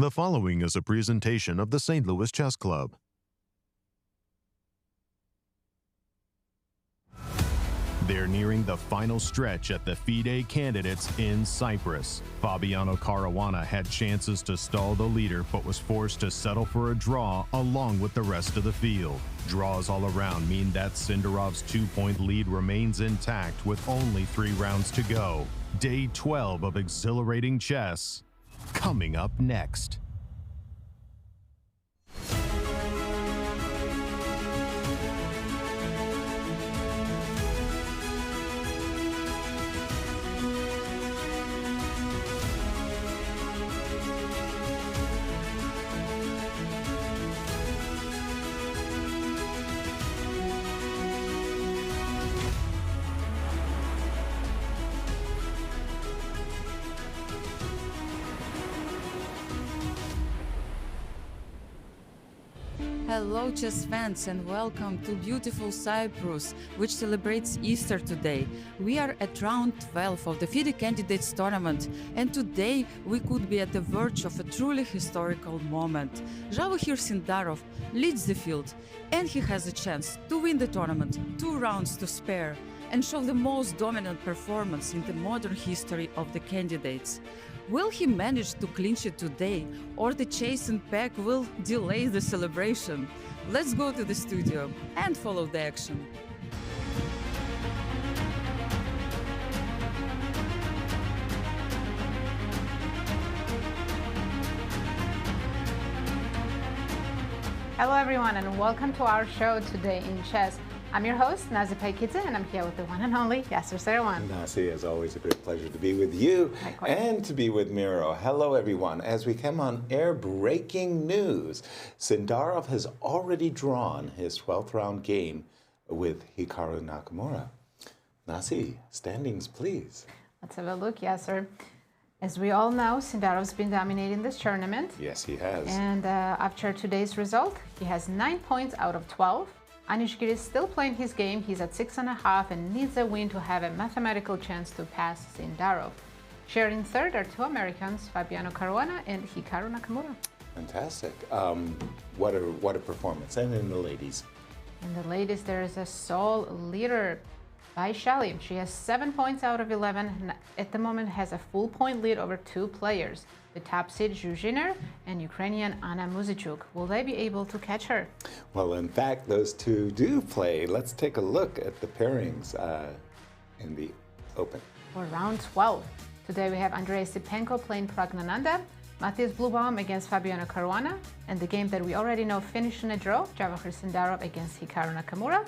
The following is a presentation of the St. Louis Chess Club. They're nearing the final stretch at the FIDE candidates in Cyprus. Fabiano Caruana had chances to stall the leader, but was forced to settle for a draw along with the rest of the field. Draws all around mean that Sindarov's 2-point lead remains intact with only 3 rounds to go. Day 12 of exhilarating chess coming up next. Hello chess fans and welcome to beautiful Cyprus, which celebrates Easter today. We are at round 12 of the FIDE Candidates Tournament, and today we could be at the verge of a truly historical moment. Javokhir Sindarov leads the field, and he has a chance to win the tournament, 2 rounds to spare, and show the most dominant performance in the modern history of the candidates. Will he manage to clinch it today, or the chastened pack will delay the celebration? Let's go to the studio and follow the action. Hello everyone and welcome to our show today in chess. I'm your host, Nazi Paikidze, and I'm here with the one and only Yasser Seirawan. Nazi, as always, a great pleasure to be with you. Likewise. And to be with Miro. Hello, everyone. As we come on air, breaking news. Sindarov has already drawn his 12th round game with Hikaru Nakamura. Nazi, standings, please. Let's have a look, Yasser. As we all know, Sindarov's been dominating this tournament. Yes, he has. And after today's result, he has 9 points out of 12. Giri is still playing his game. He's at 6.5 and needs a win to have a mathematical chance to pass Sindarov. Sharing third are 2 Americans, Fabiano Caruana and Hikaru Nakamura. Fantastic. What a performance. And in the ladies. In the ladies, there is a sole leader, Vashali. She has 7 points out of 11 and at the moment has a full point lead over 2 players. The top seed Zhuzhiner and Ukrainian Anna Muzichuk. Will they be able to catch her? Well, in fact, those two do play. Let's take a look at the pairings in the Open. For round 12. Today we have Esipenko playing Pragnanandhaa, Bluebaum against Fabiano Caruana, and the game that we already know finished in a draw, Javokhir Sindarov against Hikaru Nakamura.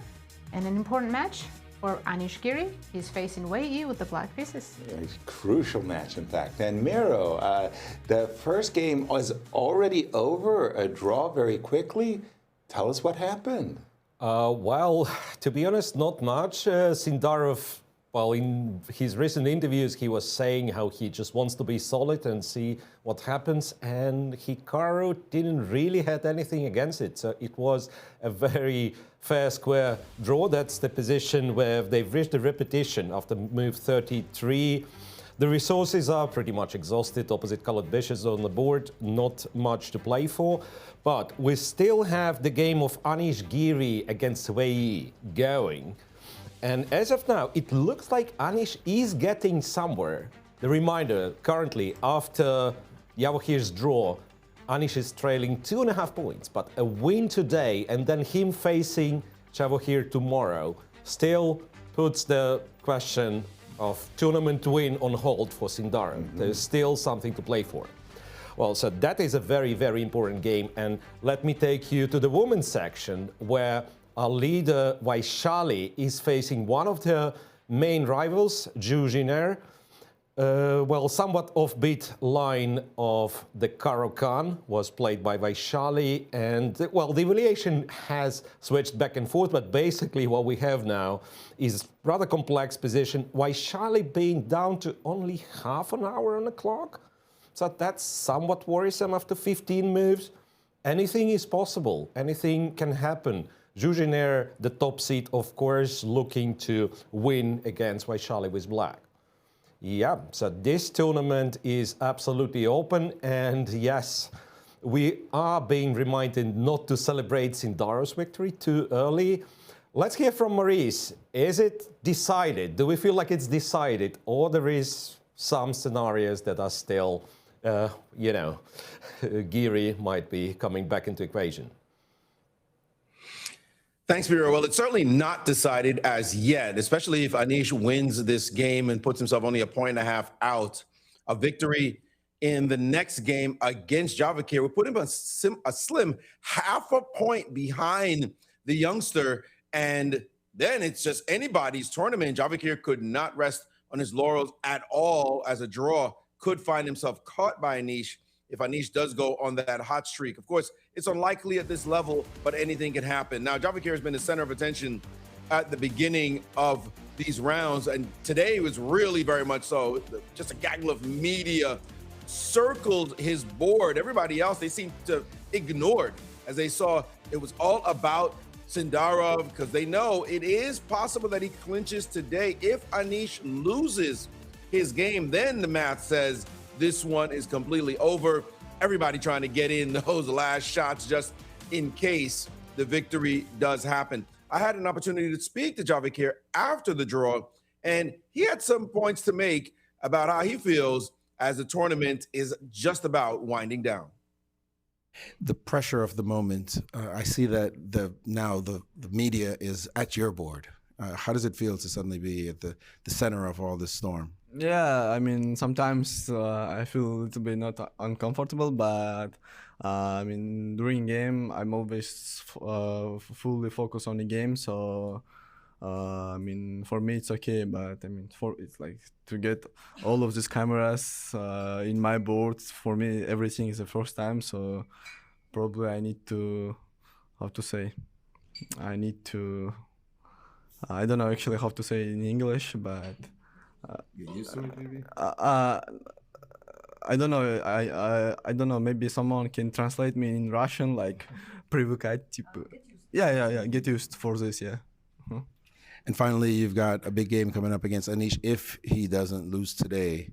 And an important match for Giri. He's facing Wei Yi with the black pieces. A crucial match, in fact. And Miro, the first game was already over, a draw very quickly. Tell us what happened. Well, to be honest, not much. Sindarov, well, in his recent interviews, he was saying how he just wants to be solid and see what happens. And Hikaru didn't really have anything against it. So it was a very fair square draw. That's the position where they've reached the repetition after move 33. The resources are pretty much exhausted. Opposite colored bishops on the board, not much to play for. But we still have the game of Giri against Wei Yi going. And as of now, it looks like Anish is getting somewhere. The reminder, currently, after Javokhir's draw, Anish is trailing 2.5 points, but a win today and then him facing Javokhir tomorrow still puts the question of tournament win on hold for Sindarov. There's still something to play for. Well, so that is a very, very important game. And let me take you to the women's section where our leader, Vashali, is facing one of their main rivals, Zhuzhiner. Well, somewhat offbeat line of the Karo-Khan was played by Vashali. And, well, the evaluation has switched back and forth, but basically what we have now is rather complex position. Vashali being down to only half an hour on the clock. So that's somewhat worrisome after 15 moves. Anything is possible. Anything can happen. Zhuzhiner, the top seed, of course, looking to win against Vashali with black. Yeah, so this tournament is absolutely open, and yes, we are being reminded not to celebrate Sindarov's victory too early. Let's hear from Maurice. Is it decided? Do we feel like it's decided, or there is some scenarios that are still, you know, Giri might be coming back into equation? Thanks, Vero. Well, it's certainly not decided as yet, especially if Anish wins this game and puts himself only a point and a half out. A victory in the next game against Javokhir would put him a slim half a point behind the youngster. And then it's just anybody's tournament. Javokhir could not rest on his laurels at all, as a draw could find himself caught by Anish if Anish does go on that hot streak. Of course, it's unlikely at this level, but anything can happen. Now, Javokhir has been the center of attention at the beginning of these rounds, and today was really very much so. Just a gaggle of media circled his board. Everybody else, they seemed to ignored as they saw it was all about Sindarov, because they know it is possible that he clinches today. If Anish loses his game, then the math says this one is completely over. Everybody trying to get in those last shots just in case the victory does happen. I had an opportunity to speak to Javokhir after the draw, and he had some points to make about how he feels as the tournament is just about winding down. The pressure of the moment, I see that now the media is at your board. How does it feel to suddenly be at the center of all this storm? Yeah, I mean, sometimes I feel a little bit not uncomfortable, but I mean, during game, I'm always fully focused on the game. So, I mean, for me, it's okay. But I mean, it's like to get all of these cameras in my board, for me, everything is the first time. So probably I need to, how to say, I don't know actually how to say in English, but Get used to it, maybe? I don't know. I don't know. Maybe someone can translate me in Russian, like привыкать, типа. Yeah. Get used for this, yeah. And finally, you've got a big game coming up against Anish. If he doesn't lose today,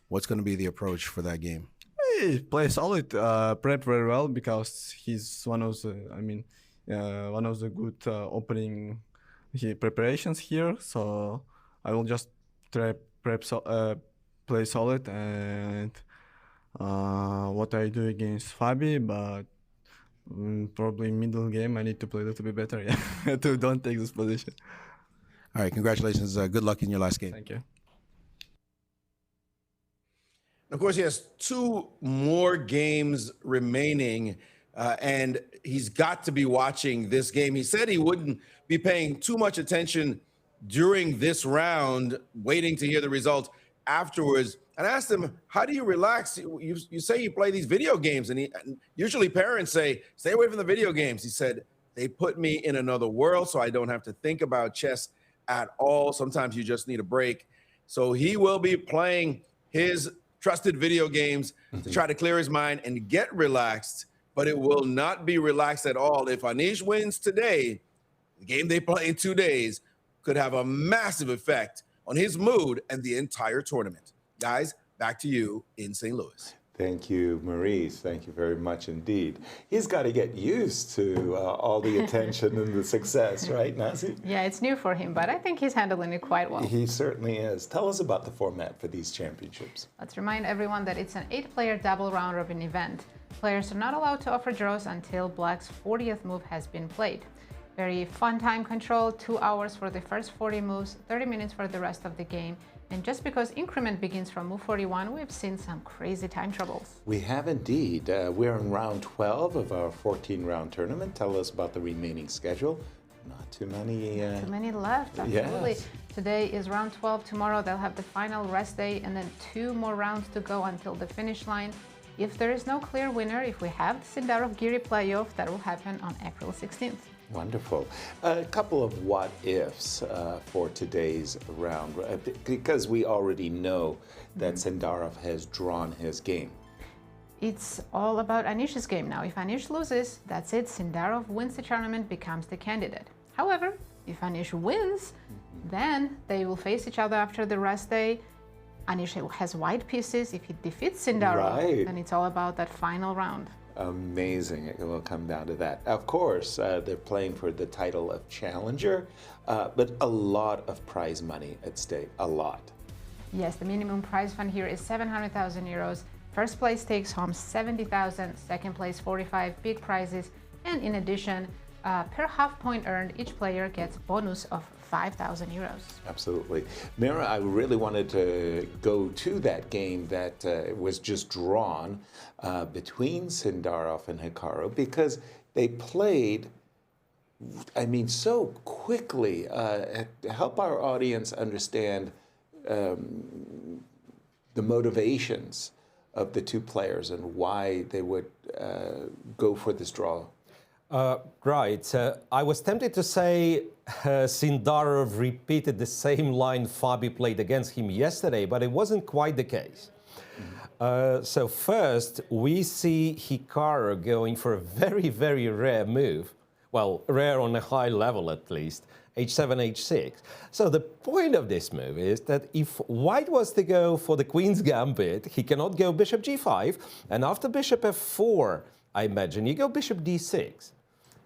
what's going to be the approach for that game? He plays solid, prep very well, because he's one of the good opening preparations here. So I will just play solid, and what I do against Fabi, but probably middle game I need to play a little bit better, yeah, to don't take this position. All right, congratulations. Good luck in your last game. Thank you. Of course, he has 2 more games remaining, and he's got to be watching this game. He said he wouldn't be paying too much attention during this round, waiting to hear the result afterwards. And I asked him, how do you relax? You say you play these video games, and usually parents say, stay away from the video games. He said, they put me in another world, so I don't have to think about chess at all. Sometimes you just need a break. So he will be playing his trusted video games to try to clear his mind and get relaxed, but it will not be relaxed at all. If Anish wins today, the game they play in 2 days could have a massive effect on his mood and the entire tournament. Guys, back to you in St. Louis. Thank you, Maurice. Thank you very much indeed. He's got to get used to all the attention and the success, right, Nazi? Yeah, it's new for him, but I think he's handling it quite well. He certainly is. Tell us about the format for these championships. Let's remind everyone that it's an 8-player double round-robin event. Players are not allowed to offer draws until Black's 40th move has been played. Very fun time control, 2 hours for the first 40 moves, 30 minutes for the rest of the game. And just because increment begins from move 41, we've seen some crazy time troubles. We have indeed. We're in round 12 of our 14-round tournament. Tell us about the remaining schedule. Not too many. Too many left, absolutely. Yes. Today is round 12. Tomorrow they'll have the final rest day, and then 2 more rounds to go until the finish line. If there is no clear winner, if we have the Sindarov-Giri playoff, that will happen on April 16th. Wonderful. A couple of what-ifs for today's round, because we already know that Sindarov has drawn his game. It's all about Anish's game now. If Anish loses, that's it. Sindarov wins the tournament, becomes the candidate. However, if Anish wins, then they will face each other after the rest day. Anish has white pieces. If he defeats Sindarov, then it's all about that final round. Amazing. It will come down to that. Of course, they're playing for the title of challenger, but a lot of prize money at stake. A lot. Yes, the minimum prize fund here is 700,000 euros. First place takes home 70,000, second place 45 big prizes, and in addition, per half point earned, each player gets a bonus of 5,000 euros. Absolutely. Mira, I really wanted to go to that game that was just drawn between Sindarov and Hikaru because they played, I mean, so quickly. Help our audience understand the motivations of the two players and why they would go for this draw. Right. I was tempted to say Sindarov repeated the same line Fabi played against him yesterday, but it wasn't quite the case. So first, we see Hikaru going for a very, very rare move. Well, rare on a high level at least, h7, h6. So the point of this move is that if white was to go for the queen's gambit, he cannot go bishop g5, and after bishop f4, I imagine, you go bishop d6.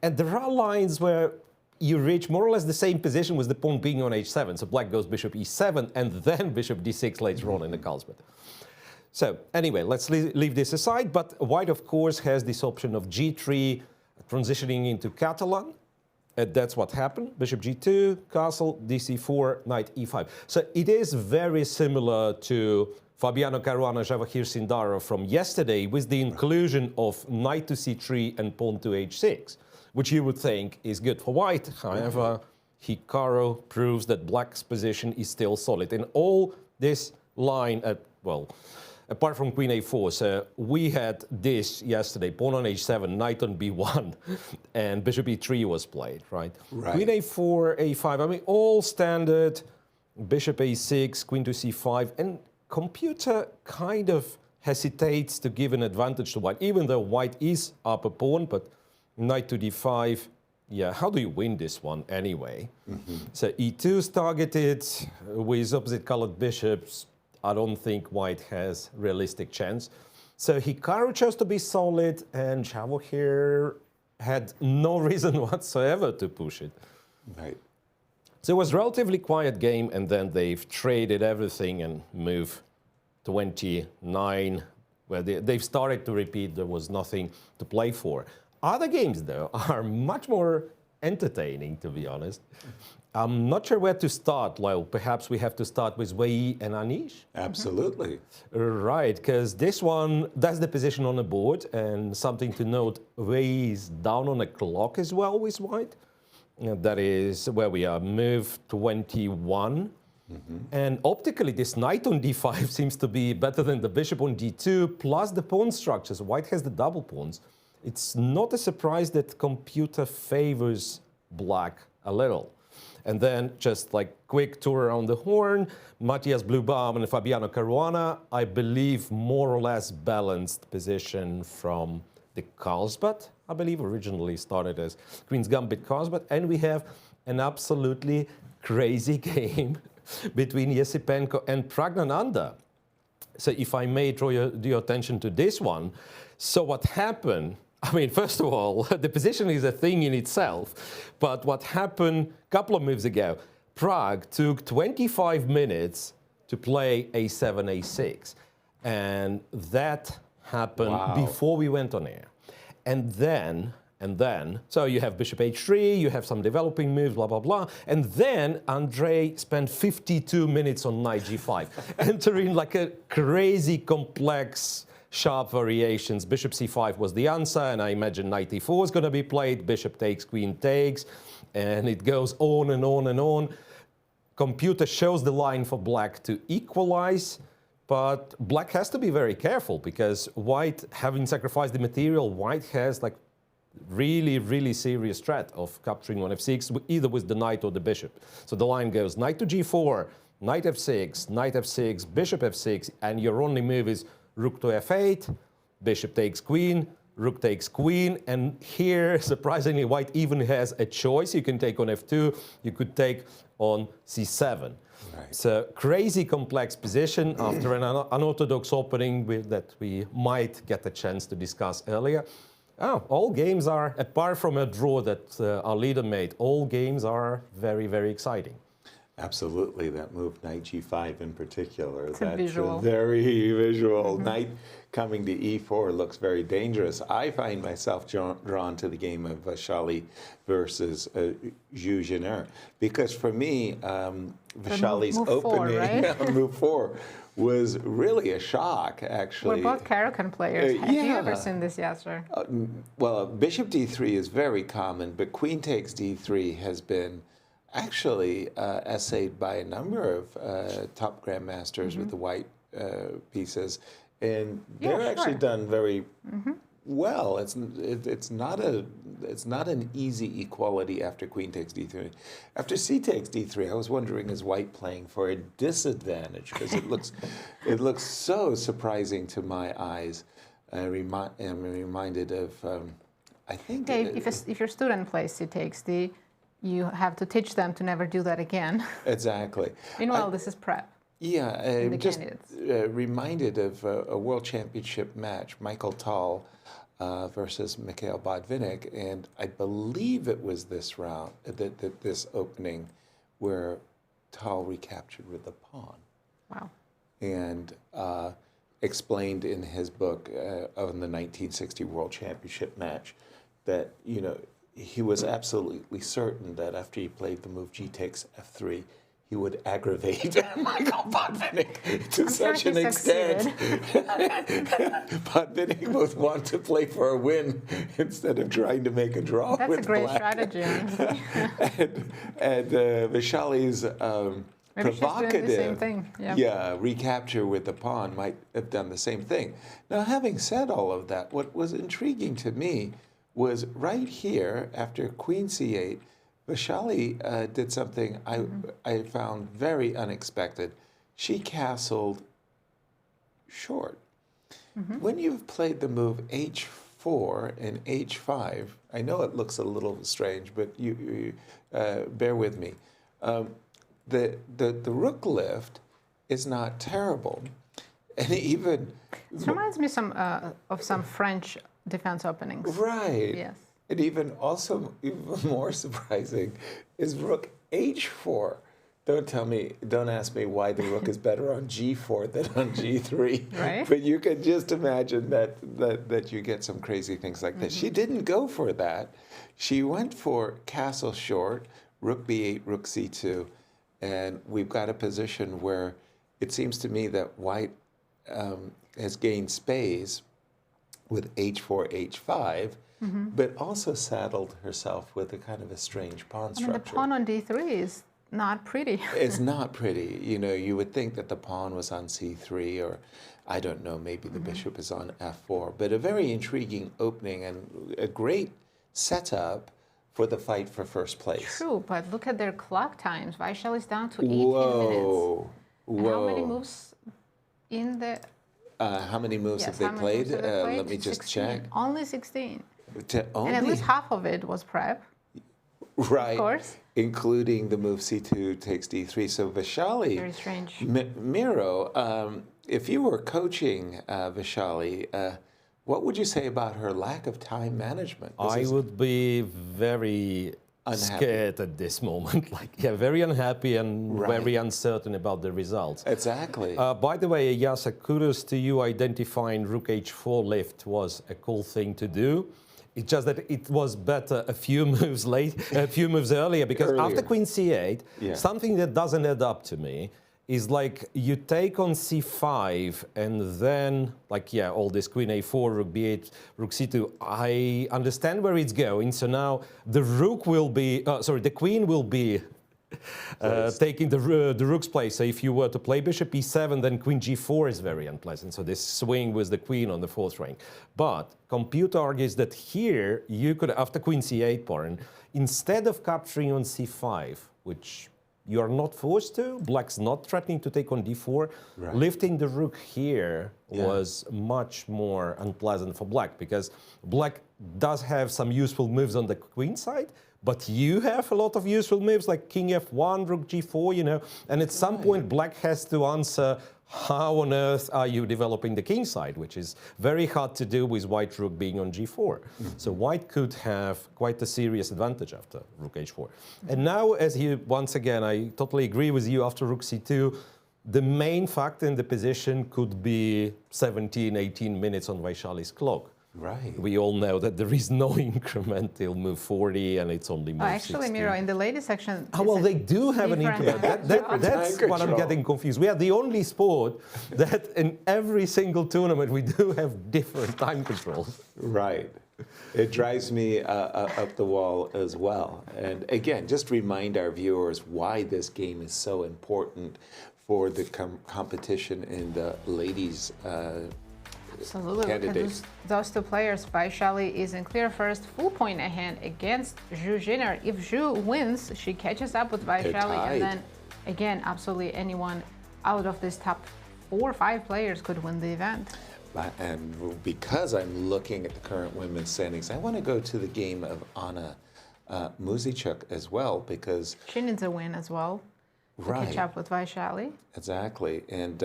And there are lines where you reach more or less the same position with the pawn being on h7. So black goes bishop e7 and then bishop d6 later on in the Carlsbad. So anyway, let's leave this aside. But white, of course, has this option of g3 transitioning into Catalan. That's what happened. Bishop g2, castle, dc4, knight e5. So it is very similar to Fabiano Caruana, Javokhir, Sindarov from yesterday with the inclusion of knight to c3 and pawn to h6, which you would think is good for white. However, Hikaru proves that black's position is still solid. In all this line, well, apart from queen a4, so we had this yesterday, pawn on h7, knight on b1, and bishop e3 was played, right? Queen a4, a5, I mean, all standard, bishop a6, queen to c5, and computer kind of hesitates to give an advantage to white, even though white is up a pawn, but knight to d5, yeah, how do you win this one anyway? So e2 is targeted with opposite colored bishops. I don't think white has realistic chance. So Hikaru chose to be solid, and Javokhir had no reason whatsoever to push it. Right. So it was a relatively quiet game, and then they've traded everything and moved 29, where they've started to repeat. There was nothing to play for. Other games, though, are much more entertaining, to be honest. I'm not sure where to start. Well, perhaps we have to start with Wei Yi and Anish. Absolutely. Right, because this one, that's the position on the board. And something to note, Wei Yi is down on the clock as well with white. That is where we are, move 21. And optically, this knight on d5 seems to be better than the bishop on d2, plus the pawn structures. White has the double pawns. It's not a surprise that computer favors black a little. And then just like quick tour around the horn, Matthias Bluebaum and Fabiano Caruana, I believe more or less balanced position from the Carlsbad, I believe originally started as Queen's Gambit Carlsbad. And we have an absolutely crazy game between Esipenko and Pragnanandhaa. So if I may draw your attention to this one. So what happened, I mean, first of all, the position is a thing in itself, but what happened a couple of moves ago, Prague took 25 minutes to play a7, a6, and that happened before we went on air. And then, so you have bishop h3, you have some developing moves, blah, blah, blah, and then Andrei spent 52 minutes on knight g5, entering like a crazy complex sharp variations. Bishop c5 was the answer, and I imagine knight e4 is going to be played. Bishop takes, queen takes, and it goes on and on and on. Computer shows the line for black to equalize, but black has to be very careful because white, having sacrificed the material, white has like really, really serious threat of capturing on f6, either with the knight or the bishop. So the line goes knight to g4, knight f6, bishop f6, and your only move is rook to f8, bishop takes queen, rook takes queen, and here, surprisingly, white even has a choice. You can take on f2, you could take on c7. Right. So crazy complex position after an unorthodox opening that we might get a chance to discuss earlier. All games are, apart from a draw that our leader made, all games are very, very exciting. Absolutely, that move, knight g5 in particular. It's that's visual. a very visual. Knight coming to e4 looks very dangerous. I find myself drawn to the game of Vashali versus Zhu Jin'er, because for me, Vashali's move four, opening, right? move 4, was really a shock, actually. We're both Caro-Kann players. Have you yeah. ever seen this, Yasser? Well, bishop d3 is very common, but queen takes d3 has been actually essayed by a number of top grandmasters with the white pieces, and they're actually done very well. It's not an easy equality after queen takes d3. After c takes d3, I was wondering, is white playing for a disadvantage, because it looks so surprising to my eyes. I'm reminded of I think If your student plays c takes d, you have to teach them to never do that again. Exactly. Meanwhile, this is prep. Yeah, I'm just candidates. reminded of a World Championship match, Michael Tal versus Mikhail Botvinnik, and I believe it was this round, this opening, where Tal recaptured with the pawn. Wow. And explained in his book on the 1960 World Championship match that, you know, he was absolutely certain that after he played the move g takes f3, he would aggravate Michael Botvinnik to such an extent. Botvinnik would want to play for a win instead of trying to make a draw That's with a great black. strategy. and Vashali's Maybe she's doing the same thing. yeah, recapture with the pawn might have done the same thing. Now, having said all of that, what was intriguing to me was right here, after queen c8, Vashali did something I found very unexpected. She castled short. When you've played the move h4 and h5, I know it looks a little strange, but you bear with me. The rook lift is not terrible, and even It reminds me of some French defense openings. right. Yes. And even more surprising is rook h4. Don't ask me why the rook is better on g4 than on g3. Right. But you can just imagine that you get some crazy things like this. She didn't go for that. She went for castle short, rook b8, rook c2, and we've got a position where it seems to me that white has gained space with h4, h5, but also saddled herself with a kind of a strange pawn I mean, the structure. pawn on d3 is not pretty. It's not pretty. You know, you would think that the pawn was on c3, or I don't know, maybe the bishop is on f4. But a very intriguing opening and a great setup for the fight for first place. True, but look at their clock times. Vashali is down to 18 Whoa. minutes. And how many moves in the... How many moves have they played? Let me just 16. check. Only 16. Only? And at least half of it was prep. Right. Of course. Including the move c2 takes d3. So Vashali... Very strange. Miro, if you were coaching Vashali, what would you say about her lack of time management? I would be very scared at this moment. Very unhappy and very uncertain about the results. Exactly. By the way, Yasser, kudos to you identifying rook h4 lift was a cool thing to do. It's just that it was better a few moves earlier, because after queen c8, something that doesn't add up to me is like you take on c5 and then all this queen a4, rook b8, rook c2. I understand where it's going. So now the rook will be, the queen will be taking the rook's place. So if you were to play bishop e7, then queen g4 is very unpleasant. So this swing with the queen on the fourth rank. But computer argues that here you could, after queen c8 pawn, instead of capturing on c5, which you are not forced to, black's not threatening to take on d4, lifting the rook here was much more unpleasant for black, because black does have some useful moves on the queen side, But you have a lot of useful moves like king f1, rook g4, you know, and at some point black has to answer how on earth are you developing the king side, which is very hard to do with white rook being on g4. So white could have quite a serious advantage after rook h4. And now, as you, once again, I totally agree with you, after rook c2, the main factor in the position could be 17, 18 minutes on Vashali's clock. Right. We all know that there is no increment till move 40 and it's only move actually, 60. Miro, in the latest section... Oh, well, they do have an increment. That's what I'm getting confused. We are the only sport that in every single tournament we do have different time controls. Right. It drives me up the wall as well. And again, just remind our viewers why this game is so important for the competition in the ladies' Absolutely. candidates. Those two players, Vashali is in clear first, full point ahead against Zhu Jinner. If Zhu wins, she catches up with Vashali, and then again, absolutely anyone out of this top 4 or 5 players could win the event. And because I'm looking at the current women's standings, I want to go to the game of Anna Muzichuk as well, because she needs a win as well to catch up with Vashali. Exactly, and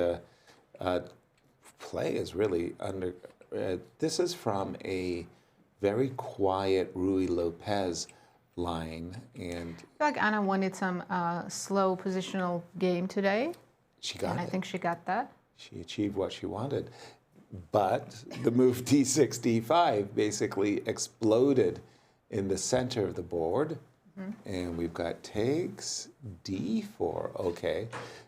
play is really under. This is from a very quiet Rui Lopez line, and I feel like Anna wanted some slow positional game today. She got it. I think she got that. She achieved what she wanted. But the move d6, d5 basically exploded in the center of the board. And we've got takes, d4. Okay.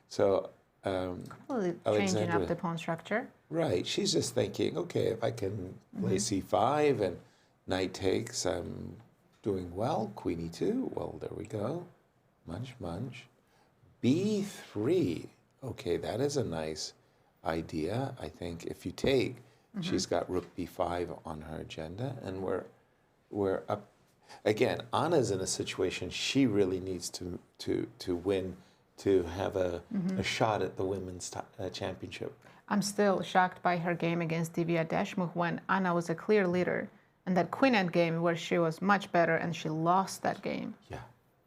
So changing up the pawn structure. Right. She's just thinking, okay, if I can play c5 and knight takes, I'm doing well. Queen e2. Well, there we go. Munch, munch. b3. Okay, that is a nice idea. I think if you take, she's got rook b5 on her agenda, and we're up. Again, Anna's in a situation she really needs to win to have a shot at the women's championship. I'm still shocked by her game against Divya Deshmukh when Anna was a clear leader, and that queen endgame where she was much better and she lost that game. Yeah.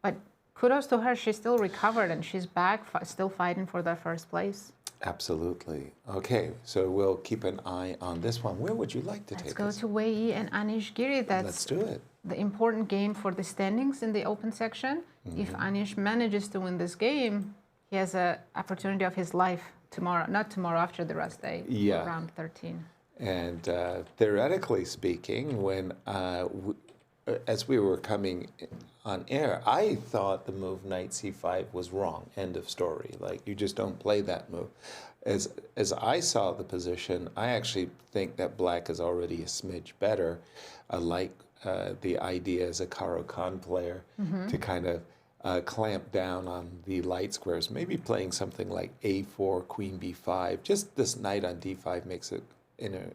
But kudos to her, she still recovered and she's back, still fighting for that first place. Absolutely. Okay, so we'll keep an eye on this one. Where would you like to take us? Let's go to Wei Yi and Anish Giri. Let's do it. The important game for the standings in the open section. If Anish manages to win this game, he has an opportunity of his life tomorrow, not tomorrow, after the rest day, round 13. And theoretically speaking, when as we were coming on air, I thought the move knight c5 was wrong. End of story. Like, you just don't play that move. As I saw the position, I actually think that black is already a smidge better. I like the idea as a Caro-Kann player to kind of clamp down on the light squares, maybe playing something like a4, queen b5. Just this knight on d5 makes it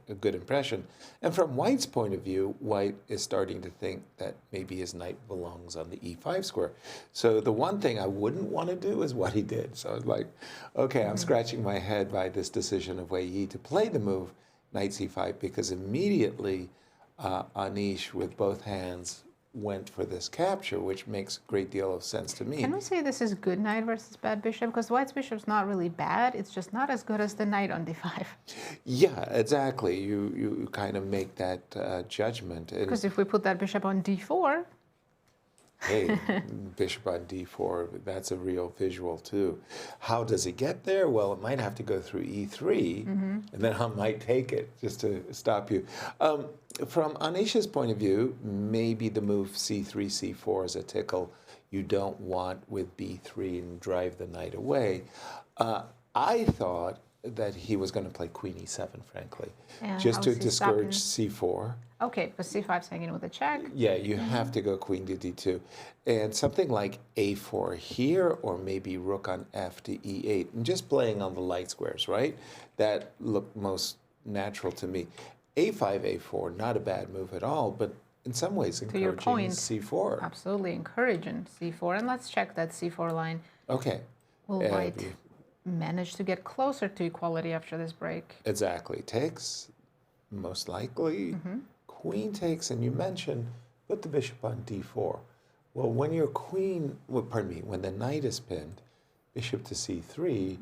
a good impression. And from White's point of view, White is starting to think that maybe his knight belongs on the e5 square. So the one thing I wouldn't want to do is what he did. So it's like, okay, I'm scratching my head by this decision of Wei Yi to play the move knight c5, because immediately Anish with both hands went for this capture, which makes a great deal of sense to me. Can we say this is good knight versus bad bishop? Because White's bishop's not really bad. It's just not as good as the knight on d5. Yeah, exactly. You kind of make that judgment. Because if we put that bishop on d4... Hey, bishop on d4, that's a real visual too. How does it get there? Well, it might have to go through e3, and then I might take it just to stop you. From Anish's point of view, maybe the move c3, c4 is a tickle you don't want with b3 and drive the knight away. I thought that he was going to play queen e7, frankly, just to discourage c4. Okay, because c5's hanging with a check. Yeah, you have to go queen to d2. And something like a4 here, or maybe rook on f to e8, and just playing on the light squares, right? That looked most natural to me. a5, a4, not a bad move at all, but in some ways encouraging to your point, c4. Absolutely encouraging c4. And let's check that c4 line. Okay. Will White manage to get closer to equality after this break? Exactly. Takes, most likely. Queen takes, and you mentioned put the bishop on d4. Well, when your queen, well, pardon me, when the knight is pinned, bishop to c3.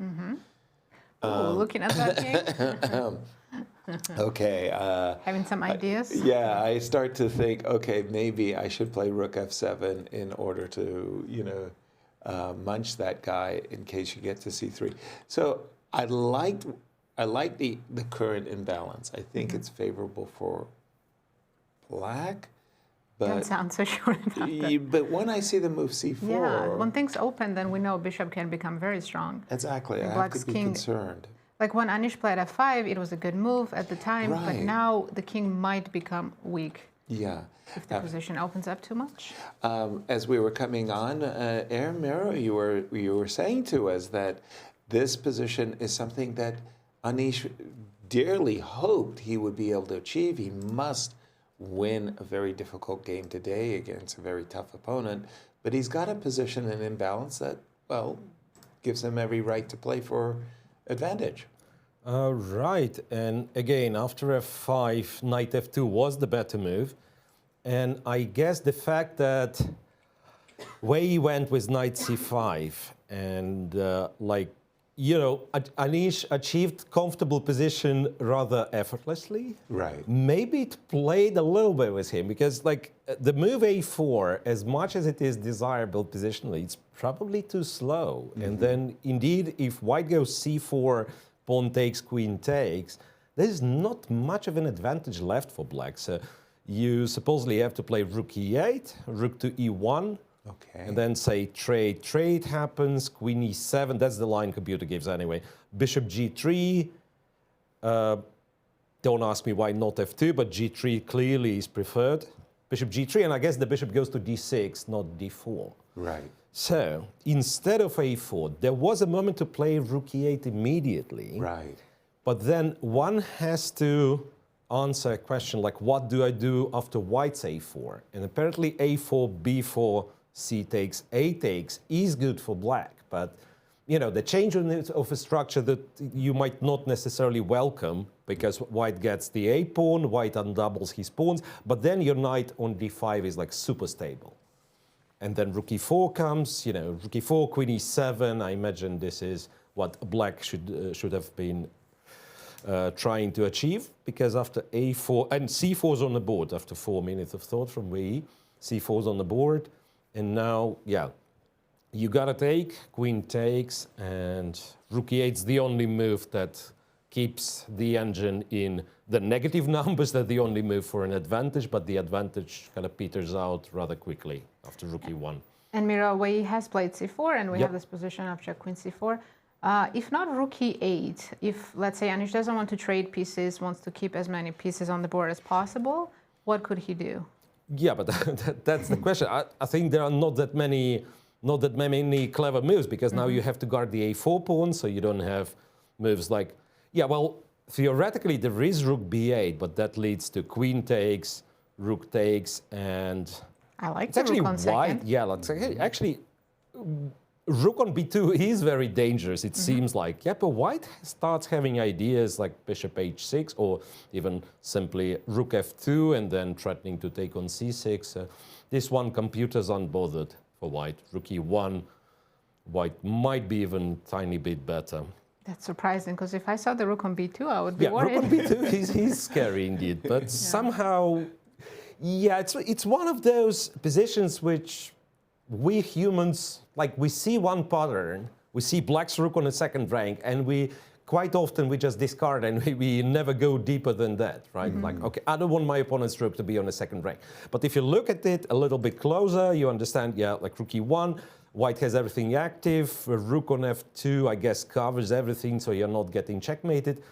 Looking at that game. Okay. Having some ideas? Yeah, I start to think, okay, maybe I should play rook f7 in order to, munch that guy in case you get to c3. So I like the current imbalance. I think it's favorable for black. Don't But, sound so sure about that. but when I see the move c4, Yeah, when things open, then we know bishop can become very strong. exactly, I have Black's to be king- concerned. Like when Anish played f5, it was a good move at the time, but Right. now the king might become weak Yeah. if the position opens up too much. As we were coming on air, Miro, you were saying to us that this position is something that Anish dearly hoped he would be able to achieve. He must win a very difficult game today against a very tough opponent, but he's got a position in imbalance that, well, gives him every right to play for advantage. Right, and again, after f5, knight f2 was the better move. And I guess the fact that Wei Yi went with knight c5 and Anish achieved comfortable position rather effortlessly. Right. Maybe it played a little bit with him because the move a4, as much as it is desirable positionally, it's probably too slow. And then indeed, if white goes c4, pawn takes, queen takes, there's not much of an advantage left for black. So you supposedly have to play rook e8, rook to e1, Okay. and then say trade happens, queen e7, that's the line computer gives anyway. Bishop g3, don't ask me why not f2, but g3 clearly is preferred. Bishop g3, and I guess the bishop goes to d6, not d4. Right. So instead of a4, there was a moment to play rook e8 immediately. Right. But then one has to answer a question like, what do I do after white's a4? And apparently a4, b4, c takes, a takes is good for black. But, the change of a structure that you might not necessarily welcome because white gets the a pawn, white undoubles his pawns, but then your knight on d5 is like super stable. And then rook e4 comes, rook e4, queen e7. I imagine this is what black should have been trying to achieve, because after a4, and c4 is on the board after 4 minutes of thought from Wei Yi, c4 is on the board, and now, you gotta take, queen takes, and rook e8 is the only move that keeps the engine in the negative numbers. That's the only move for an advantage, but the advantage kind of peters out rather quickly after rook e1. And Miro, Wei Yi has played c4, and we Yep. have this position of check queen c4. If not rook e8, if, let's say, Anish doesn't want to trade pieces, wants to keep as many pieces on the board as possible, what could he do? Yeah, but that's the question. I think there are not that many clever moves, because now you have to guard the a4 pawn, so you don't have moves like, theoretically there is rook b8, but that leads to queen takes, rook takes, and I like it's the actually rook on white. second. Yeah, let's say, hey, actually, rook on b2 is very dangerous, it seems like. Yeah, but white starts having ideas like bishop h6, or even simply rook f2 and then threatening to take on c6. This one, computer's unbothered for white. Rook e1, white might be even tiny bit better. That's surprising, because if I saw the rook on b2, I would be Yeah, worried. rook on b2 he's scary indeed, but somehow, it's one of those positions which we humans, we see one pattern, we see black's rook on a second rank, and quite often we just discard and we never go deeper than that, right? Like, okay, I don't want my opponent's rook to be on a second rank. But if you look at it a little bit closer, you understand, like rook e1, white has everything active, rook on f2, I guess, covers everything, so you're not getting checkmated.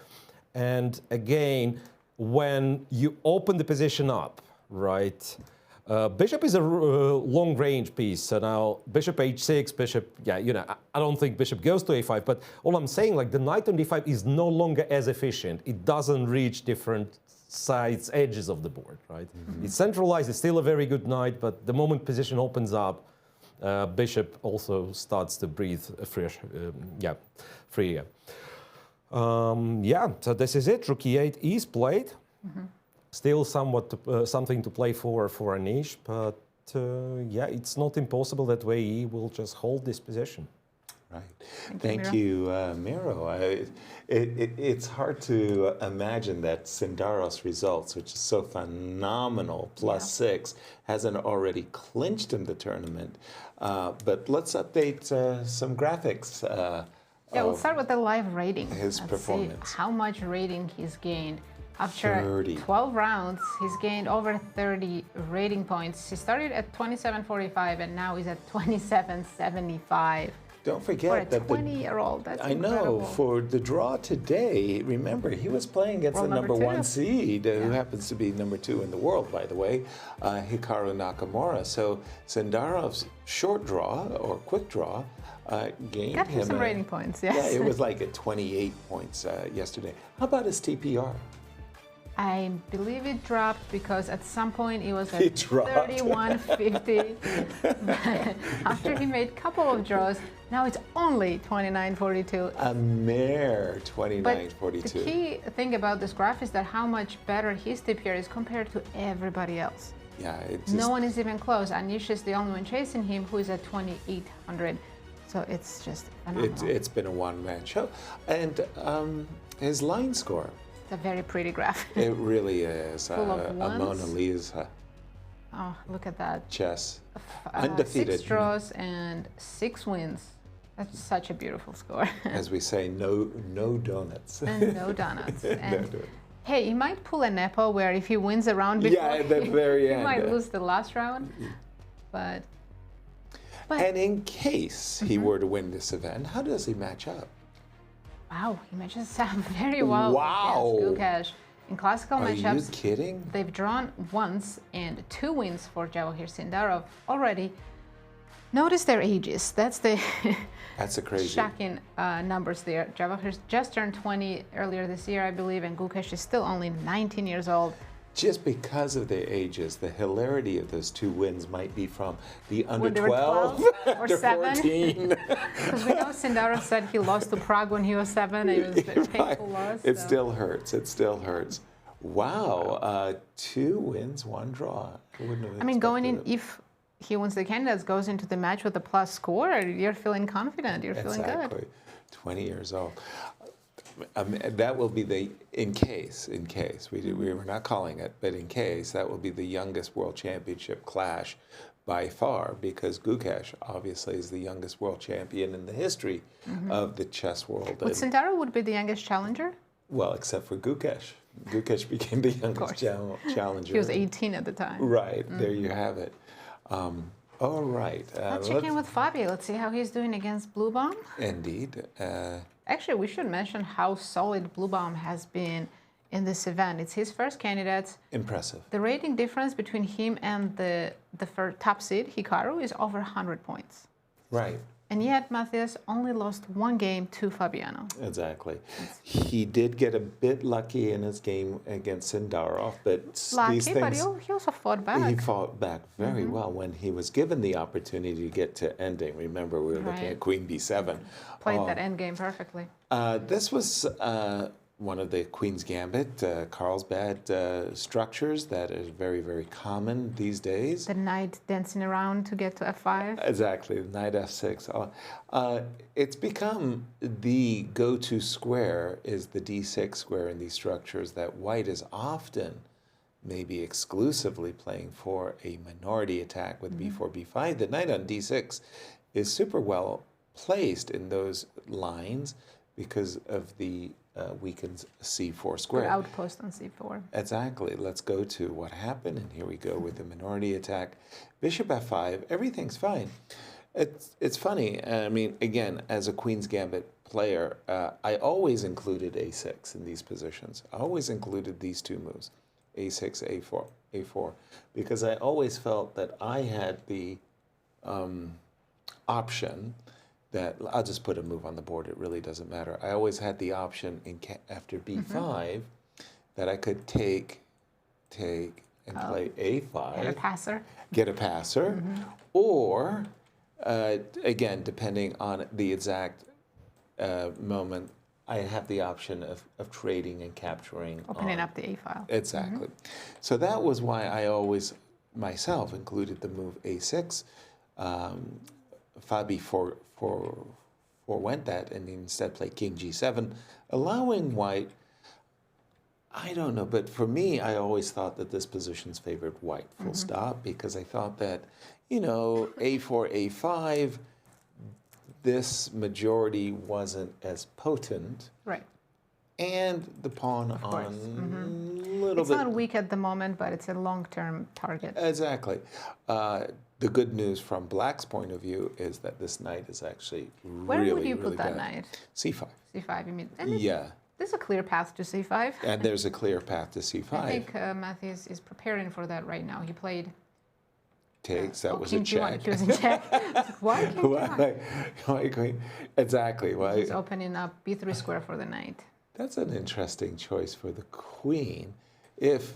And again, when you open the position up, right, bishop is a long-range piece, so now bishop h6, bishop, I don't think bishop goes to a5, but all I'm saying, the knight on d5 is no longer as efficient. It doesn't reach different sides, edges of the board, right? It's centralized, it's still a very good knight, but the moment position opens up, bishop also starts to breathe freer. So this is it. Rook e8 is played. Still somewhat something to play for Anish, but yeah, it's not impossible that Wei Yi will just hold this position. Right. Thank you, Miro. It's hard to imagine that Sindarov's results, which is so phenomenal, +6, hasn't already clinched in the tournament. But let's update some graphics. Yeah, we'll start with the live rating. His Let's performance. see how much rating he's gained. After 30. 12 rounds, he's gained over 30 rating points. He started at 27.45 and now he's at 27.75. Don't For a forget that 20-year-old, that's I incredible. know, for the draw today, remember, he was playing against World the number number 1 2. seed, who happens to be number 2 in the world, by the way, Hikaru Nakamura. So Sindarov's short draw, or quick draw, gained Got him him some rating points, yes. Yeah, it was like at 28 points yesterday. How about his TPR? I believe it dropped because at some point it was at It dropped. 31.50. After he made a couple of draws, now it's only 29.42. A mere But 29.42. the key thing about this graph is that how much better his TPR is compared to everybody else. Yeah, it just, No one is even close. Anish is the only one chasing him, who is at 2,800. So it's just phenomenal. it's been a one-man show. And his line score, It's a very pretty graph. it really is Full of a ones. Mona Lisa. Oh, look at that. Chess. Undefeated. 6 draws and 6 wins. That's such a beautiful score. As we say, no donuts. And no donuts. And donuts. hey, he might pull a Nepo where if he wins a round before, Yeah, at the very he end. might lose the last round. But And in case he were to win this event, how does he match up? wow, he matches up very well Wow. against Gukesh. In classical Are you matchups, kidding? they've drawn once and 2 wins for Javokhir Sindarov already. Notice their ages. That's the That's a crazy. shocking numbers there. Javokhir just turned 20 earlier this year, I believe, and Gukesh is still only 19 years old. Just because of their ages, the hilarity of those 2 wins might be from the under When they were 12 12 or under 7. 14. Because we know Sindarov said he lost to Prague when he was 7. It was a painful loss. It so. still hurts. It still hurts. Wow. 2 wins, 1 draw. Wouldn't have I mean, going in, expected it. if he wins the candidates, goes into the match with a plus score, you're feeling confident. You're feeling Exactly. good. 20 years old. That will be the, in case, we were not calling it, but in case, that will be the youngest world championship clash by far, because Gukesh obviously is the youngest world champion in the history of the chess world. But Sindarov would be the youngest challenger. Well, except for Gukesh. Gukesh became the youngest challenger. He was 18 at the time. Right, there you have it. All right. Let's check in with Fabio. Let's see how he's doing against Bluebaum. Indeed. Actually, we should mention how solid Bluebaum has been in this event. It's his first candidate. Impressive. The rating difference between him and the top seed, Hikaru, is over 100 points. Right. And yet, Matthias only lost 1 game to Fabiano. Exactly. He did get a bit lucky in his game against Sindarov, but Lucky, these but things... he also fought back. He fought back very well when he was given the opportunity to get to ending. Remember, we were looking Right. at Queen B7. Played that endgame perfectly. This was one of the Queen's Gambit, Carlsbad structures that is very, very common these days. The knight dancing around to get to F5. Exactly, knight F6. It's become the go-to square is the D6 square in these structures that white is often, maybe exclusively playing for a minority attack with B4, B5. The knight on D6 is super well placed in those lines because of the weakens C4 square. Good outpost on C4. Exactly. Let's go to what happened, and here we go with the minority attack. Bishop F5, everything's fine. It's funny. I mean, again, as a Queen's Gambit player, I always included A6 in these positions. I always included these 2 moves, A6, A4, because I always felt that I had the option that I'll just put a move on the board. It really doesn't matter. I always had the option after B5 that I could take and play A5. Get a passer. Get a passer, or again, depending on the exact moment, I have the option of trading and capturing. Opening up the A file. Exactly. So that was why I always myself included the move a6. Fabi forewent that and instead played king g7, allowing white, I don't know, but for me, I always thought that this position's favored white, full stop, because I thought that, you know, a4, a5, this majority wasn't as potent. Right. And the pawn on a little It's bit. not weak at the moment, but it's a long-term target. Exactly. The good news from Black's point of view is that this knight is actually Where really, would you really put that bad. knight? C5. C5, you mean? And Yeah. There's a clear path to C5. And there's a clear path to C5. I think Matthias is preparing for that right now. He played Takes, that was a king check. G1. He was in check. Why king G1? Why queen? Exactly. Why? He's opening up B3 square for the knight. That's an interesting choice for the queen. If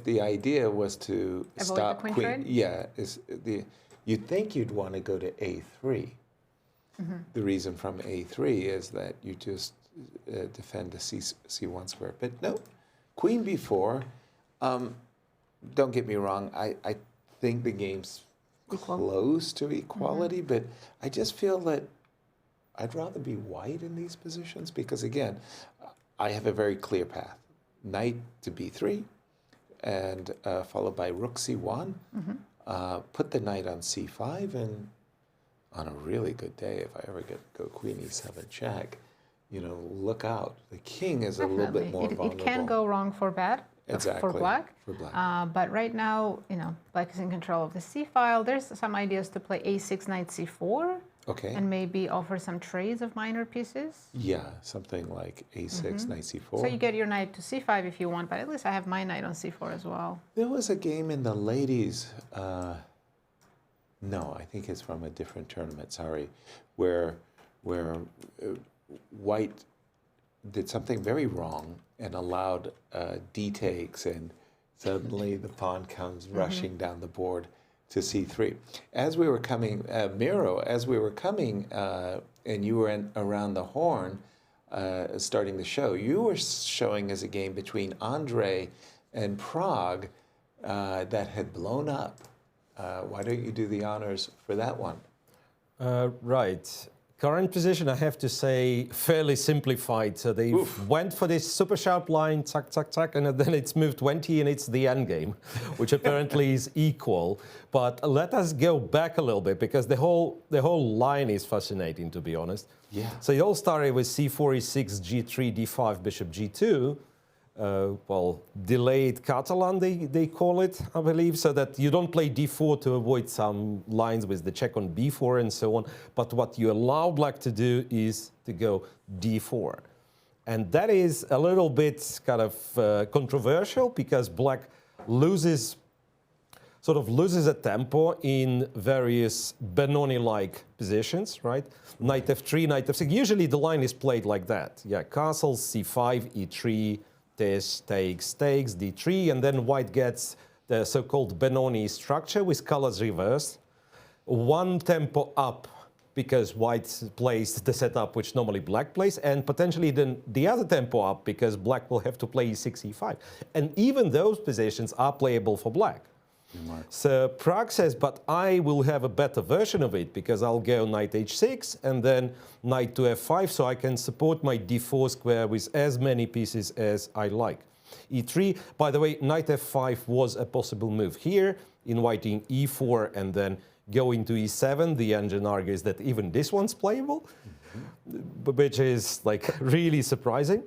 the idea was to Avoid stop the queen trade? yeah, you'd think you'd want to go to A3. The reason from A3 is that you just defend the C1 square. But no, queen B4. Don't get me wrong. I think the game's close to equality, but I just feel that I'd rather be white in these positions because, again, I have a very clear path. Knight to B3, and followed by rook C1. Put the knight on C5, and on a really good day, if I ever go queen E7 check, you know, look out. The king is a little bit more vulnerable. It can go wrong for bad. Exactly. For black. For black. But right now, you know, black is in control of the C file. There's some ideas to play A6, knight C4. Okay. And maybe offer some trades of minor pieces. Yeah, something like A6, knight C4. So you get your knight to C5 if you want, but at least I have my knight on C4 as well. There was a game in the ladies, no, I think it's from a different tournament, sorry, where white did something very wrong and allowed D takes, and suddenly the pawn comes rushing down the board to C3. As we were coming, Miro, as we were coming, and you were around the horn, starting the show, you were showing us a game between Andre and Prague that had blown up. Why don't you do the honors for that one? Right. Current position, I have to say, fairly simplified. So they went for this super sharp line, tack, tack, tack, and then it's moved 20 and it's the end game, which apparently is equal. But let us go back a little bit because the whole line is fascinating, to be honest. Yeah. So it all started with C4, E6, G3, D5, Bishop G2. Well, delayed Catalan, they call it, I believe, so that you don't play D4 to avoid some lines with the check on B4 and so on. But what you allow black to do is to go D4. And that is a little bit kind of controversial because black sort of loses a tempo in various Benoni-like positions, right? Knight F3, Knight F6. Usually the line is played like that. Yeah, castle, C5, E3, this takes, D3, and then white gets the so-called Benoni structure with colors reversed. One tempo up because white plays the setup which normally black plays, and potentially then the other tempo up because black will have to play E6, E5. And even those positions are playable for black. So Prague says, but I will have a better version of it because I'll go knight h6 and then knight to f5 so I can support my d4 square with as many pieces as I like. e3, by the way, knight f5 was a possible move here, inviting e4 and then going to e7. The engine argues that even this one's playable, which is like really surprising.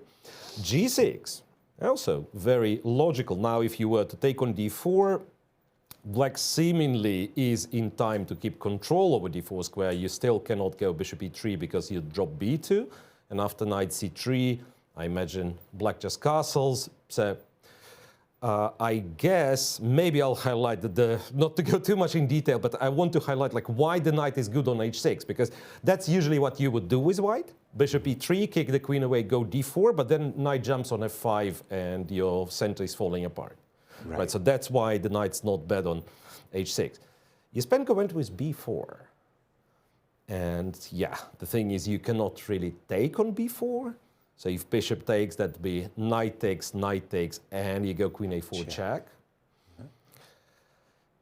g6, also very logical. Now if you were to take on d4, black seemingly is in time to keep control over d4 square. You still cannot go bishop e3 because you drop b2. And after knight c3, I imagine black just castles. So I guess maybe I'll highlight not to go too much in detail, but I want to highlight like why the knight is good on h6, because that's usually what you would do with white. Bishop e3, kick the queen away, go d4, but then knight jumps on f5 and your center is falling apart. Right, so that's why the knight's not bad on h6. Esipenko went with b4. And yeah, the thing is you cannot really take on b4. So if bishop takes, that'd be knight takes, and you go queen a4 check.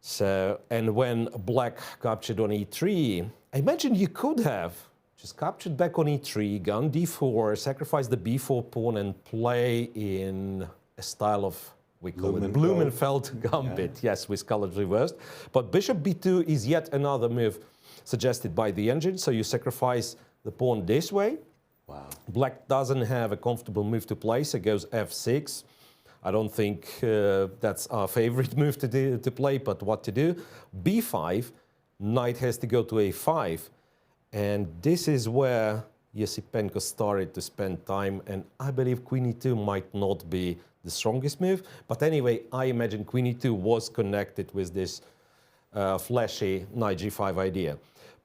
So, and when black captured on e3, I imagine you could have just captured back on e3, gone d4, sacrifice the b4 pawn and play in a style of, we call it Blumenfeld gambit, yes, with colors reversed. But bishop b2 is yet another move suggested by the engine. So you sacrifice the pawn this way. Wow. Black doesn't have a comfortable move to play, so it goes f6. I don't think that's our favorite move to play, but what to do? b5, knight has to go to a5. And this is where Esipenko started to spend time, and I believe queen e2 might not be the strongest move. But anyway, I imagine queen e2 was connected with this flashy knight g5 idea.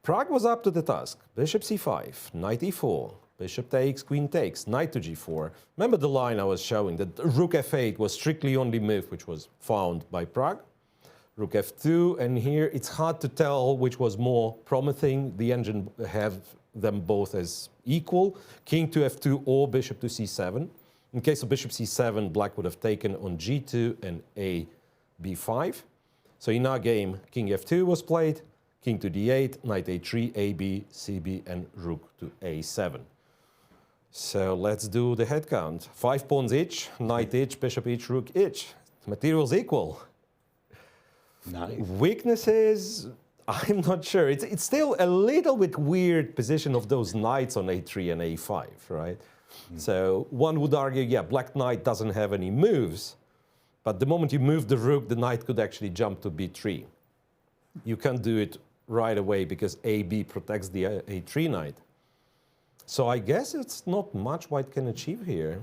Prague was up to the task. Bishop c5, knight e4, bishop takes, queen takes, knight to g4. Remember the line I was showing, that rook f8 was strictly only move which was found by Prague. Rook f2, and here it's hard to tell which was more promising. The engine have them both as equal. King to f2 or bishop to c7. In case of bishop c7, black would have taken on g2 and a b5. So in our game, king f2 was played, king to d8, knight a3, ab, cb, and rook to a7. So let's do the head count. 5 pawns each, knight each, bishop each, rook each. Materials equal. Nice. Weaknesses, I'm not sure. It's still a little bit weird position of those knights on a3 and a5, right? So one would argue, yeah, black knight doesn't have any moves, but the moment you move the rook, the knight could actually jump to b3. You can't do it right away because ab protects the a3 knight. So I guess it's not much white can achieve here.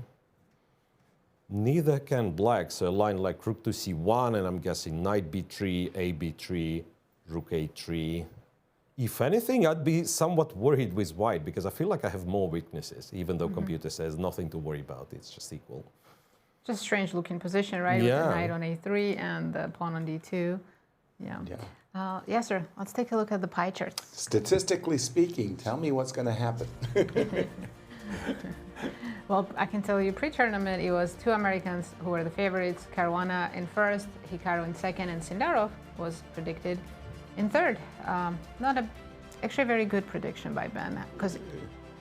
Neither can black, so a line like rook to c1, and I'm guessing knight b3, a b3, rook a3. If anything, I'd be somewhat worried with white, because I feel like I have more weaknesses, even though computer says nothing to worry about, it's just equal. Just strange looking position, right? Yeah. With the knight on a3 and the pawn on d2. Yeah. Yes, sir. Let's take a look at the pie charts. Statistically speaking, tell me what's going to happen. Well, I can tell you pre-tournament, it was 2 Americans who were the favorites. Caruana in first, Hikaru in second, and Sindarov was predicted in third. Actually a very good prediction by Ben, because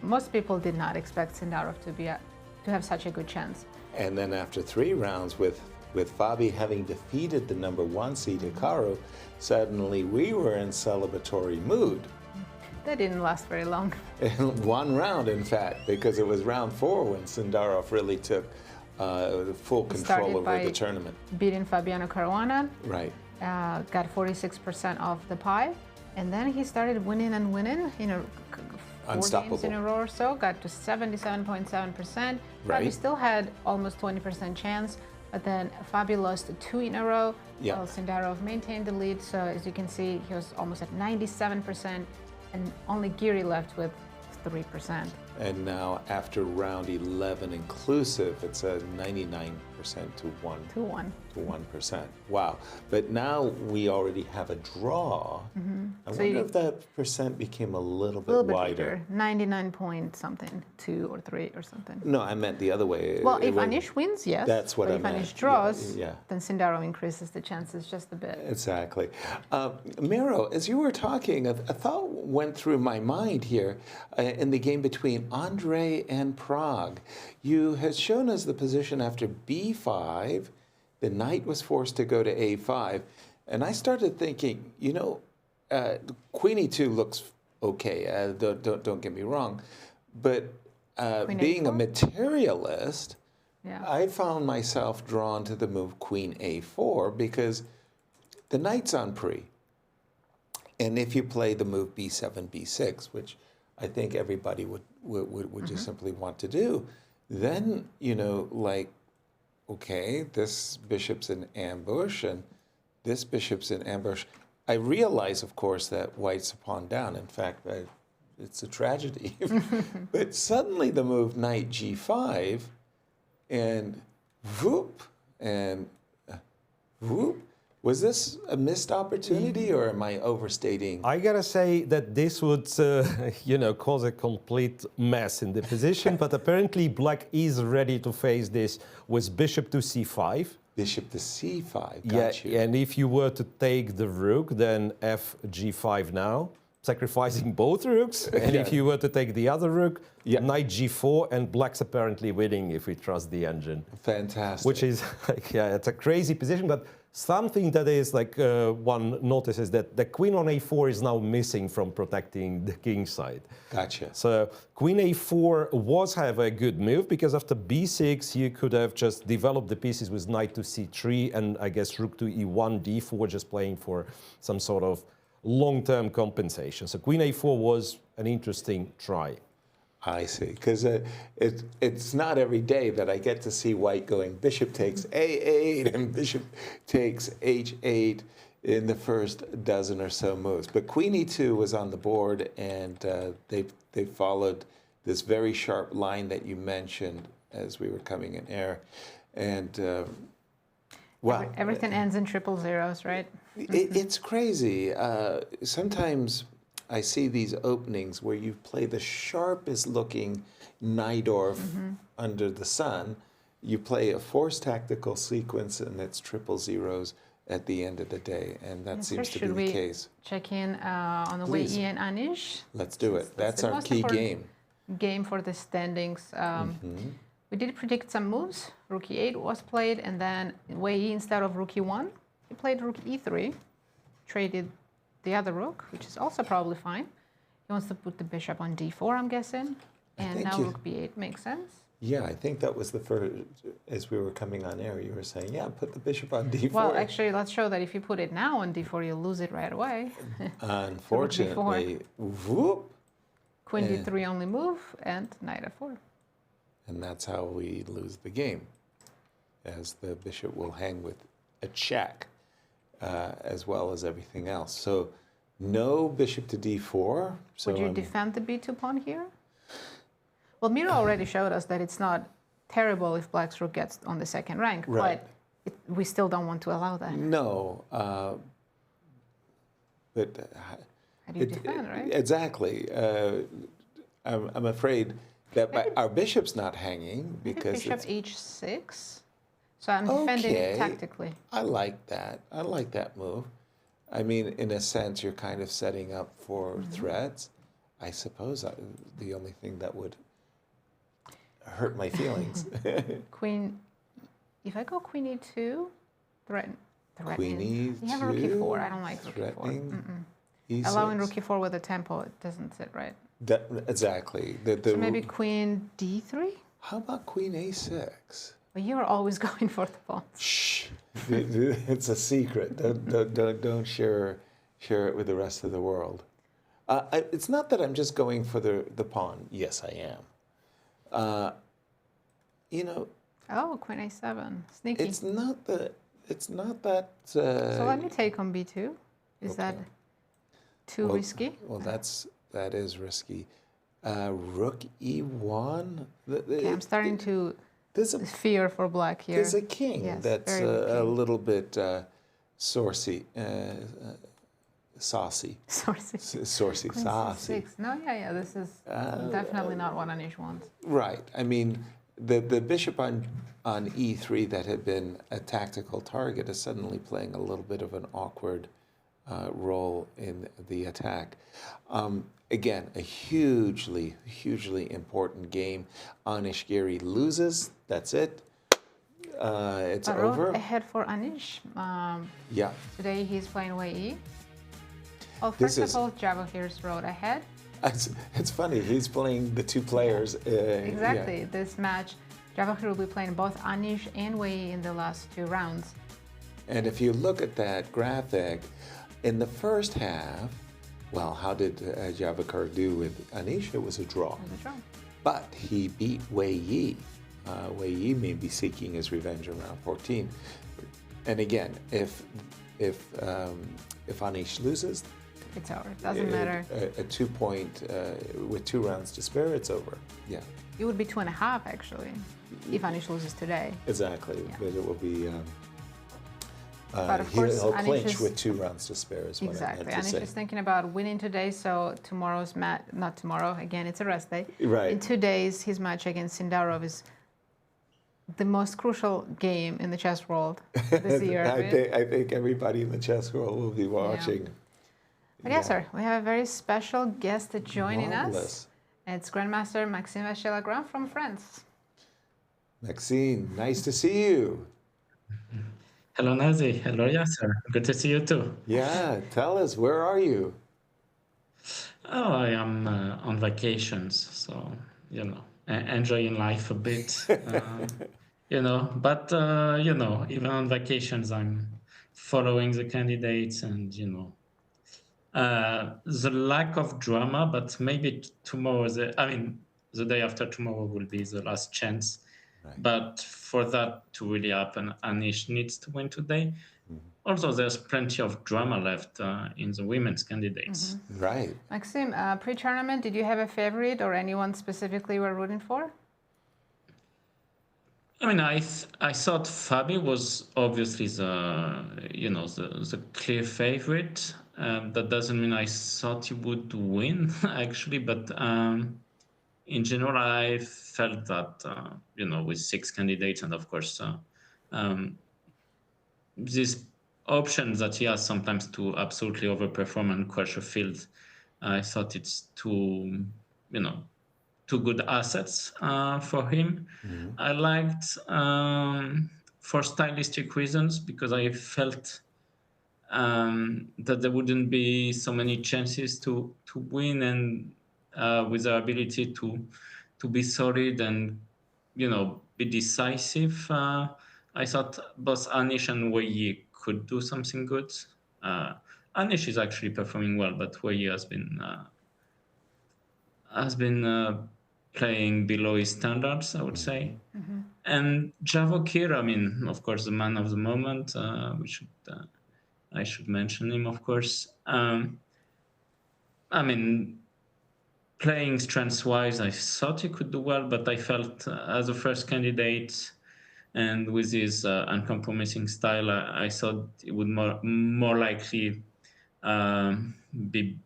most people did not expect Sindarov to have such a good chance. And then after 3 rounds, with Fabi having defeated the #1 seed Hikaru, suddenly we were in celebratory mood. That didn't last very long. In 1 round, in fact, because it was round 4 when Sindarov really took full control over the tournament. Beating Fabiano Caruana. Right. Got 46% of the pie. And then he started winning and winning, 4 games in a row or so, got to 77.7%. Right. Fabi still had almost 20% chance, but then Fabi lost 2 in a row, while Sindarov maintained the lead. So as you can see, he was almost at 97%, and only Giri left with 3%. And now after round 11 inclusive, it's a 99% to 1%. Wow. But now we already have a draw. I wonder if that percent became a little bit wider. 99 point something, 2 or 3 or something. No, I meant the other way. Well, if Anish wins, yes. That's what I meant. If Anish draws, then Sindarov increases the chances just a bit. Exactly. Miro, as you were talking, a thought went through my mind here in the game between Andre and Prague. You had shown us the position after b5. The knight was forced to go to a5. And I started thinking, queen e2 looks okay. Don't get me wrong. But being a materialist, I found myself drawn to the move queen a4 because the knight's on pre. And if you play the move b7, b6, which I think everybody would just simply want to do, then, okay, this bishop's in ambush and this bishop's in ambush. I realize, of course, that white's a pawn down. In fact, it's a tragedy. But suddenly the move knight g5 and whoop and whoop. Was this a missed opportunity, or am I overstating? I gotta say that this would, cause a complete mess in the position, but apparently black is ready to face this with bishop to c5. Bishop to c5. Yeah, Got you. and if you were to take the rook, then f g5 now, sacrificing both rooks. And if you were to take the other rook, knight g4, and black's apparently winning if we trust the engine. Fantastic. Which is, like, yeah, it's a crazy position, but something that is like one notices that the queen on a4 is now missing from protecting the king side. Gotcha. So queen a4 was have a good move because after b6 you could have just developed the pieces with knight to c3 and I guess rook to e1, d4 just playing for some sort of long-term compensation. So queen a4 was an interesting try. I see, because it's not every day that I get to see white going bishop takes a8 and bishop takes h8 in the first dozen or so moves. But queen e2 was on the board, and they followed this very sharp line that you mentioned as we were coming in air. And, well... Everything ends in triple zeros, right? It's crazy. Sometimes... I see these openings where you play the sharpest looking Najdorf under the sun. You play a forced tactical sequence and it's triple zeros at the end of the day. And that seems to be the case. Check in on the Wei Yi and Anish? Let's do it. That's our key game. Game for the standings. We did predict some moves. Rook e8 was played, and then Wei Yi, instead of rook e1, he played rook e3, traded the other rook, which is also probably fine. He wants to put the bishop on d4, I'm guessing. And now rook b8 makes sense. Yeah, I think that was the first, as we were coming on air, you were saying, yeah, put the bishop on d4. Well, actually, let's show that if you put it now on d4, you'll lose it right away. Unfortunately, whoop. Queen d3 only move, and knight f4. And that's how we lose the game, as the bishop will hang with a check. As well as everything else. So no bishop to d4. So would you defend the b2 pawn here? Well, Miro already showed us that it's not terrible if black's rook gets on the second rank, but we still don't want to allow that. No, but how do you defend, right? Exactly. I'm afraid that our bishop's not hanging because bishop h6. So I'm defending it tactically. I like that. I like that move. I mean, in a sense, you're kind of setting up for threats. I suppose the only thing that would hurt my feelings. Queen, if I go queen e2, threatening. Queen e2. You have rook e4. I don't like rook e4. Allowing rook e4 with a tempo, it doesn't sit right. Exactly. So maybe queen d3? How about queen a6? Well, you're always going for the pawns. Shh, it's a secret. Don't share it with the rest of the world. It's not that I'm just going for the pawn. Yes, I am. You know. Oh, queen a7, sneaky. It's not that. So let me take on b2. Is that too risky? Well, that is risky. Rook e1. Okay, I'm starting to. There's fear for black here. There's a king that's a little bit saucy. Saucy. Saucy. No, this is definitely not what Anish wants. Right. I mean, the bishop on e3 that had been a tactical target is suddenly playing a little bit of an awkward role in the attack. Again, a hugely important game. Anish Giri loses. That's it. It's over. Ahead for Anish. Today he's playing Wei Yi. Well, first of all, Javokhir's road ahead. It's funny. He's playing the two players. Exactly. This match, Javokhir will be playing both Anish and Wei Yi in the last 2 rounds. And if you look at that graphic, in the first half, well, how did Javokhir do with Anish? It was a draw. But he beat Wei Yi. Wei Yi may be seeking his revenge around 14. And again, if Anish loses, it's over. It doesn't matter. A 2-point with 2 rounds to spare, it's over. Yeah. It would be 2.5 actually, if Anish loses today. Exactly, but it will be. But of course, he'll clinch with 2 rounds to spare. Is what I meant to say. Anish is thinking about winning today, so tomorrow's match, not tomorrow. Again, it's a rest day. Right. In 2 days, his match against Sindarov is the most crucial game in the chess world this year. I think everybody in the chess world will be watching. But yes, sir, we have a very special guest joining us. Marvelous. It's Grandmaster Maxime Vashali from France. Maxine, nice to see you. Hello, Nazi. Hello, Yasser. Good to see you too. Yeah, tell us, where are you? Oh, I am on vacations, so, enjoying life a bit, but, even on vacations, I'm following the candidates and, the lack of drama, but maybe tomorrow, the day after tomorrow will be the last chance. Right. But for that to really happen, Anish needs to win today. Also, there's plenty of drama left in the women's candidates. Right. Maxime, pre-tournament, did you have a favorite or anyone specifically you were rooting for? I thought Fabi was obviously the clear favorite. That doesn't mean I thought he would win, actually, but in general, I felt that, with 6 candidates and, of course, these options that he has sometimes to absolutely overperform and crush a field, I thought it's two good assets for him. I liked, for stylistic reasons, because I felt that there wouldn't be so many chances to win, and with the ability to be solid and be decisive. I thought both Anish and Wei Yi could do something good. Anish is actually performing well, but Wei Yi has been playing below his standards, I would say. And Javokhir, of course, the man of the moment. I should mention him, of course. Playing strengths-wise, I thought he could do well, but I felt as a first candidate and with his uncompromising style, I thought it would more likely be,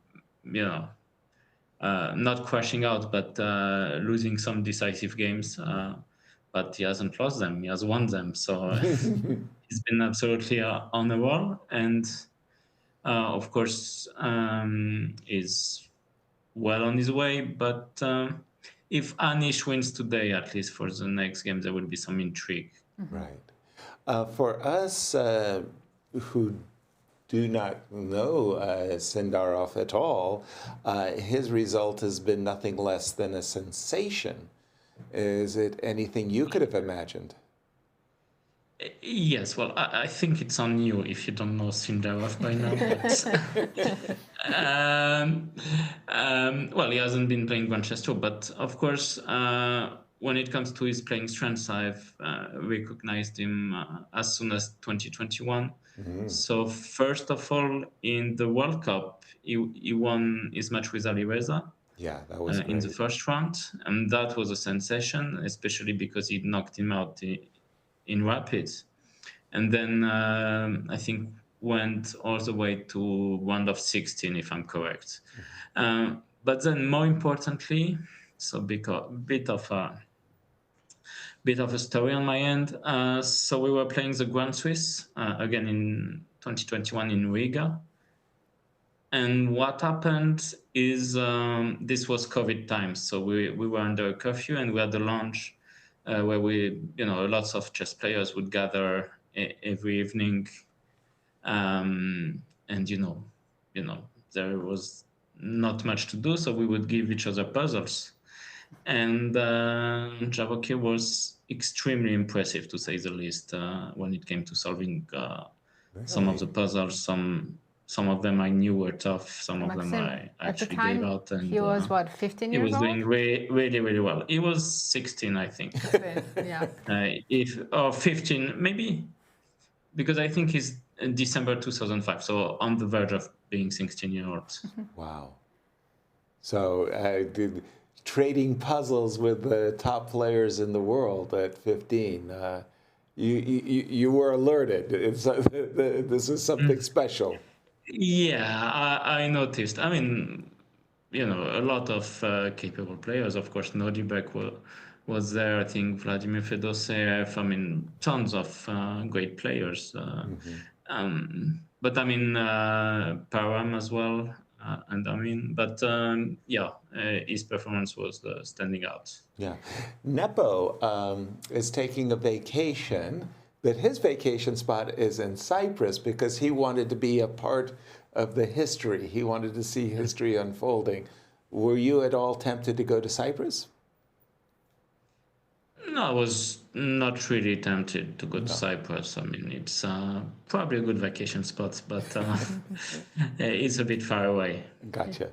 not crashing out, but losing some decisive games. But he hasn't lost them; he has won them. So he's been absolutely on the wall, and of course, is well on his way, but if Anish wins today, at least for the next game, there will be some intrigue. Right. For us who do not know Sindarov at all, his result has been nothing less than a sensation. Is it anything you could have imagined? Yes, well, I think it's on you if you don't know Sindarov by now. But, well, he hasn't been playing Grand Chess Tour, but of course, when it comes to his playing strengths, I've recognized him as soon as 2021. So first of all, in the World Cup, he won his match with Alireza. Yeah, that was in the first round, and that was a sensation, especially because he knocked him out in rapids, and then I think went all the way to round of 16, if I'm correct. But then, more importantly, so bit of a story on my end. So we were playing the Grand Swiss again in 2021 in Riga, and what happened is this was COVID times, so we were under a curfew, and we had a lounge where lots of chess players would gather every evening, and there was not much to do, so we would give each other puzzles, and Javokhir was extremely impressive, to say the least, when it came to solving some of the puzzles. Some of them I knew were tough. Some of them I actually gave out. And he was, 15 years old? He was doing really, really well. He was 16, I think. Yeah. Or 15, maybe, because I think he's in December 2005, so on the verge of being 16-year-old. Wow. So trading puzzles with the top players in the world at 15. You were alerted. This is something special. Yeah, I noticed. I mean, a lot of capable players. Of course, Nodibek was there. I think Vladimir Fedoseev. I mean, tons of great players. But I mean, Param as well. And I mean, but his performance was standing out. Yeah. Nepo is taking a vacation, but his vacation spot is in Cyprus because he wanted to be a part of the history. He wanted to see history unfolding. Were you at all tempted to go to Cyprus? No, I was not really tempted to go to Cyprus. I mean, it's probably a good vacation spot, but it's a bit far away. Gotcha.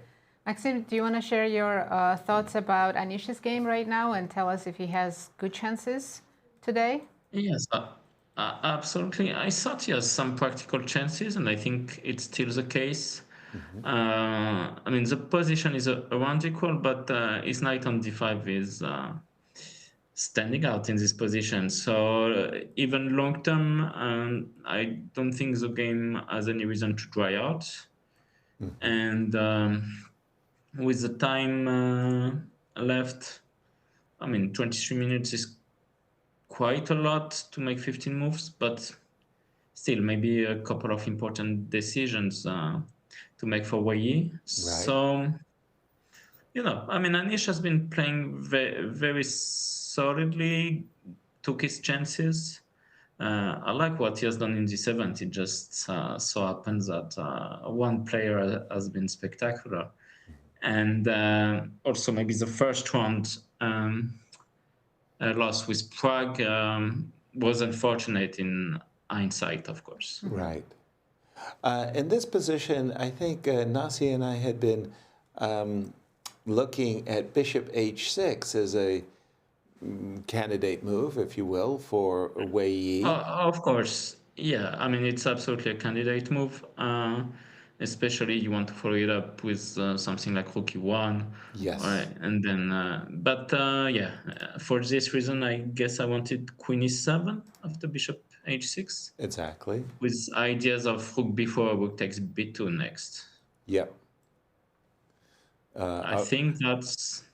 Maxim, do you want to share your thoughts about Anish's game right now and tell us if he has good chances today? Yes, absolutely. I thought he has some practical chances, and I think it's still the case. I mean, the position is around equal, but his knight on d5 is standing out in this position. So even long term, I don't think the game has any reason to dry out. And with the time left, I mean, 23 minutes is quite a lot to make 15 moves, but still maybe a couple of important decisions to make for Wei Yi. Right. So, I mean, Anish has been playing very solidly, took his chances. I like what he has done in G7. It just so happens that one player has been spectacular. And also maybe the first round loss with Prague was unfortunate in hindsight, of course. Right. In this position, I think Nazi and I had been looking at bishop h6 as a candidate move, if you will, for Wei Yi. Of course, yeah. I mean, it's absolutely a candidate move. Especially you want to follow it up with something like rook e1. Yes. Right, and then, for this reason, I guess I wanted queen e7 after bishop h6. Exactly. With ideas of rook b4, rook takes b2 next. Yep. I think that's...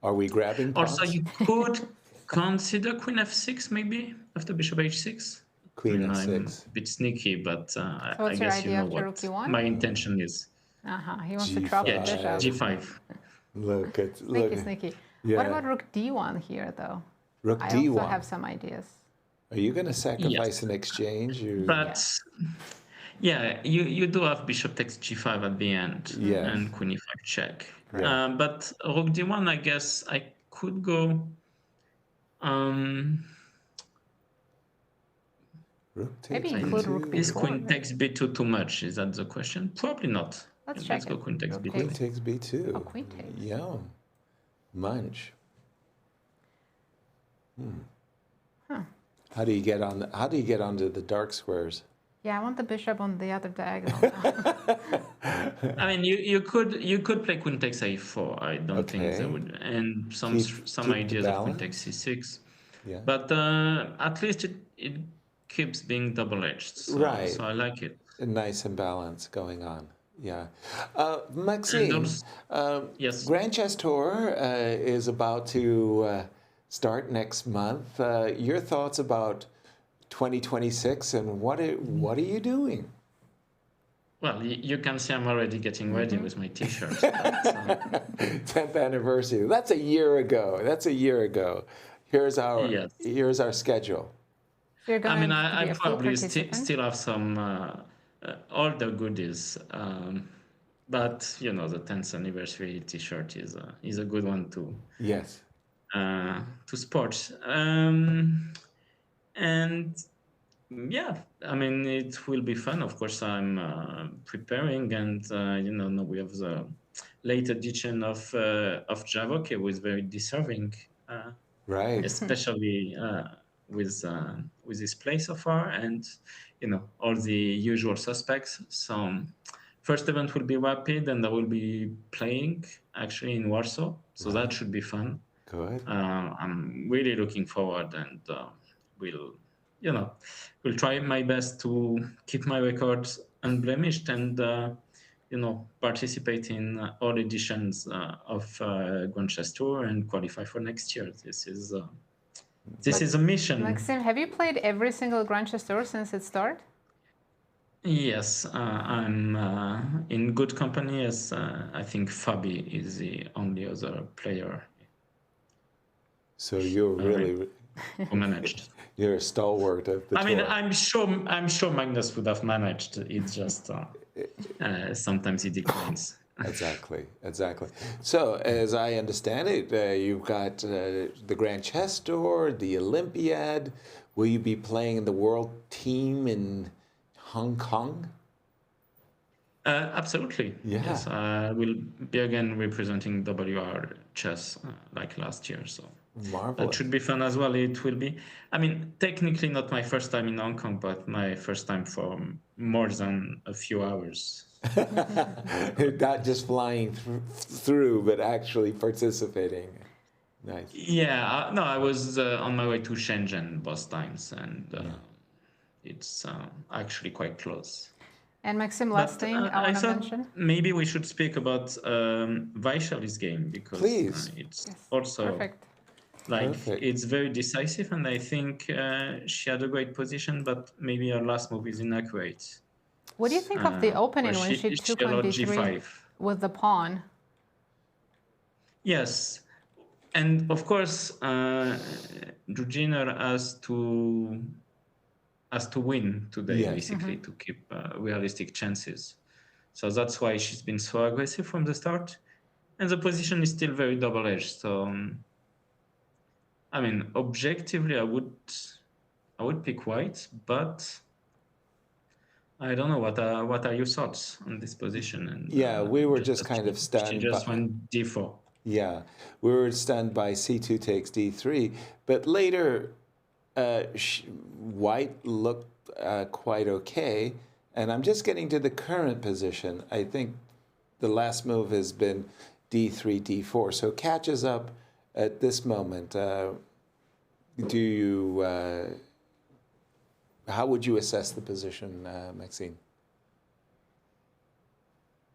Are we grabbing pawns? Also, you could consider queen f6 maybe after bishop h6. Queen f6. I'm a bit sneaky, but I guess you know what my intention is. He wants to trap the bishop. G5. Look at Sneaky. Yeah. What about rook d1 here, though? Rook I d1. also have some ideas. Are you going to sacrifice an exchange? But you do have bishop takes g5 at the end, and queen e5 check. Yeah. But rook d1, I guess I could go. Maybe include rook b4. Is queen takes b2 too much? Is that the question? Probably not. Let's go queen takes b2. Queen takes b2. Oh, queen takes. Yum. Munch. How do you get onto the dark squares? Yeah, I want the bishop on the other diagonal. I mean, you could play queen takes a4. I don't think that would, and some ideas of queen takes c6. Yeah. But at least it keeps being double-edged. Right. So I like it. A nice imbalance going on. Yeah. Maxime, yes. Grand Chess Tour is about to start next month. Your thoughts about 2026 and what are you doing? Well, you can see I'm already getting ready with my T-shirt. 10th anniversary. That's a year ago. Here's our schedule. I mean, I probably still have some older goodies, but the 10th anniversary T-shirt is a good one to sport. And yeah, I mean, it will be fun. Of course, I'm preparing, and now we have the late edition of Javokhir, who is very deserving, right? Especially with his play so far, and all the usual suspects. So first event will be rapid, and I will be playing actually in Warsaw, so that should be fun. Good. I'm really looking forward, and we'll try my best to keep my records unblemished and participate in all editions of Grand Chess Tour and qualify for next year. This is a mission. Maxim, have you played every single Grand Chess Tour since it started? Yes, I'm in good company, as I think Fabi is the only other player. So you're really who managed. You're a stalwart of the tour. I'm sure Magnus would have managed. It's just sometimes he declines. Exactly. So, as I understand it, you've got the Grand Chess Tour, the Olympiad. Will you be playing in the World Team in Hong Kong? Absolutely. Yeah. Yes, we'll be again representing WR Chess like last year. So marvelous. That should be fun as well. It will be. Technically not my first time in Hong Kong, but my first time for more than a few hours. Not just flying through, but actually participating. Nice. Yeah, no, I was on my way to Shenzhen both times, and it's actually quite close. And Maxim, last thing I want to mention. Maybe we should speak about Vashali's game, because it's also perfect. It's very decisive, and I think she had a great position, but maybe her last move is inaccurate. What do you think of the opening when she took on d3 G5 with the pawn? Yes, and of course, Jurjiner has to win today, basically, to keep realistic chances. So that's why she's been so aggressive from the start, and the position is still very double-edged. So, objectively, I would pick white, but I don't know. What are your thoughts on this position? And we were just kind of stunned. She just went d4. Yeah, we were stunned by c2 takes d3, but later white looked quite okay. And I'm just getting to the current position. I think the last move has been d3, d4, so catches up at this moment. How would you assess the position, Maxime?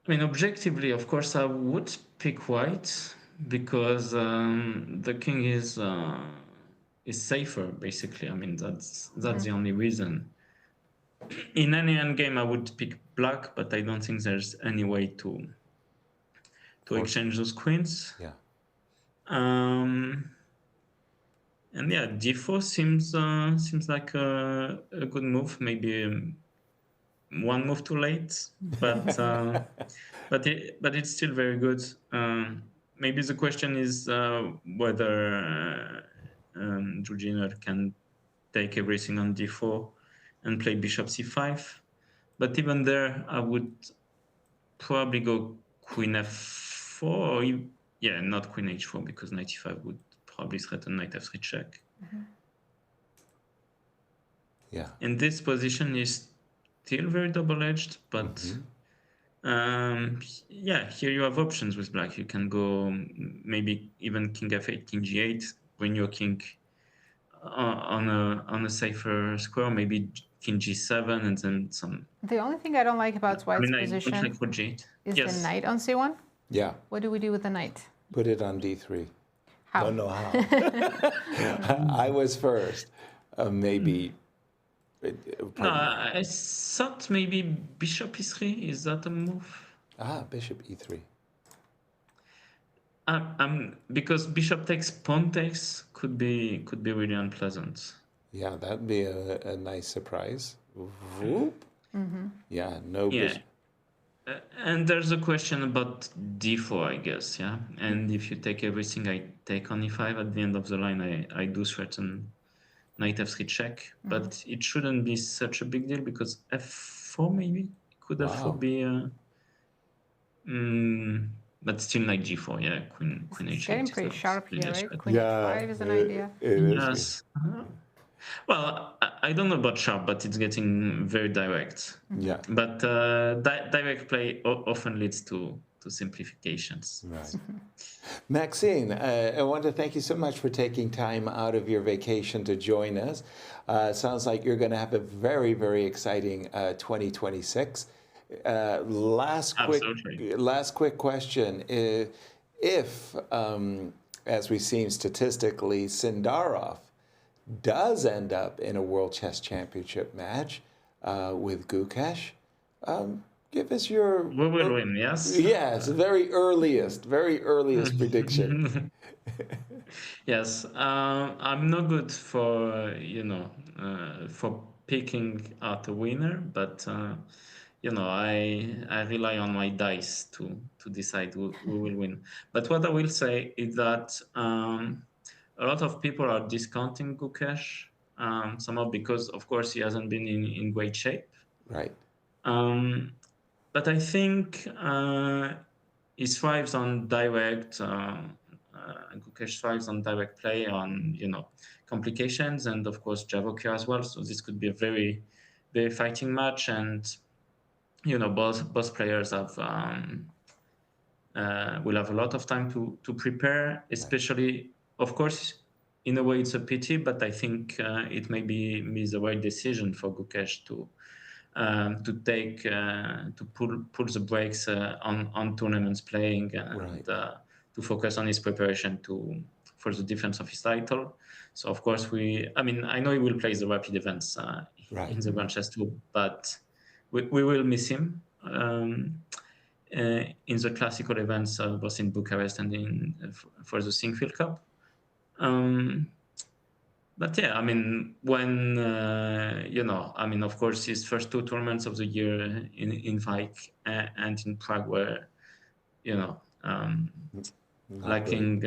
Objectively, of course, I would pick white because the king is safer, basically. That's the only reason. In any endgame, I would pick black, but I don't think there's any way to exchange those queens. Yeah. And d4 seems like a good move. Maybe one move too late, but it's still very good. Maybe the question is whether Jurjiner can take everything on d4 and play bishop c5. But even there, I would probably go queen f4, or not queen h4, because knight e5 would probably threaten knight f3 check. Yeah. And this position is still very double-edged, but here you have options with black. You can go maybe even king f8, king g8, bring your king on a safer square, maybe king g7, and then some. The only thing I don't like about white's position is the knight on c1. Yeah. What do we do with the knight? Put it on d3. How? Don't know how. I was first. Maybe. No, I thought maybe bishop e3. Is that a move? Bishop e3. Because bishop takes, pawn takes could be really unpleasant. Yeah, that'd be a nice surprise. Whoop. Yeah, no bishop. And there's a question about d4, I guess, yeah? And if you take everything, I take on e5, at the end of the line, I do threaten knight f3 check, but it shouldn't be such a big deal, because f4 maybe? Could f4 be but still knight g4, yeah, queen h8. It's getting pretty sharp here, right? Queen h5 is an idea. Yes. Well, I don't know about sharp, but it's getting very direct. Yeah. But direct play often leads to simplifications. Right. Maxine, I want to thank you so much for taking time out of your vacation to join us. Sounds like you're going to have a very, very exciting 2026. Last quick question. If, as we've seen statistically, Sindarov does end up in a World Chess Championship match with Gukesh, give us your... We will win, yes? Yes, very earliest prediction. Yes, I'm not good for, for picking out a winner, but, I rely on my dice to decide who will win. But what I will say is that a lot of people are discounting Gukesh, somehow because, of course, he hasn't been in great shape. Right. But I think he thrives on direct. Gukesh thrives on direct play, on complications, and of course Javokhir as well. So this could be a very, very fighting match, and both players have will have a lot of time to prepare. Especially, of course, in a way it's a pity, but I think it may be the right decision for Gukesh to pull the brakes on tournaments playing and to focus on his preparation for the defense of his title. So of course I know he will play the rapid events in the Grand Chess too, but we will miss him in the classical events, both in Bucharest and for the Sinquefield Cup. But yeah, when of course, his first two tournaments of the year in Vik and in Prague were, lacking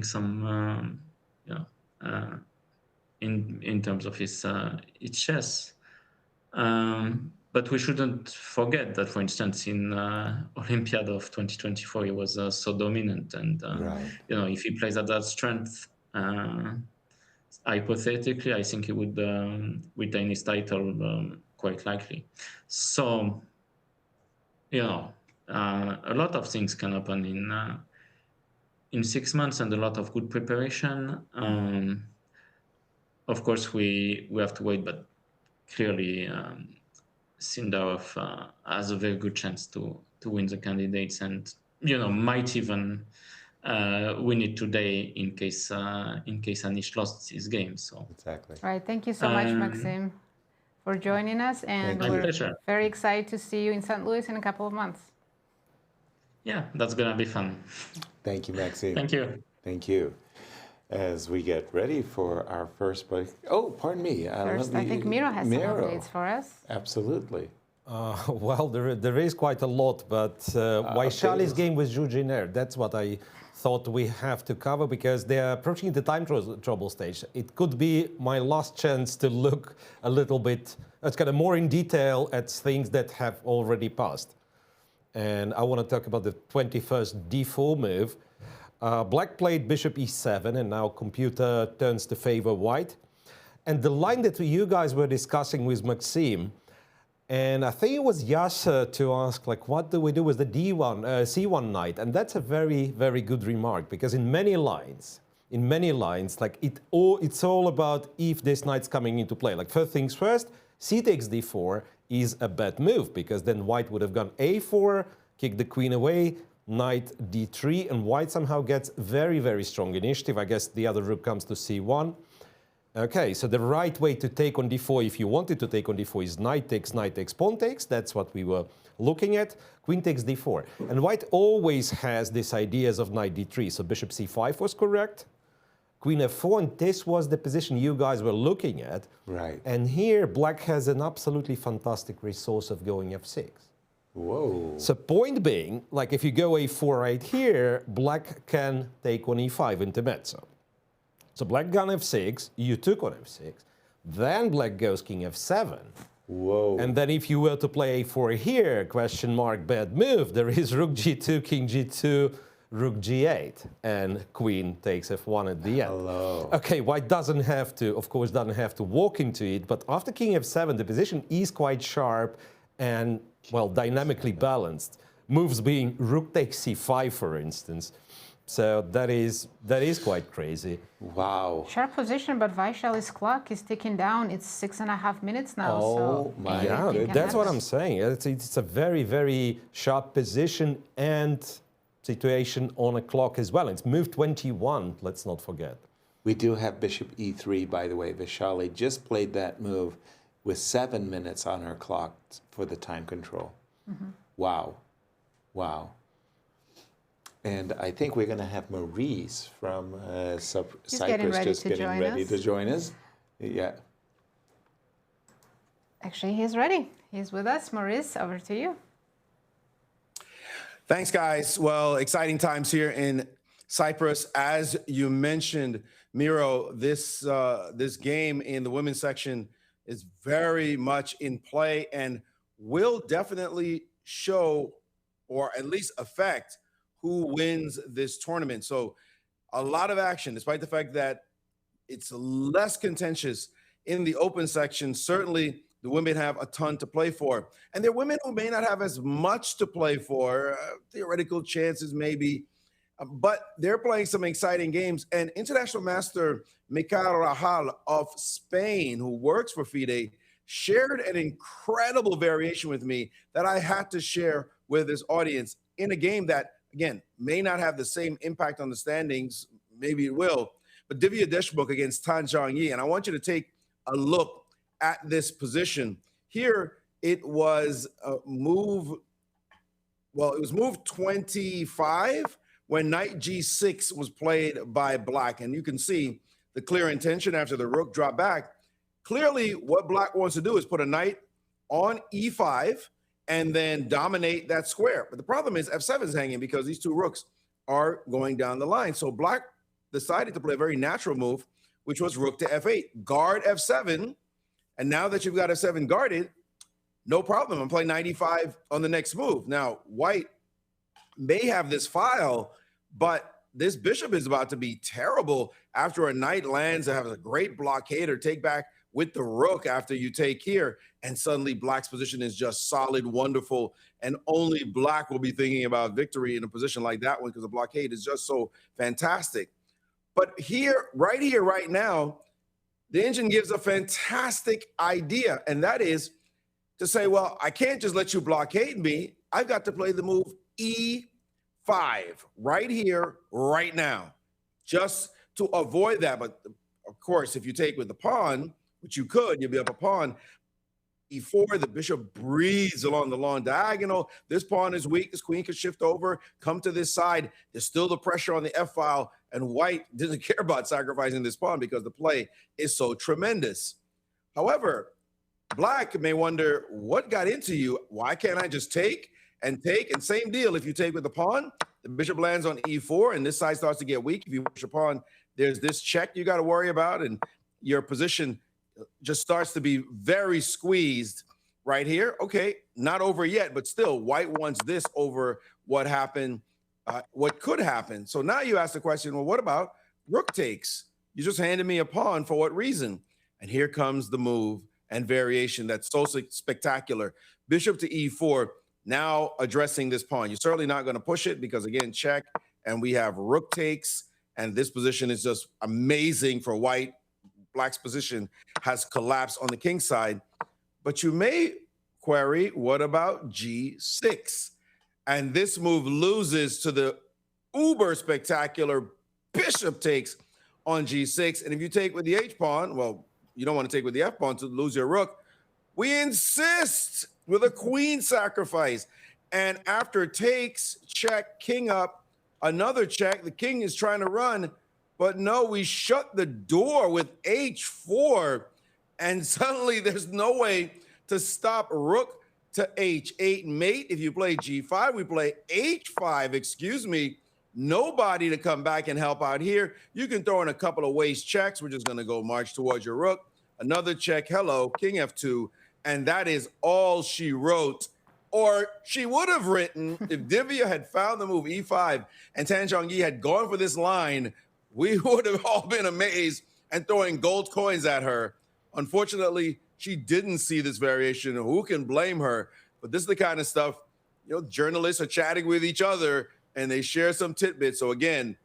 some, in terms of his chess. But we shouldn't forget that, for instance, in Olympiad of 2024, he was so dominant, and if he plays at that strength, hypothetically, I think he would retain his title quite likely. So, a lot of things can happen in 6 months, and a lot of good preparation. Of course, we have to wait, but clearly. Sindarov has a very good chance to win the candidates, and might even win it today in case Anish lost his game. So exactly. Right. Thank you so much, Maxim, for joining us, and we're very excited to see you in St. Louis in a couple of months. Yeah, that's gonna be fun. Thank you, Maxim. Thank you. Thank you. As we get ready for our first break. Oh, pardon me. First, I think Miro has some updates for us. Absolutely. Well, there is quite a lot, but Vashali's game with Zhu Jiner, that's what I thought we have to cover, because they're approaching the time trouble stage. It could be my last chance to look a little bit, it's kind of more in detail at things that have already passed. And I want to talk about the 21st d4 move. Black played bishop e7, and now computer turns to favor white. And the line that you guys were discussing with Maxim, and I think it was Yasser to ask, like, what do we do with the c1 knight? And that's a very, very good remark, because in many lines, like it's all about if this knight's coming into play. Like, first things first, c takes d4 is a bad move, because then white would have gone a4, kick the queen away, knight d3, and white somehow gets very, very strong initiative. I guess the other rook comes to c1. Okay, so the right way to take on d4, if you wanted to take on d4, is knight takes, pawn takes. That's what we were looking at. Queen takes d4. And white always has these ideas of knight d3. So bishop c5 was correct. Queen f4, and this was the position you guys were looking at. Right. And here, black has an absolutely fantastic resource of going f6. Whoa. So point being, like if you go a4 right here, black can take on e5 intermezzo. So black gone f6, you took on f6, then black goes king f7. Whoa. And then if you were to play a4 here, question mark, bad move, there is rook g2, king g2, rook g8, and queen takes f1 at the end. Hello. Okay, white doesn't have to, of course, doesn't have to walk into it, but after king f7, the position is quite sharp and, well, dynamically balanced. Moves being rook takes c5, for instance. So that is quite crazy. Wow. Sharp position, but Vashali's clock is ticking down. It's 6.5 minutes now. Oh, so my Yeah, goodness. that's what I'm saying. It's a very, very sharp position and situation on a clock as well. It's move 21, let's not forget. We do have bishop e3, by the way. Vashali just played that move with 7 minutes on her clock for the time control. Wow. Wow. And I think we're going to have Maurice from Cyprus just getting ready to join us. Yeah. Actually, he's ready. He's with us. Maurice, over to you. Thanks, guys. Well, exciting times here in Cyprus. As you mentioned, Miro, this game in the women's section is very much in play and will definitely show, or at least affect, who wins this tournament. So a lot of action, despite the fact that it's less contentious in the open section. Certainly the women have a ton to play for. And there are women who may not have as much to play for, theoretical chances maybe, but they're playing some exciting games. And International Master Hikaru of Spain, who works for FIDE, shared an incredible variation with me that I had to share with this audience in a game that, again, may not have the same impact on the standings, maybe it will, but Divya Deshmukh against Tan Zhangyi. And I want you to take a look at this position. Here, it was move 25 when knight g6 was played by black. And you can see the clear intention after the rook dropped back. Clearly, what black wants to do is put a knight on e5 and then dominate that square. But the problem is f7 is hanging because these two rooks are going down the line. So black decided to play a very natural move, which was rook to f8. Guard f7, and now that you've got f7 guarded, no problem. I'm playing knight e5 on the next move. Now, white may have this file, but this bishop is about to be terrible after a knight lands and has a great blockade or take back with the rook after you take here, and suddenly black's position is just solid, wonderful, and only black will be thinking about victory in a position like that one because the blockade is just so fantastic. But here, right now, the engine gives a fantastic idea, and that is to say, well, I can't just let you blockade me. I've got to play the move e5 right here, right now, just to avoid that. But of course, if you take with the pawn, which you could, you'll be up a pawn. e4, the bishop breathes along the long diagonal. This pawn is weak. This queen could shift over, come to this side. There's still the pressure on the f-file, and white doesn't care about sacrificing this pawn because the play is so tremendous. However, black may wonder, what got into you? Why can't I just take? And same deal, if you take with the pawn, the bishop lands on e4, and this side starts to get weak. If you push a pawn, there's this check you got to worry about, and your position just starts to be very squeezed right here. Okay, not over yet, but still, white wants this over what happened, what could happen. So now you ask the question, well, what about rook takes? You just handed me a pawn, for what reason? And here comes the move and variation that's so spectacular. Bishop to e4, now addressing this pawn. You're certainly not going to push it because, again, check, and we have rook takes, and this position is just amazing for white. Black's position has collapsed on the king side. But you may query, what about g6? And this move loses to the uber spectacular bishop takes on g6. And if you take with the h-pawn, well, you don't want to take with the f-pawn to lose your rook. We insist with a queen sacrifice. And after takes, check, king up, another check. The king is trying to run. But no, we shut the door with h4, and suddenly there's no way to stop rook to h8 mate. If you play g5, we play h5, excuse me. Nobody to come back and help out here. You can throw in a couple of waste checks. We're just going to go march towards your rook. Another check, hello, king f2, and that is all she wrote. Or she would have written, if Divya had found the move e5 and Tan Zhangyi had gone for this line, we would have all been amazed and throwing gold coins at her. Unfortunately, she didn't see this variation. Who can blame her? But this is the kind of stuff, you know, journalists are chatting with each other. and they share some tidbits. So again,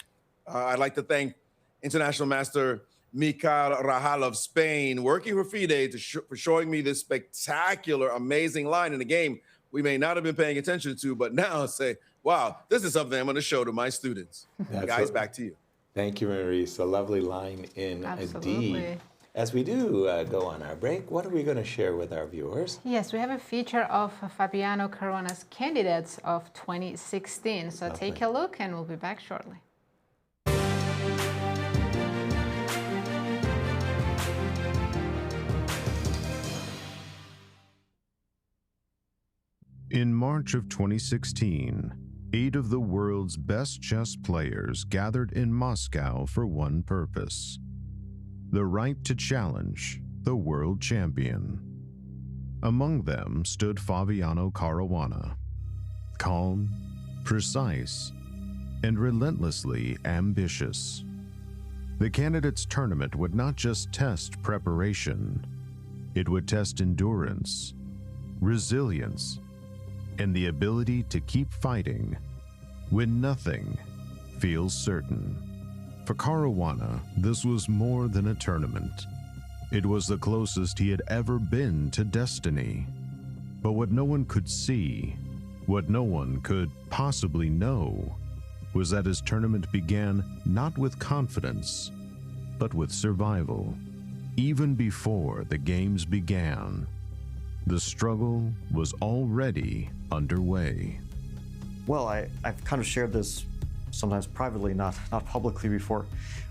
I'd like to thank International Master Mikhail Rahal of Spain, working for FIDE for showing me this spectacular, amazing line in a game we may not have been paying attention to, but now say, wow, this is something I'm going to show to my students. Guys, back to you. Thank you, Maurice. A lovely line indeed. As we do go on our break, what are we going to share with our viewers? Yes, we have a feature of Fabiano Caruana's candidates of 2016. So take a look and we'll be back shortly. In March of 2016, 8 of the world's best chess players gathered in Moscow for one purpose: the right to challenge the world champion. Among them stood Fabiano Caruana, calm, precise, and relentlessly ambitious. The candidates tournament would not just test preparation, it would test endurance, resilience, and the ability to keep fighting when nothing feels certain. For Caruana, this was more than a tournament. It was the closest he had ever been to destiny. But what no one could see, what no one could possibly know, was that his tournament began not with confidence, but with survival. Even before the games began, the struggle was already underway. Well, I've kind of shared this sometimes privately, not publicly before,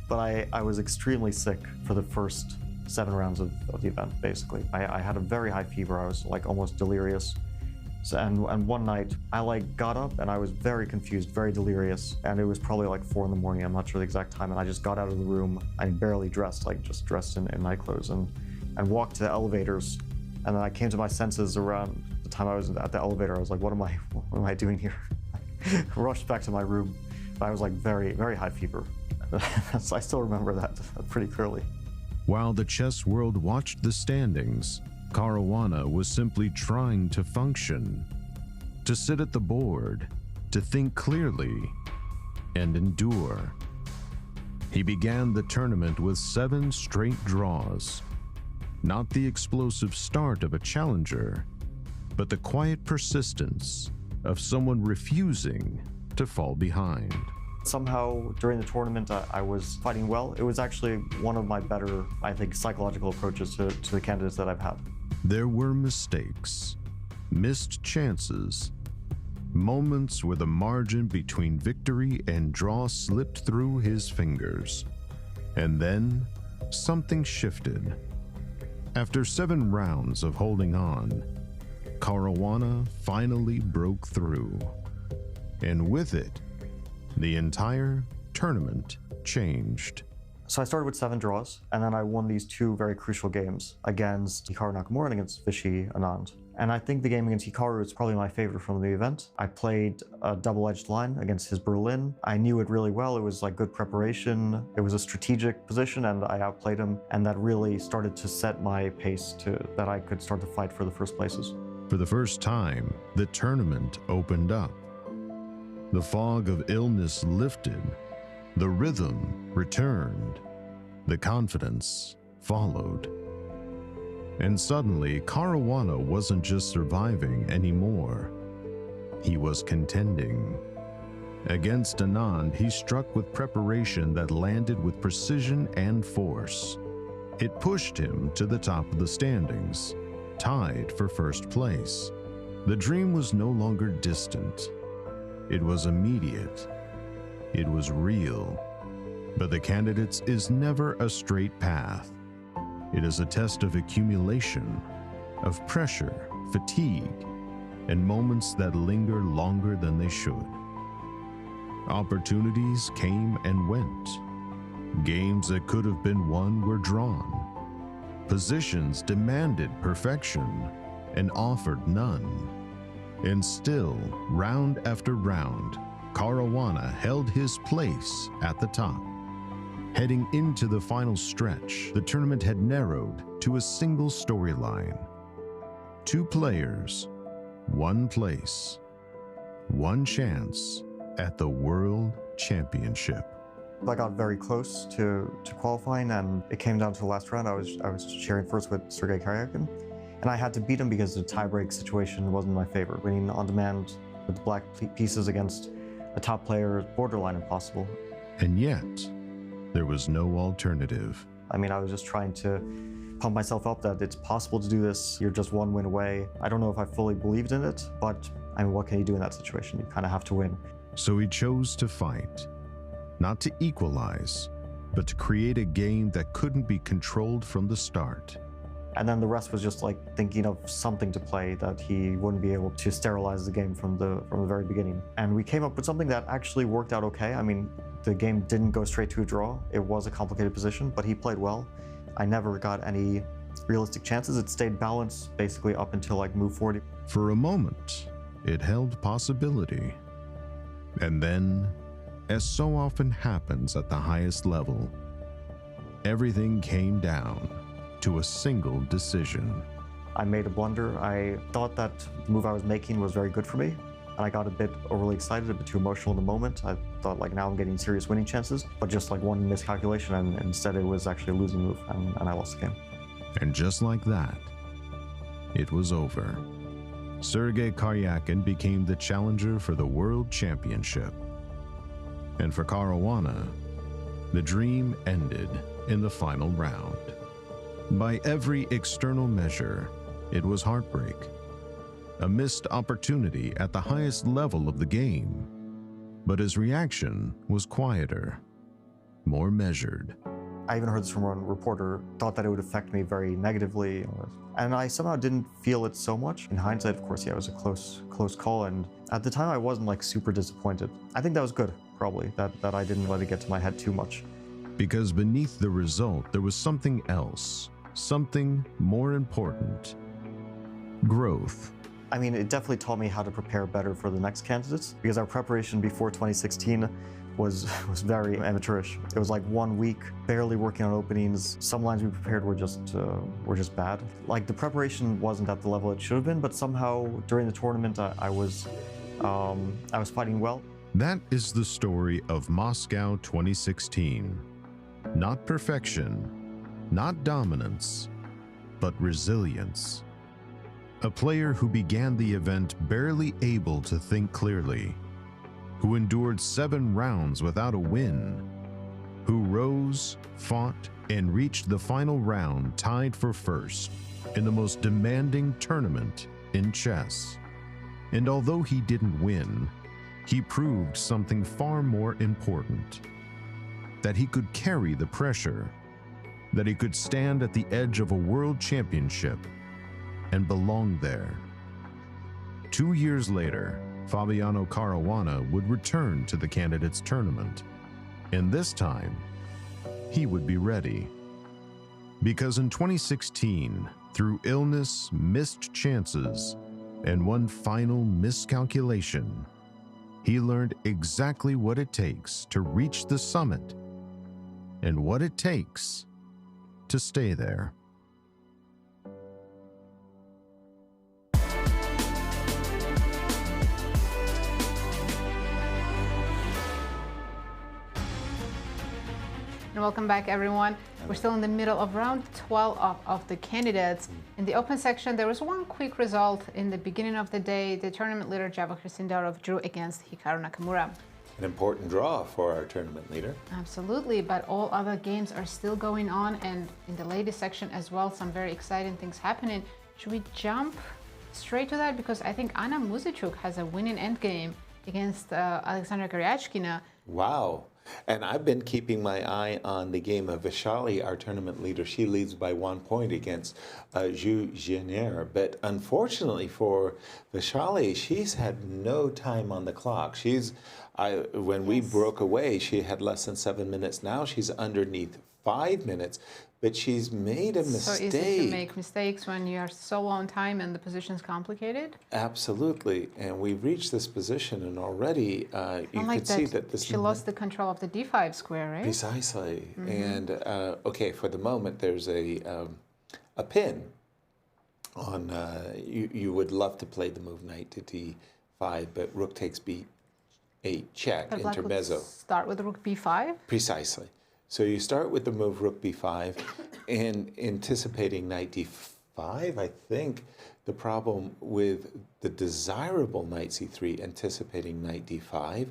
but I was extremely sick for the first 7 rounds of the event, basically. I had a very high fever. I was like almost delirious. So, and one night I got up and I was very confused, very delirious, and it was probably like 4 in the morning. I'm not sure the exact time, and I just got out of the room. I barely dressed, just dressed in night clothes, and walked to the elevators. And then I came to my senses around the time I was at the elevator. I was like, what am I doing here? Rushed back to my room. I was like very, very high fever. I still remember that pretty clearly. While the chess world watched the standings, Caruana was simply trying to function, to sit at the board, to think clearly, and endure. He began the tournament with 7 straight draws. Not the explosive start of a challenger, but the quiet persistence of someone refusing to fall behind. Somehow, during the tournament, I was fighting well. It was actually one of my better, I think, psychological approaches to the candidates that I've had. There were mistakes, missed chances, moments where the margin between victory and draw slipped through his fingers. And then, something shifted. After 7 rounds of holding on, Caruana finally broke through. And with it, the entire tournament changed. So I started with 7 draws, and then I won these 2 very crucial games against Hikaru Nakamura and against Vashali Anand. And I think the game against Hikaru is probably my favorite from the event. I played a double-edged line against his Berlin. I knew it really well. It was like good preparation. It was a strategic position, and I outplayed him. And that really started to set my pace that I could start to fight for the first places. For the first time, the tournament opened up. The fog of illness lifted, the rhythm returned, the confidence followed. And suddenly, Caruana wasn't just surviving anymore. He was contending. Against Anand, he struck with preparation that landed with precision and force. It pushed him to the top of the standings, tied for first place. The dream was no longer distant. It was immediate. It was real. But the candidates is never a straight path. It is a test of accumulation, of pressure, fatigue, and moments that linger longer than they should. Opportunities came and went. Games that could have been won were drawn. Positions demanded perfection and offered none. And still, round after round, Caruana held his place at the top. Heading into the final stretch, the tournament had narrowed to a single storyline. 2 players, 1 place, 1 chance at the World Championship. I got very close to qualifying, and it came down to the last round. I was sharing first with Sergei Karyakin, and I had to beat him because the tiebreak situation wasn't in my favor. Winning on demand with the black pieces against a top player is borderline impossible. And yet, there was no alternative. I mean, I was just trying to pump myself up that it's possible to do this. You're just one win away. I don't know if I fully believed in it, but I mean, what can you do in that situation? You kind of have to win. So he chose to fight, not to equalize, but to create a game that couldn't be controlled from the start. And then the rest was just like thinking of something to play that he wouldn't be able to sterilize the game from the very beginning. And we came up with something that actually worked out okay. I mean, the game didn't go straight to a draw. It was a complicated position, but he played well. I never got any realistic chances. It stayed balanced basically up until like move 40. For a moment, it held possibility. And then, as so often happens at the highest level, everything came down to a single decision. I made a blunder. I thought that the move I was making was very good for me, and I got a bit overly excited, a bit too emotional in the moment. I thought like now I'm getting serious winning chances, but just like one miscalculation, and instead it was actually a losing move, and I lost the game. And just like that, it was over. Sergei Karyakin became the challenger for the World Championship. And for Caruana, the dream ended in the final round. By every external measure, it was heartbreak, a missed opportunity at the highest level of the game. But his reaction was quieter, more measured. I even heard this from one reporter, thought that it would affect me very negatively. And I somehow didn't feel it so much. In hindsight, of course, yeah, it was a close call. And at the time, I wasn't like super disappointed. I think that was good, probably, that I didn't let it get to my head too much. Because beneath the result, there was something else, something more important. Growth. I mean, it definitely taught me how to prepare better for the next candidates, because our preparation before 2016 was very amateurish. It was like 1 week, barely working on openings. Some lines we prepared were just bad. Like the preparation wasn't at the level it should have been, but somehow during the tournament I was fighting well. That is the story of Moscow 2016. Not perfection, not dominance, but resilience. A player who began the event barely able to think clearly, who endured 7 rounds without a win, who rose, fought, and reached the final round tied for first in the most demanding tournament in chess. And although he didn't win, he proved something far more important: that he could carry the pressure, that he could stand at the edge of a world championship and belong there. 2 years later, Fabiano Caruana would return to the candidates tournament, and this time, he would be ready. Because in 2016, through illness, missed chances, and one final miscalculation, he learned exactly what it takes to reach the summit and what it takes to stay there. And welcome back, everyone. We're still in the middle of round 12 of the candidates. In the open section, there was one quick result. In the beginning of the day, the tournament leader Javokhir Sindarov drew against Hikaru Nakamura. An important draw for our tournament leader. Absolutely, but all other games are still going on, and in the latest section as well, some very exciting things happening. Should we jump straight to that? Because I think Anna Muzichuk has a winning endgame against Alexandra Garyachkina. Wow. And I've been keeping my eye on the game of Vashali, our tournament leader. She leads by 1 point against Zhu Jian'er. But unfortunately for Vashali, she's had no time on the clock. When we broke away, she had less than 7 minutes. Now she's underneath 5 minutes, but she's made a mistake. So easy to make mistakes when you are so low on time and the position's complicated? Absolutely. And we've reached this position, and already you could see that this... She lost the control of the d5 square, right? Precisely. And, okay, for the moment, there's a pin on... you would love to play the move knight to d5, but rook takes b a check, But Black would intermezzo. start with rook b5. Precisely. So you start with the move rook b5 and anticipating knight d5. I think the problem with the desirable knight c3 anticipating knight d5,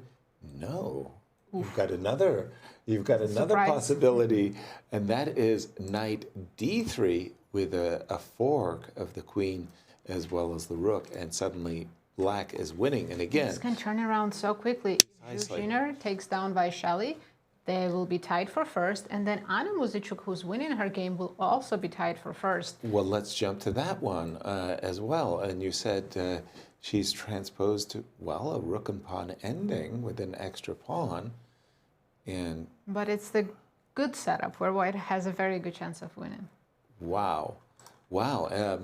no. You've got another Surprise. possibility, and that is knight d3 with a fork of the queen as well as the rook, and suddenly Black is winning. And again, This can turn around so quickly. Precisely. Zhuzhiner takes down Vashali. They will be tied for first, and then Anna Muzychuk, who's winning her game, will also be tied for first. well, let's jump to that one as well. And you said she's transposed to, well, a rook and pawn ending with an extra pawn. And But it's the good setup where White has a very good chance of winning. wow.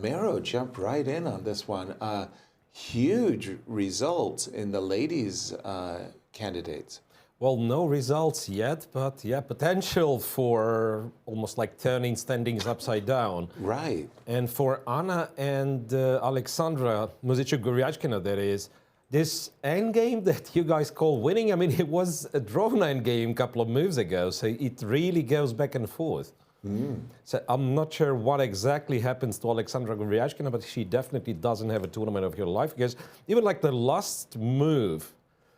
Mero jumped right in on this one. Huge results in the ladies' candidates. Well, no results yet, but yeah, potential for almost like turning standings upside down. Right. And for Anna and Alexandra Muzychuk-Goryachkina, that is, this endgame that you guys call winning, I mean, it was a drawn endgame a couple of moves ago, so it really goes back and forth. So I'm not sure what exactly happens to Alexandra Goryachkina, but she definitely doesn't have a tournament of her life, because even like the last move,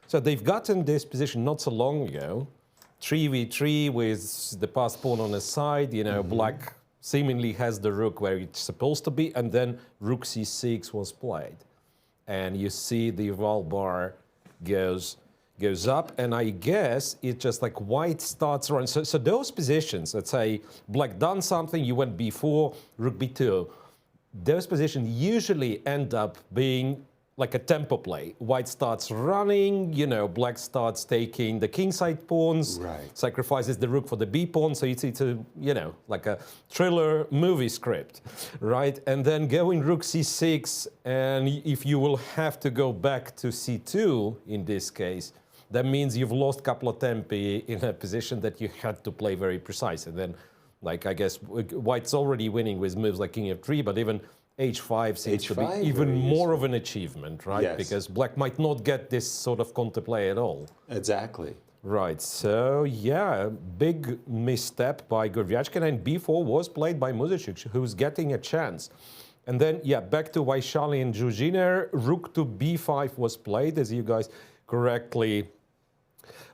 so they've gotten this position not so long ago, 3v3 with the passed pawn on the side, you know, Black seemingly has the rook where it's supposed to be, and then rook c6 was played. And you see the Val bar goes up, and I guess it's just like White starts running. So those positions, let's say Black done something, you went b4, rook b2, those positions usually end up being like a tempo play. White starts running, you know, Black starts taking the kingside pawns, Right. sacrifices the rook for the b pawn, so it's a, you know, like a thriller movie script, right? And then going rook c6, and if you will have to go back to c2 in this case, that means you've lost a couple of tempi in a position that you had to play very precise. And then, like, I guess White's already winning with moves like king f3, but even h5 seems to be H5, even very more useful. of an achievement, right? Yes. Because Black might not get this sort of counterplay at all. Exactly. Right, so yeah, big misstep by Goryachkina, and b4 was played by Muzychuk, who's getting a chance. And then, yeah, back to Vashali and Zhuzhiner, rook to b5 was played, as you guys correctly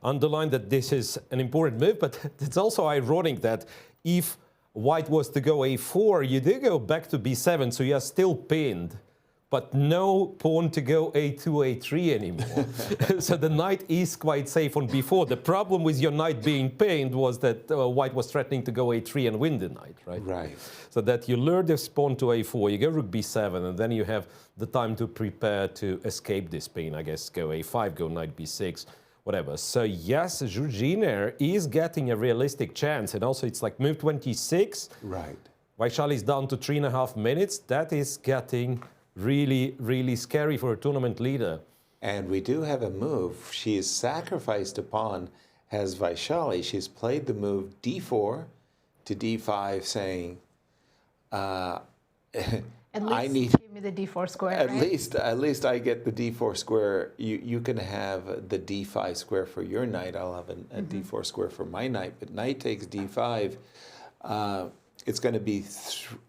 underlined that this is an important move, but it's also ironic that if White was to go a4, you do go back to b7, so you're still pinned, but no pawn to go a2, a3 anymore. So the knight is quite safe on b4. The problem with your knight being pinned was that White was threatening to go a3 and win the knight, right? Right. So that you lure this pawn to a4, you go rook b7, and then you have the time to prepare to escape this pin, I guess, go a5, go knight b6, whatever. So yes, Zhuzhiner is getting a realistic chance, and also it's like move 26. Right. Vashali is down to 3.5 minutes. That is getting really, really scary for a tournament leader. And we do have a move. She has sacrificed a pawn, has Vashali. She's played the move d4 to d5, saying, At least I need give me the d4 square. at right? least I get the d4 square. You can have the d5 square for your knight. I'll have a d4 square for my knight. But knight takes d5. It's going to be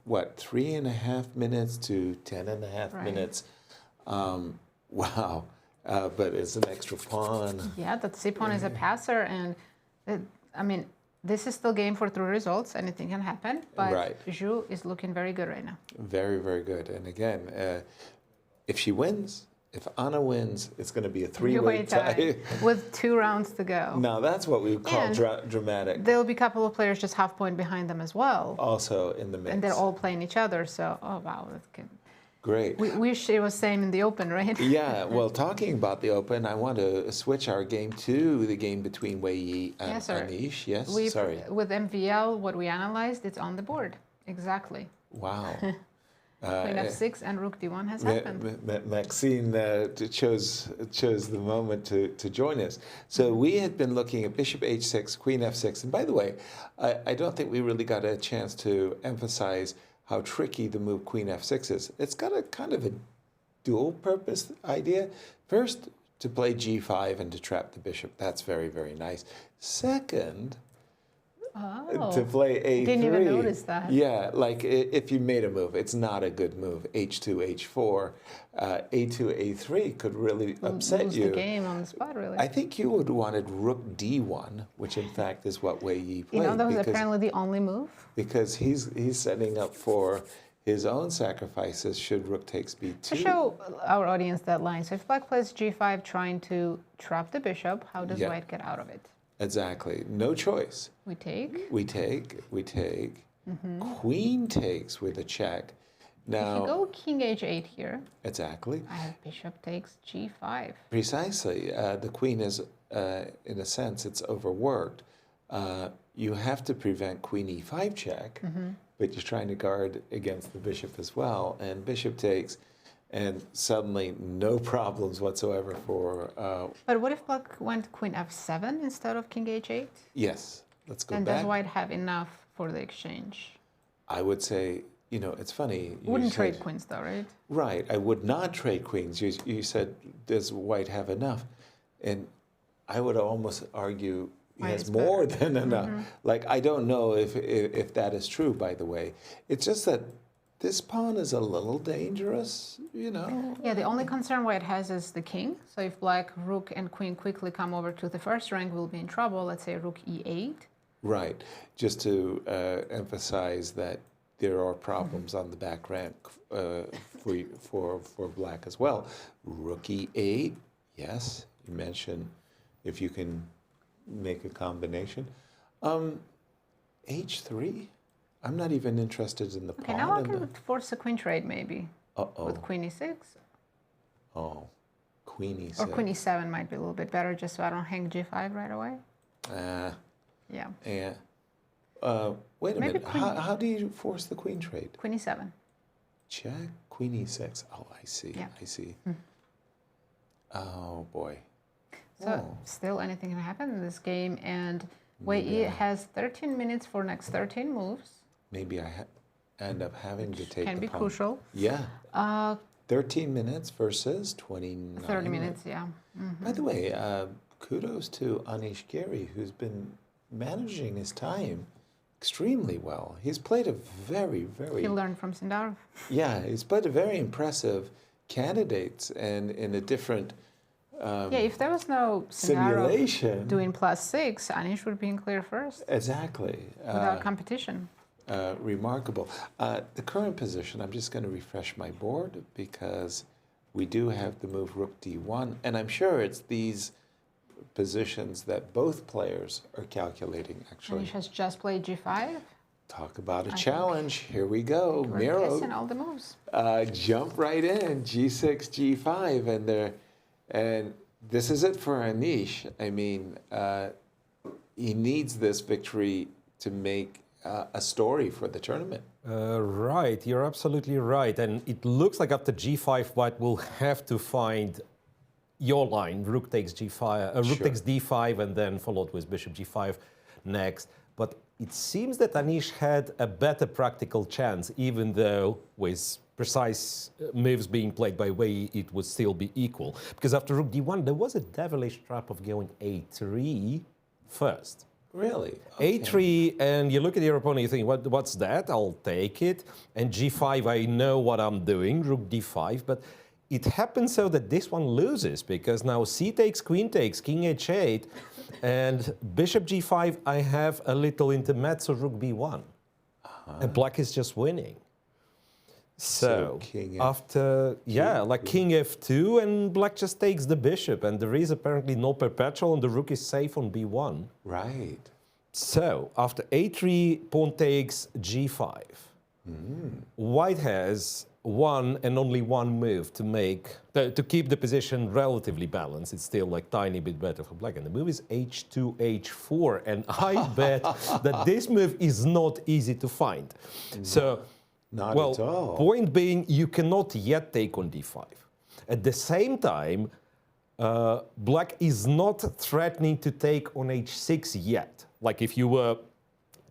what, 3.5 minutes to 10.5 Right. minutes. Wow. But it's an extra pawn. Yeah, that c-pawn is a passer, and I mean, this is still game for 3 results. Anything can happen, but Right. Zhu is looking very good right now. Very, very good. And again, if she wins, if Anna wins, it's going to be a three-way tie. with 2 rounds to go. Now, that's what we would call And dramatic. There'll be a couple of players just half point behind them as well, Also in the mix. and they're all playing each other. So, oh wow, that's good. Great. We wish it was same in the Open, right? Yeah, well, talking about the Open, I want to switch our game to the game between Wei Yi and Yes, sir. Anish. Yes, sorry. With MVL, what we analyzed, it's on the board. Exactly. Wow. Queen f6 and rook d1 has happened. Maxine chose the moment to join us. So we had been looking at bishop h6, queen f6. And by the way, I don't think we really got a chance to emphasize how tricky the move queen f6 is. It's got a kind of a dual purpose idea. First, to play g5 and to trap the bishop. That's very, very nice. Second, to play a3. Didn't even notice that. Yeah, like if you made a move, it's not a good move. H2, H4, A2, A3 could really upset lose you. the game on the spot, really. I think you would wanted rook D1, which in fact is what Wei Yi played. You know, that was apparently the only move. Because he's setting up for his own sacrifices should rook takes b2. To show our audience that line, so if black plays g5 trying to trap the bishop, how does white get out of it? Exactly. No choice. We take. We take. We take. Queen takes with a check. Now, If you go king h8 here, exactly. I have bishop takes g5. Precisely. The queen is, in a sense, it's overworked. You have to prevent queen e5 check, but you're trying to guard against the bishop as well. And bishop takes, and suddenly no problems whatsoever for... But what if black went queen f7 instead of king h8? yes, let's go And back. does white have enough for the exchange? I would say, you know, it's funny. Wouldn't said, trade queens though, right? Right, I would not trade queens. You said, does white have enough? And I would almost argue he White has is more better. than enough. Like, I don't know if that is true, by the way. It's just that this pawn is a little dangerous, you know. Yeah, the only concern white has is the king. So if black, rook, and queen quickly come over to the first rank, we'll be in trouble. Let's say rook e8. Right, just to emphasize that there are problems on the back rank for black as well. Rook e8, yes, you mentioned if you can make a combination. H3, I'm not even interested in the Okay, pawn. now I can force a queen trade maybe. Uh-oh. With queen e6. Oh, queen e6. Or queen e7 might be a little bit better just so I don't hang g5 right away. Yeah. Yeah. Wait a Maybe minute. queen- How do you force the queen trade? Queen e7. Check, queen e6. Oh, I see, Yeah. I see. Oh, boy. So still anything can happen in this game. And Wei Yi has 13 minutes for next 13 moves. Maybe I end up having to take Can the be pawn. crucial. Yeah. 13 minutes versus 29. 30 minutes, yeah. By the way, kudos to Anish Giri, who's been managing his time extremely well. He's played a very, very... He learned from Sindarov. Yeah, he's played a very impressive candidates and in a different Yeah, if there was no Sindarov simulation. doing +6, Anish would be in clear first Exactly. without competition. Remarkable. The current position, I'm just going to refresh my board because we do have the move rook d1, and I'm sure it's these positions that both players are calculating, actually. Anish has just played g5. Talk about a challenge. Here we go. We're Miro, guessing all the moves. jump right in. G6, G5, and this is it for Anish. I mean, he needs this victory to make a story for the tournament. Right, you're absolutely right. And it looks like after g5, white will have to find your line. Rook takes g5, rook takes d5, and then followed with bishop g5 next. But it seems that Anish had a better practical chance, even though with precise moves being played by Wei Yi, it would still be equal. Because after rook d1, there was a devilish trap of going a3 first. Really? A3, and you look at your opponent, you think, what's that? I'll take it. And g5, I know what I'm doing, rook d5, but it happens so that this one loses, because now c takes, queen takes, king h8, and bishop g5, I have a little intermezzo, rook b1. And black is just winning. So king after, like king f2, and black just takes the bishop, and there is apparently no perpetual, and the rook is safe on b1. Right. So after a3, pawn takes g5. White has one and only one move to make, to keep the position relatively balanced. It's still like tiny bit better for black. And the move is h2, h4. And I bet that this move is not easy to find. So, Not well, at all. point being, you cannot yet take on d5. At the same time, black is not threatening to take on h6 yet. Like if you were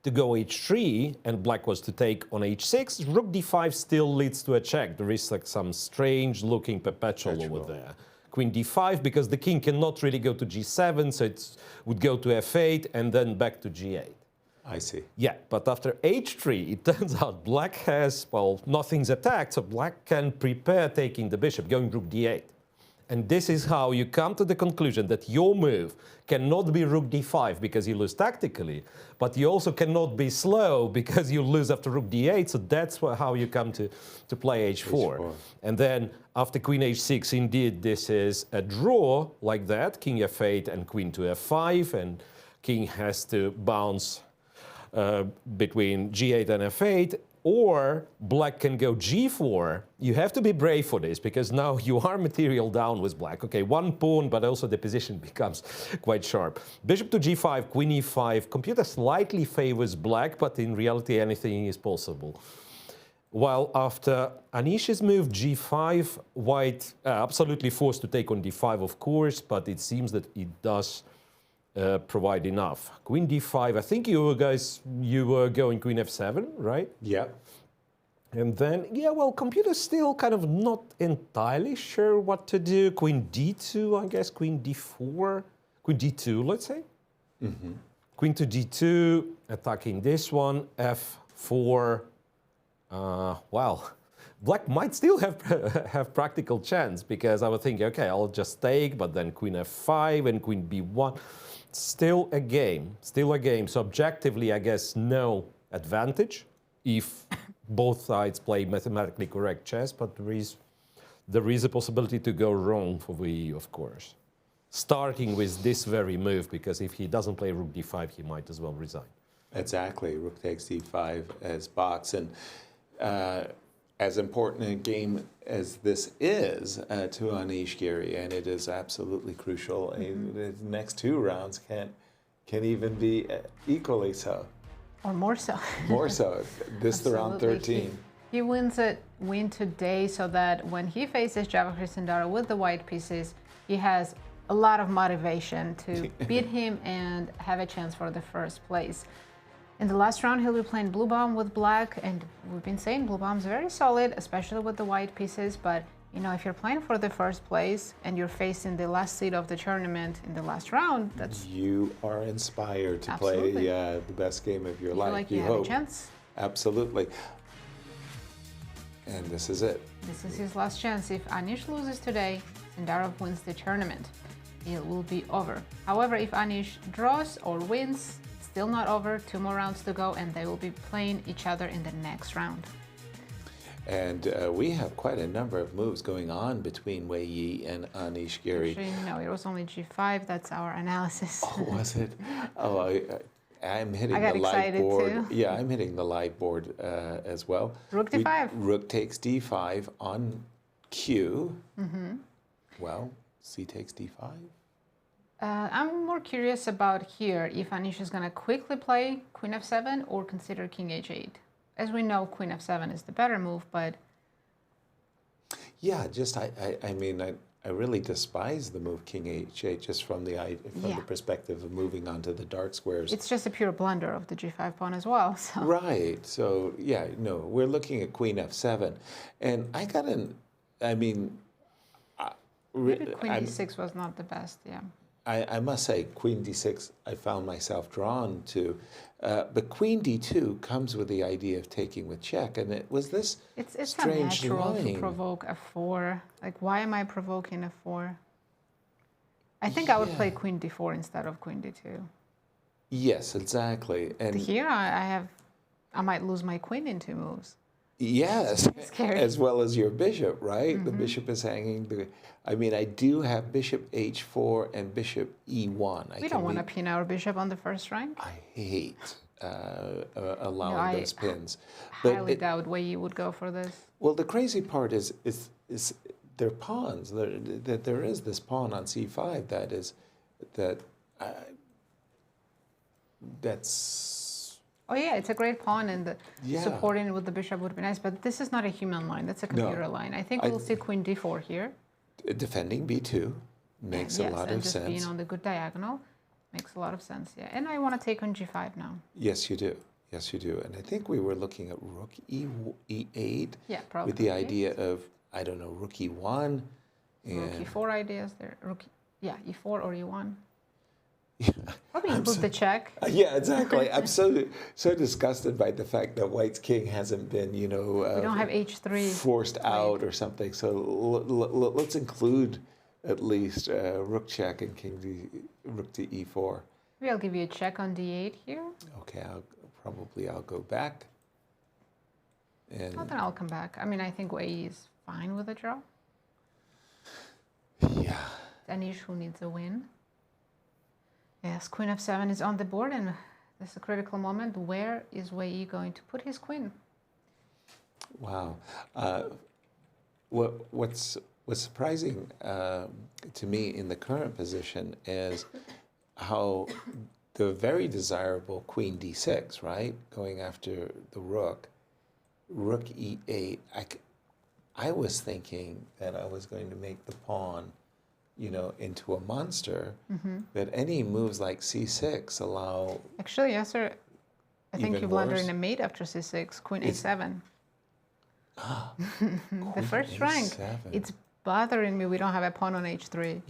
to go h3 and black was to take on h6, rook d5 still leads to a check. There is like some strange looking perpetual over there. queen d5 because the king cannot really go to g7, so it would go to f8 and then back to g8. I see. Yeah, but after h3, it turns out black has, well, nothing's attacked, so black can prepare taking the bishop, going rook d8. And this is how you come to the conclusion that your move cannot be rook d5 because you lose tactically, but you also cannot be slow because you lose after rook d8. So that's how you come to play h4. And then after queen h6, indeed, this is a draw like that, king f8 and queen to f5, and king has to bounce between g8 and f8. Or black can go g4. You have to be brave for this because now you are material down with black. Okay, one pawn, but also the position becomes quite sharp. Bishop to g5, queen e5. Computer slightly favors black, but in reality anything is possible. While after Anish's move g5, white absolutely forced to take on d5, of course, but it seems that it does provide enough. Queen d5, I think you were going queen f7, right? Yeah. And then, yeah, well, computer's still kind of not entirely sure what to do. Queen d2, I guess, queen d4, queen d2, let's say. Mm-hmm. Queen to d2, attacking this one, f4. Well, black might still have practical chance because I would think, okay, I'll just take, but then queen f5 and queen b1. Still a game. So objectively, I guess, no advantage if both sides play mathematically correct chess, but there is a possibility to go wrong for Wei Yi, of course. Starting with this very move, because if he doesn't play rook d5, he might as well resign. Exactly. Rook takes d5 as box. And as important a game as this is to Anish Giri, and it is absolutely crucial. The next two rounds can even be equally so. Or more so. More so. This is the round 13. He win today so that when he faces Javokhir Sindarov with the white pieces, he has a lot of motivation to beat him and have a chance for the first place. In the last round, he'll be playing Bluebaum with black, and we've been saying Bluebaum's very solid, especially with the white pieces, but you know, if you're playing for the first place and you're facing the last seed of the tournament in the last round, that's... You are inspired to play the best game of your life. Like you have a chance. Absolutely. And this is it. This is his last chance. If Anish loses today, Sindarov wins the tournament. It will be over. However, if Anish draws or wins, still not over, 2 more rounds to go, and they will be playing each other in the next round. And we have quite a number of moves going on between Wei Yi and Anish Giri. Actually, no, it was only g5. That's our analysis. Oh, was it? Oh, I'm hitting I got the light excited board. too. Yeah, I'm hitting the light board as well. Rook d5. Rook takes d5 on Q. Mm-hmm. Well, C takes d5. I'm more curious about here if Anish is going to quickly play queen f7 or consider king h8. As we know, queen f7 is the better move, but... Yeah, just, I mean, I really despise the move king h8 just from the perspective of moving on to the dark squares. It's just a pure blunder of the g5 pawn as well. So. Right. So, yeah, no, we're looking at queen f7. And I got an, I mean... Maybe queen d6 was not the best, yeah. I must say, queen d6, I found myself drawn to. But queen d2 comes with the idea of taking with check. And it was this it's strange unnatural line. to provoke a 4. Like, why am I provoking a 4? I think I would play queen d4 instead of queen d2. Yes, exactly. And here, I might lose my queen in 2 moves. Yes, scary. As well as your bishop, right? Mm-hmm. The bishop is hanging. I mean, I do have bishop h4 and bishop e1. We don't want to pin our bishop on the first rank. I hate allowing those pins. I highly doubt Wei Yi would go for this. Well, the crazy part is they're pawns. That there is this pawn on c5 that's. Oh yeah, it's a great pawn, and supporting it with the bishop would be nice. But this is not a human line; that's a computer line. I think we'll see queen d4 here. Defending b2 makes a lot of sense. Yes, and just being on the good diagonal makes a lot of sense. Yeah, and I want to take on g5 now. Yes, you do. Yes, you do. And I think we were looking at rook e8. Yeah, probably. With the idea of, I don't know, rook e1 Rook And e4 ideas there. Rook, yeah, e4 or e1. yeah, Probably include the check. yeah, exactly. I'm so disgusted by the fact that White's king hasn't been, We don't have h3. forced out or something. So let's include at least rook check and rook to e4. Maybe I'll give you a check on d8 here. Okay, I'll go back. And Well, then I'll come back. I mean, I think Wei Yi is fine with a draw. yeah, Anish, who needs a win. Yes, queen f7 is on the board, and this is a critical moment. Where is Wei Yi going to put his queen? wow. What's surprising to me in the current position is how the very desirable queen d6, right, going after the rook e8. I was thinking that I was going to make the pawn, into a monster, but any moves like c6 allow. Actually, Yasser, I think Even you blunder worse? in a mate after c6, queen It's- a7. The first rank. a7. It's bothering me we don't have a pawn on h3.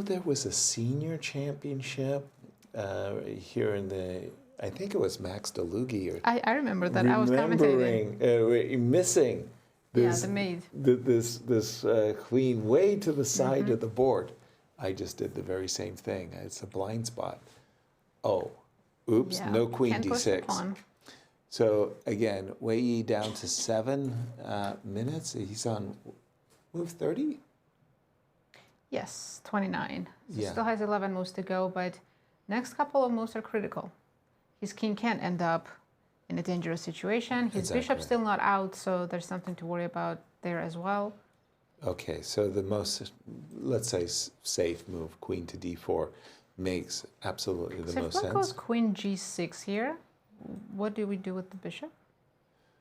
There was a senior championship here in I think it was Max DeLugi. I remember that. I was commentating. Missing this, the mate. this queen way to the side of the board. I just did the very same thing. It's a blind spot. Oh, oops, Yeah, no queen can't push the d6. pawn. So again, Wei Yi down to 7 minutes. He's on move 30? Yes, 29. So Yeah. still has 11 moves to go, but next couple of moves are critical. His king can end up in a dangerous situation. His Exactly. bishop's still not out, so there's something to worry about there as well. Okay, so the most, let's say, safe move, queen to d4, makes absolutely the So if most one goes sense. queen g6 here, what do we do with the bishop?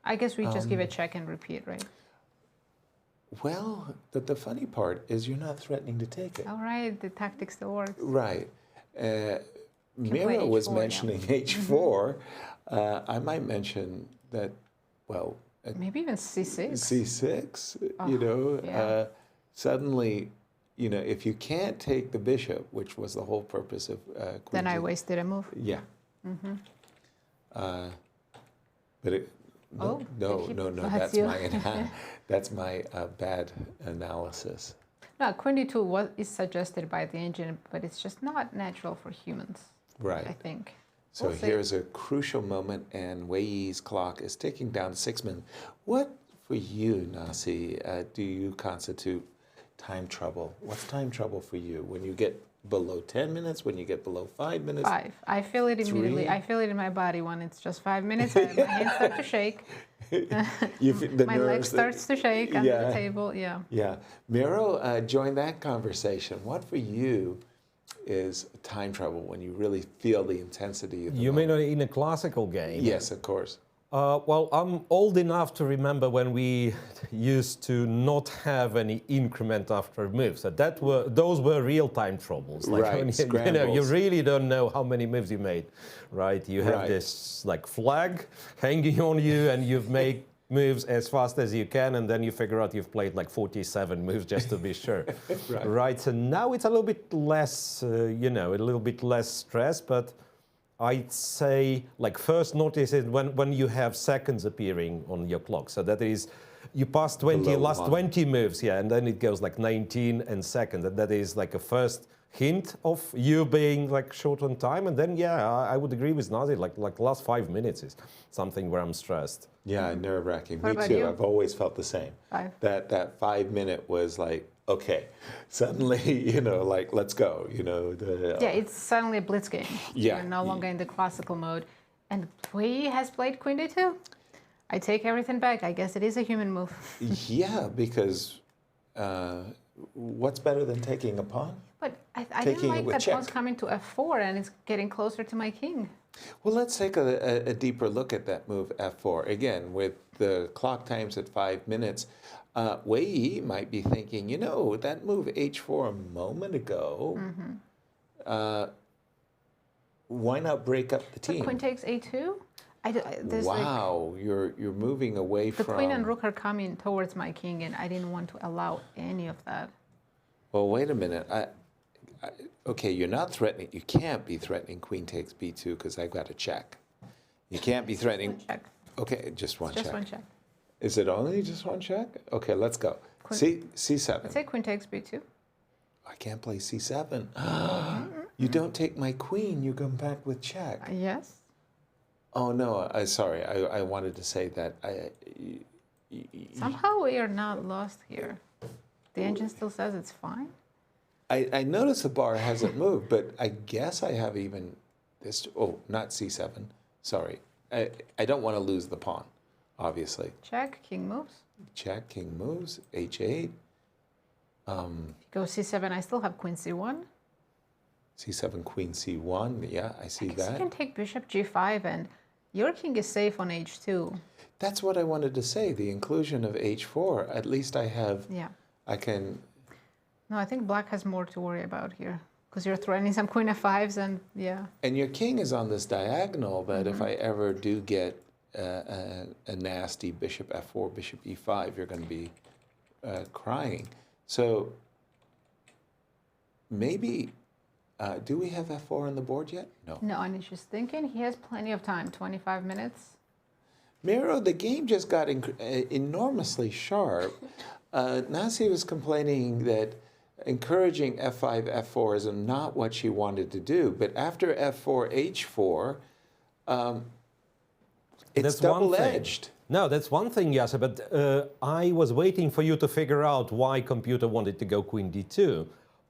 I guess we just give a check and repeat, right? Well, the funny part is you're not threatening to take it. All right, the tactic still works. Right. Mira play was h4, yeah. mentioning h4. I might mention that, well, Maybe even c6. c6, yeah. suddenly, if you can't take the bishop, which was the whole purpose of queen Then I to- wasted a move. Yeah. But it, Oh, no, did he no, blast that's you? that's my bad analysis. No, queen d2 is suggested by the engine, but it's just not natural for humans, Right. I think. So We'll see. here's a crucial moment, and Wei Yi's clock is ticking down to 6 minutes. What, for you, Nasi, do you constitute time trouble? What's time trouble for you? When you get below 10 minutes, when you get below 5 minutes? 5. I feel it immediately. 3? I feel it in my body when it's just 5 minutes. My hands start to shake. The My leg nerves that- starts to shake under Yeah. the table. Yeah. Yeah. Miro, join that conversation. What for you is time trouble when you really feel the intensity of the You mean moment? in a classical game? Yes, of course. Well, I'm old enough to remember when we used to not have any increment after moves. So those were real-time troubles. Like Right, when you scrambles. really don't know how many moves you made, right? You have Right. this like flag hanging on you, and you've made moves as fast as you can, and then you figure out you've played like 47 moves just to be sure, right? So now it's a little bit less, a little bit less stress, but I'd say, like, first notice it when you have seconds appearing on your clock. So that is, you pass 20, Below last one. 20 moves, yeah, and then it goes like 19 and seconds. And that is like a first hint of you being like short on time. And then, yeah, I would agree with Nazi, like last 5 minutes is something where I'm stressed. Yeah, nerve-wracking. What Me about too. you? I've always felt the same. 5. That 5 minute was like, okay, suddenly, like, let's go. Yeah, it's suddenly a blitz game. Yeah. You're no longer in the classical mode. And Wei Yi has played queen d2. I take everything back. I guess it is a human move. Yeah, because what's better than taking a pawn? But I Taking didn't it like with that pawn's check. coming to f4 and it's getting closer to my king. Well, let's take a deeper look at that move f4. Again, with the clock times at 5 minutes, Wei Yi might be thinking, that move h4 a moment ago, why not break up the But team? queen takes a2? There's like, Wow, you're moving away the from... queen and rook are coming towards my king, and I didn't want to allow any of that. Well, wait a minute. Okay, you're not threatening. You can't be threatening queen takes b2 because I've got a check. You can't be threatening. One check. Okay, just one check. Just one check. Is it only just one check? Okay, let's go. C7. Let's say queen takes b2. I can't play c7. You don't take my queen. You come back with check. Yes. Oh no, sorry. I wanted to say that. Somehow we are not lost here. The engine still says it's fine. I notice the bar hasn't moved, but I guess I have even this. Oh, not c7. Sorry. I don't want to lose the pawn, obviously. Check, king moves. Check, king moves, h8. Go c7, I still have queen c1. c7, queen c1, yeah, I see I guess that. you can take bishop g5 and your king is safe on h2. That's what I wanted to say, the inclusion of h4. At least I have, Yeah. I can... No, I think black has more to worry about here because you're threatening some queen f5s and yeah. And your king is on this diagonal, but if I ever do get a nasty bishop f4, bishop e5, you're going to be crying. So maybe, do we have f4 on the board yet? No. No, Anish is thinking he has plenty of time, 25 minutes. Miro, the game just got enormously sharp. Nazi was complaining that encouraging f5, f4 is not what she wanted to do. But after f4, h4, it's double-edged. No, that's one thing, Yasser, but I was waiting for you to figure out why computer wanted to go queen d2.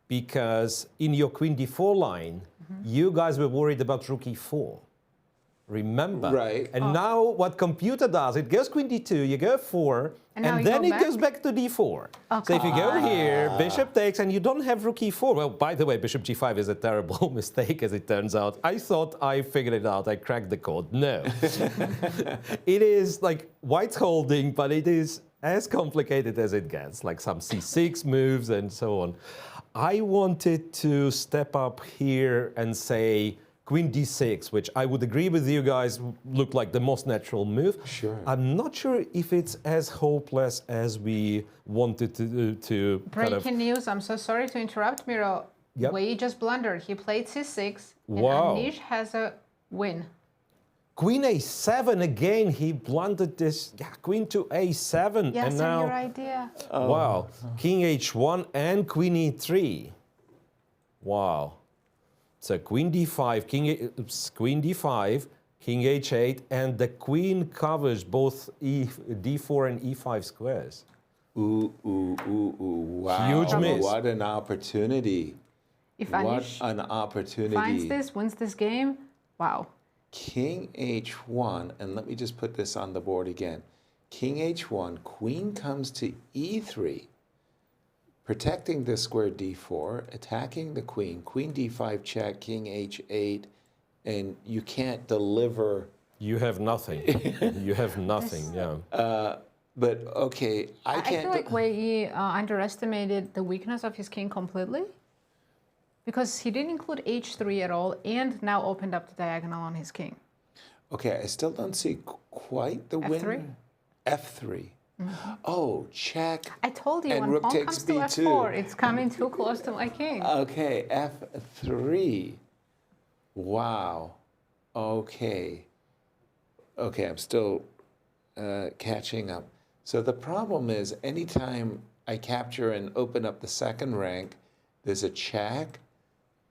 Because in your queen d4 line, you guys were worried about rook e4. Remember? Right. And now what computer does, it goes queen d2, you go 4, and then it goes back to d4. Okay. So if you go here, bishop takes, and you don't have rook e4. Well, by the way, bishop g5 is a terrible mistake, as it turns out. I thought I figured it out. I cracked the code. No. It is like white's holding, but it is as complicated as it gets, like some c6 moves and so on. I wanted to step up here and say queen d6, which I would agree with you guys looked like the most natural move. Sure. I'm not sure if it's as hopeless as we wanted to Breaking news, I'm so sorry to interrupt, Miro. Yep. Wei Yi just blundered. He played c6, and Wow. Anish has a win. Queen a7 again. He blundered this. Yeah, queen to a7, Yes, and now your idea. wow, king h1 and queen e3. Wow. So queen d5, queen d5, king h8, and the queen covers both d4 and e5 squares. Wow. Huge miss. What an opportunity. If What Anish an opportunity. finds this, wins this game, wow. King h1, and let me just put this on the board again. King h1, queen comes to e3, protecting the square d4, attacking the queen, queen d5 check, king h8, and you can't deliver. You have nothing. You have nothing, yeah. But okay, I I can't. feel like Wei Yi underestimated the weakness of his king completely because he didn't include h3 at all and now opened up the diagonal on his king. Okay, I still don't see quite the F3? win. F3. Oh, check. I told you, And when rook pawn takes comes to b2. f4, it's coming too close to my king. Okay, F3. Wow. Okay. Okay, I'm still catching up. So the problem is anytime I capture and open up the second rank, there's a check,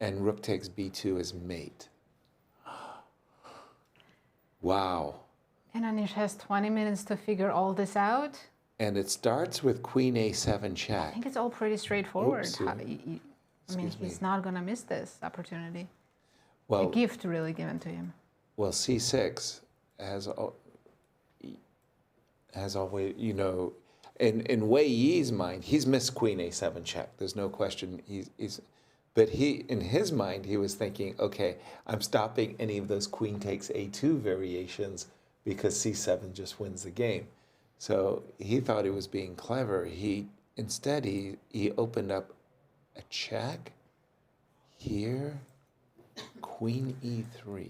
and rook takes b2 as mate. Wow. And Anish has 20 minutes to figure all this out. And it starts with queen a7 I check. think it's all pretty straightforward. Oops, I mean, excuse me. he's not going to miss this opportunity. A Well, gift really given to him. well, c6 has always, you know, in Wei Yi's mind, he's missed queen a7 check. There's no question. But in his mind, he was thinking, okay, I'm stopping any of those queen takes a2 variations because c7 just wins the game. So he thought he was being clever. Instead he opened up a check here, queen e3.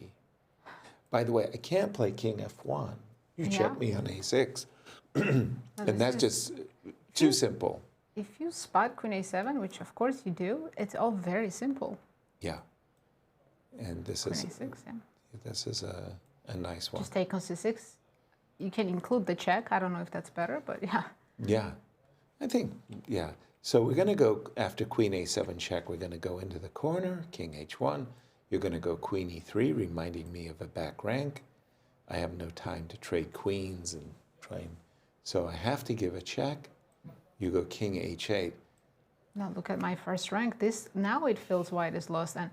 By the way, I can't play king f1. You check me on a6. And that's just too simple. if you spot queen a7, which of course you do, it's all very simple. Yeah. And this Queen is a6, yeah. this is a nice one. Just take on c6. You can include the check. I don't know if that's better, but yeah. Yeah. I think, yeah. So we're going to go after queen a7 check. We're going to go into the corner, king h1. You're going to go queen e3, reminding me of a back rank. I have no time to trade queens and try and... So I have to give a check. You go king h8. Now look at my first rank. This now it feels white is lost, and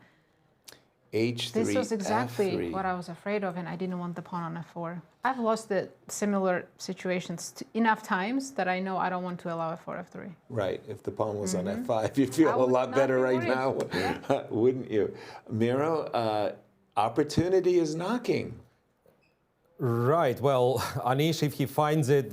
h3, this was exactly f3. what I was afraid of, and I didn't want the pawn on f4. I've lost the similar situations enough times that I know I don't want to allow f4, f3. Right. If the pawn was on f5, you'd feel a lot better right now, wouldn't you? Miro, opportunity is knocking. Right. Well, Anish, if he finds it,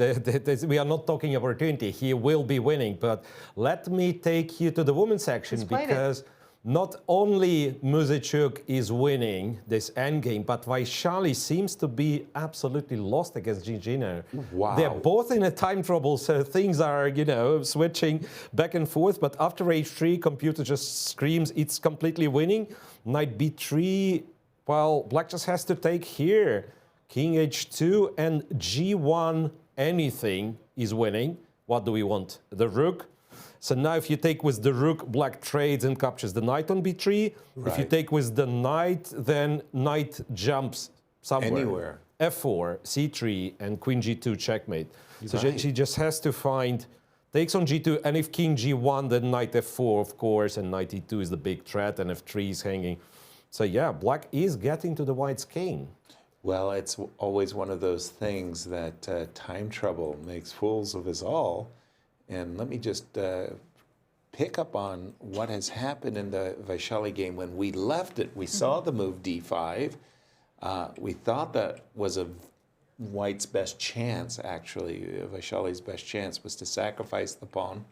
we are not talking opportunity. He will be winning. But let me take you to the women's section, because not only Muzychuk is winning this endgame, but Vashali seems to be absolutely lost against Gigino. Wow. They're both in a time trouble, so things are, switching back and forth. But after h3, computer just screams it's completely winning. Knight b3, well, black just has to take here. King h2 and g1 anything is winning. What do we want? The rook. So now if you take with the rook, black trades and captures the knight on b3. Right. If you take with the knight, then knight jumps somewhere. Anywhere. f4, c3, and queen g2 checkmate. So she just has to find, takes on g2, and if king g1, then knight f4, of course, and knight e2 is the big threat, and f3 is hanging. So yeah, black is getting to the white's king. Well, it's always one of those things that time trouble makes fools of us all. And let me just pick up on what has happened in the Vashali game. When we left it, we saw the move d5. We thought that was white's best chance, actually. Vashali's best chance was to sacrifice the pawn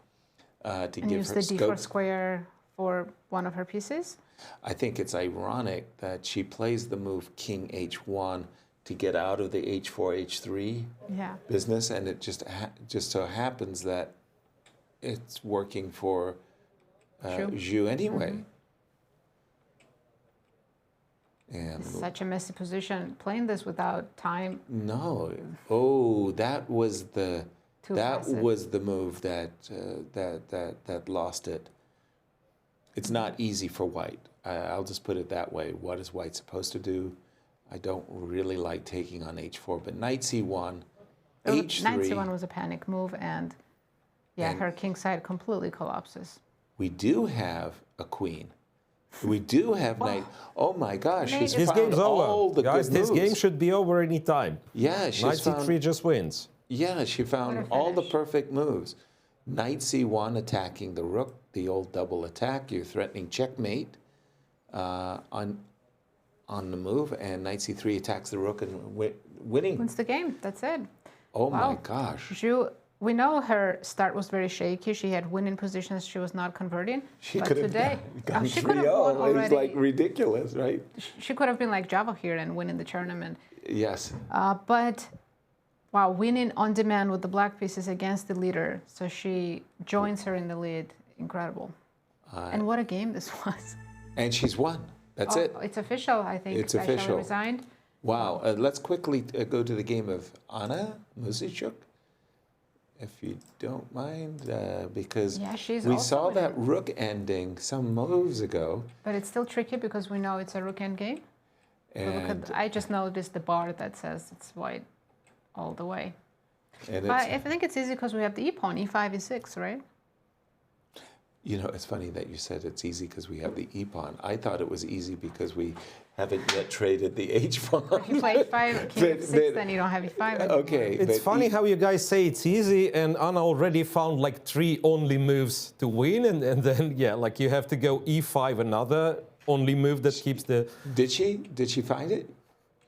to give her scope. Use the d4 square for one of her pieces? I think it's ironic that she plays the move king h1 to get out of the h4, h3 business, and it just so happens that it's working for Zhu anyway. And such a messy position. Playing this without time. No. Oh, that was the move that lost it. It's not easy for white. I'll just put it that way. What is white supposed to do? I don't really like taking on h4, but knight c1, h3. Knight c1 was a panic move, and her king side completely collapses. We do have a queen. We do have knight. Oh my gosh, this game's over. Guys, this game should be over any time. Yeah, knight c3 just wins. Yeah, she found all the perfect moves. Knight c1 attacking the rook, the old double attack. You're threatening checkmate on the move, and knight c3 attacks the rook and winning. Wins the game. That's it. Oh my gosh. Zhu, we know her start was very shaky. She had winning positions. She was not converting. She but could have today, gone she could have 3-0. won already. It's like ridiculous, right? She could have been like Javokhir and winning the tournament. Yes. But wow, winning on demand with the black pieces against the leader. So she joins her in the lead. Incredible. And what a game this was. And she's won. That's it. It's official, I think. It's official. Resigned. Wow. Let's quickly go to the game of Anna Muzychuk, if you don't mind, because we saw that rook ending some moves ago. But it's still tricky because we know it's a rook end game. And I just noticed the bar that says it's white all the way. And but I think it's easy because we have the e-pawn, e5, e6, right? You know, it's funny that you said it's easy because we have the e-pawn. I thought it was easy because we haven't yet traded the h-pawn. If you play e5, king f6, then you don't have e5 anymore. Okay. It's funny how you guys say it's easy, and Anna already found like 3 only moves to win, and then, like you have to go e5, another only move that keeps the... Did she find it?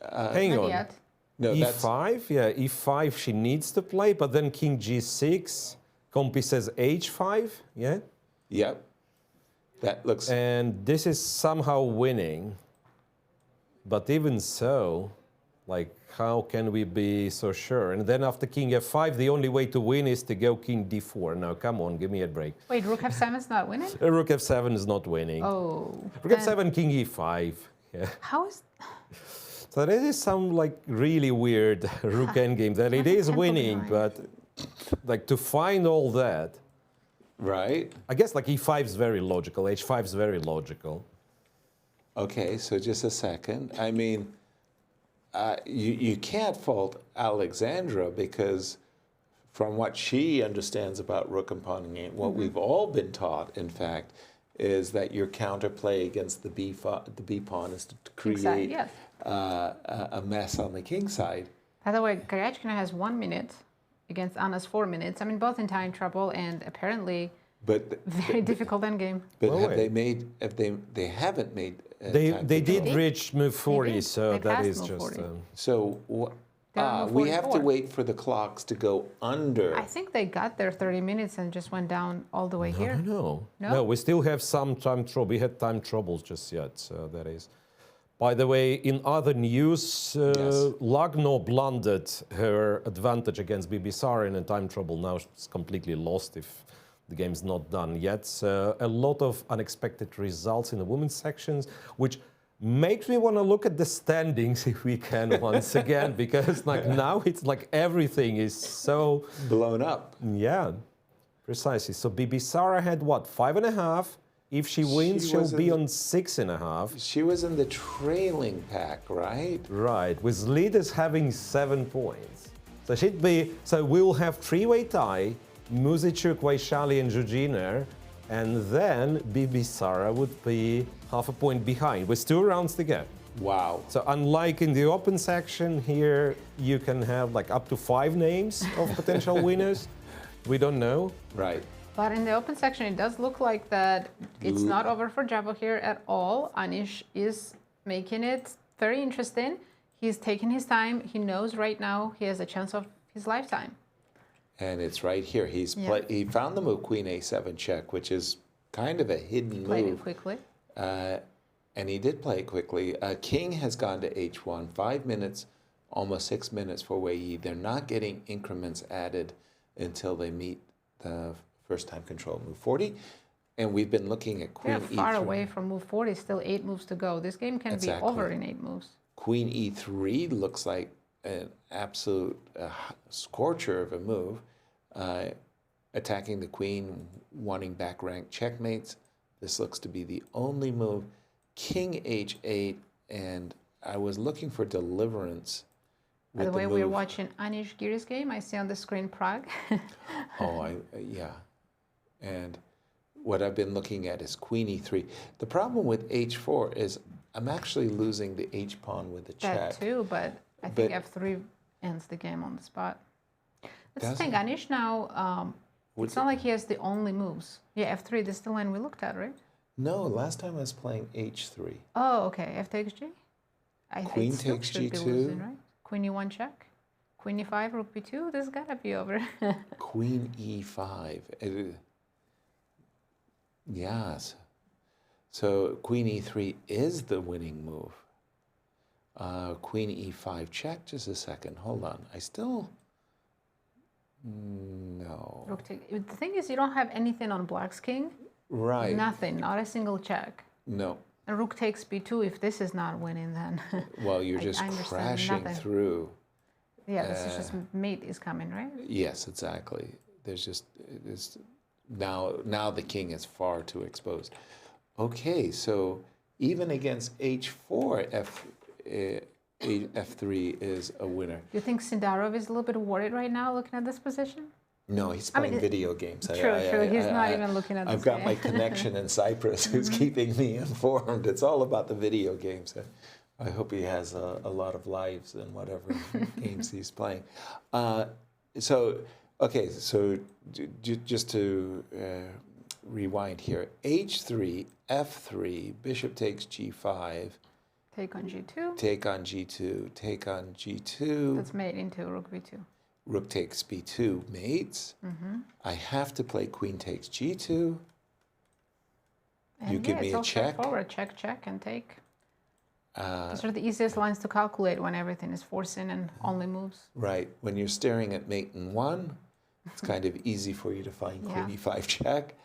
Hang Not on. yet. No, e5, e5 she needs to play, but then king g6, Compi says h5, yeah? Yep. That looks... And this is somehow winning. But even so, Like, how can we be so sure? And then after king f5, the only way to win is to go king d4. Now, come on, give me a break. Wait, rook f7 is not winning? Rook f7 is not winning. Oh. Rook f7, king e5. Yeah. How is... So there is some like really weird rook endgame that it is winning, but like to find all that. Right. I guess like e5 is very logical, h5 is very logical. Okay, so just a second. I mean, you can't fault Alexandra because from what she understands about rook and pawn game, what we've all been taught, in fact, is that your counterplay against the b pawn is to create a mess on the king side. By the way, Garyachkina has 1 minute against Anna's 4 minutes. I mean, both in time trouble and apparently very difficult endgame. But have they made? They haven't made. They did reach move 40, so that is just. So we have to wait for the clocks to go under. I think they got their 30 minutes and just went down all the way here. No, we still have some time trouble. We had time troubles just yet, so that is. By the way, in other news, Lagno blundered her advantage against Bibisarian in time trouble. Now she's completely lost if the game's not done yet. So a lot of unexpected results in the women's sections, which makes me want to look at the standings if we can once again, because like now it's like everything is so blown up. Yeah, precisely. So Bibisara had what, 5.5? If she wins, she'll be on 6.5. She was in the trailing pack, right? Right, with leaders having 7 points. So she'd be. So we'll have three-way tie, Muzichuk, Vashali, and Georgina, and then Bibisara would be half a point behind with 2 rounds to go. Wow. So unlike in the open section here, you can have like up to 5 names of potential winners. We don't know. Right. But in the open section, it does look like that it's not over for Javokhir at all. Anish is making it very interesting. He's taking his time. He knows right now he has a chance of his lifetime. And it's right here. He found the move Queen A7 check, which is kind of a hidden move. Played it quickly. And he did play it quickly. King has gone to H1. 5 minutes, almost 6 minutes for Wei Yi. They're not getting increments added until they meet the first time control move 40. And we've been looking at Queen E3. Far away from move 40, still 8 moves to go. This game can be over in 8 moves. Queen E3 looks like an absolute scorcher of a move. Attacking the queen, wanting back rank checkmates. This looks to be the only move. King H8, and I was looking for deliverance. By the way, we're watching Anish Giri's game. I see on the screen Prague. Yeah. And what I've been looking at is Queen E3. The problem with H4 is I'm actually losing the H pawn with the check. That too, but I think F3 ends the game on the spot. That's the thing, Anish now, it's not like he has the only moves. Yeah, F3, this is the line we looked at, right? No, last time I was playing H3. Oh, okay, F takes G? Queen takes G2. Losing, right? Queen E1 check. Queen E5, Rook B2, this has got to be over. Queen E5. Yes. So Queen E3 is the winning move. Queen E5 check, just a second, hold on. I still, no. Rook take, the thing is you don't have anything on Black's king. Right. Nothing, not a single check. No. And Rook takes B2, if this is not winning then. Well, you're just crashing through. Yeah, this is just mate is coming, right? Yes, exactly. There's just, now the king is far too exposed. Okay, so even against H4, F3 is a winner. Do you think Sindarov is a little bit worried right now looking at this position? No, he's playing video games. True. He's not even looking at this I've got my connection in Cyprus who's keeping me informed. It's all about the video games. I hope he has a lot of lives in whatever games he's playing. So just to rewind here, H3, F3, bishop takes G5. Take on G2. Take on G2. Take on G2. That's mate into Rook B2. Rook takes B2, mates. I have to play Queen takes G2. And you give me a check. Forward, check, and take. Those are the easiest lines to calculate when everything is forcing and only moves. Right. When you're staring at mate in 1, it's kind of easy for you to find queen e5 check.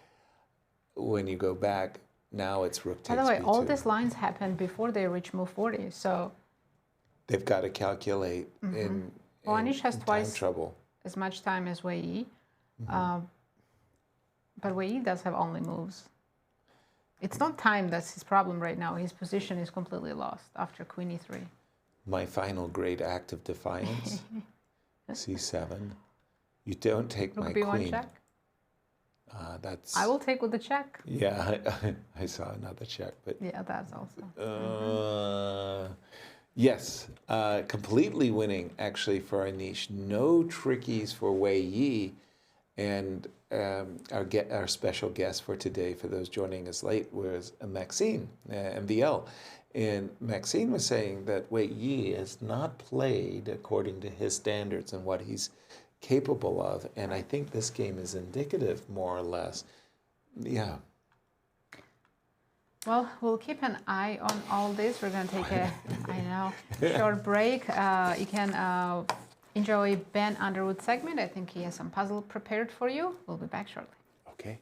When you go back, now it's rook takes By the way, b2. all these lines happen before they reach move 40, so... They've got to calculate in Anish has twice trouble. as much time as Wei Yi, but Wei Yi does have only moves. It's not time that's his problem right now. His position is completely lost after queen e3. My final great act of defiance, c7. You don't take Rook my b1 queen. check. That's. I will take with the check. Yeah, I saw another check, but. Yeah, that's also. Yes, completely winning actually for Anish. No trickies for Wei Yi, and our special guest for today, for those joining us late, was Maxine, MVL. And Maxine was saying that Wei Yi has not played according to his standards and what he's capable of. And I think this game is indicative, more or less. Yeah. Well, we'll keep an eye on all this. We're going to take a, short break. You can enjoy Ben Underwood segment. I think he has some puzzle prepared for you. We'll be back shortly. Okay.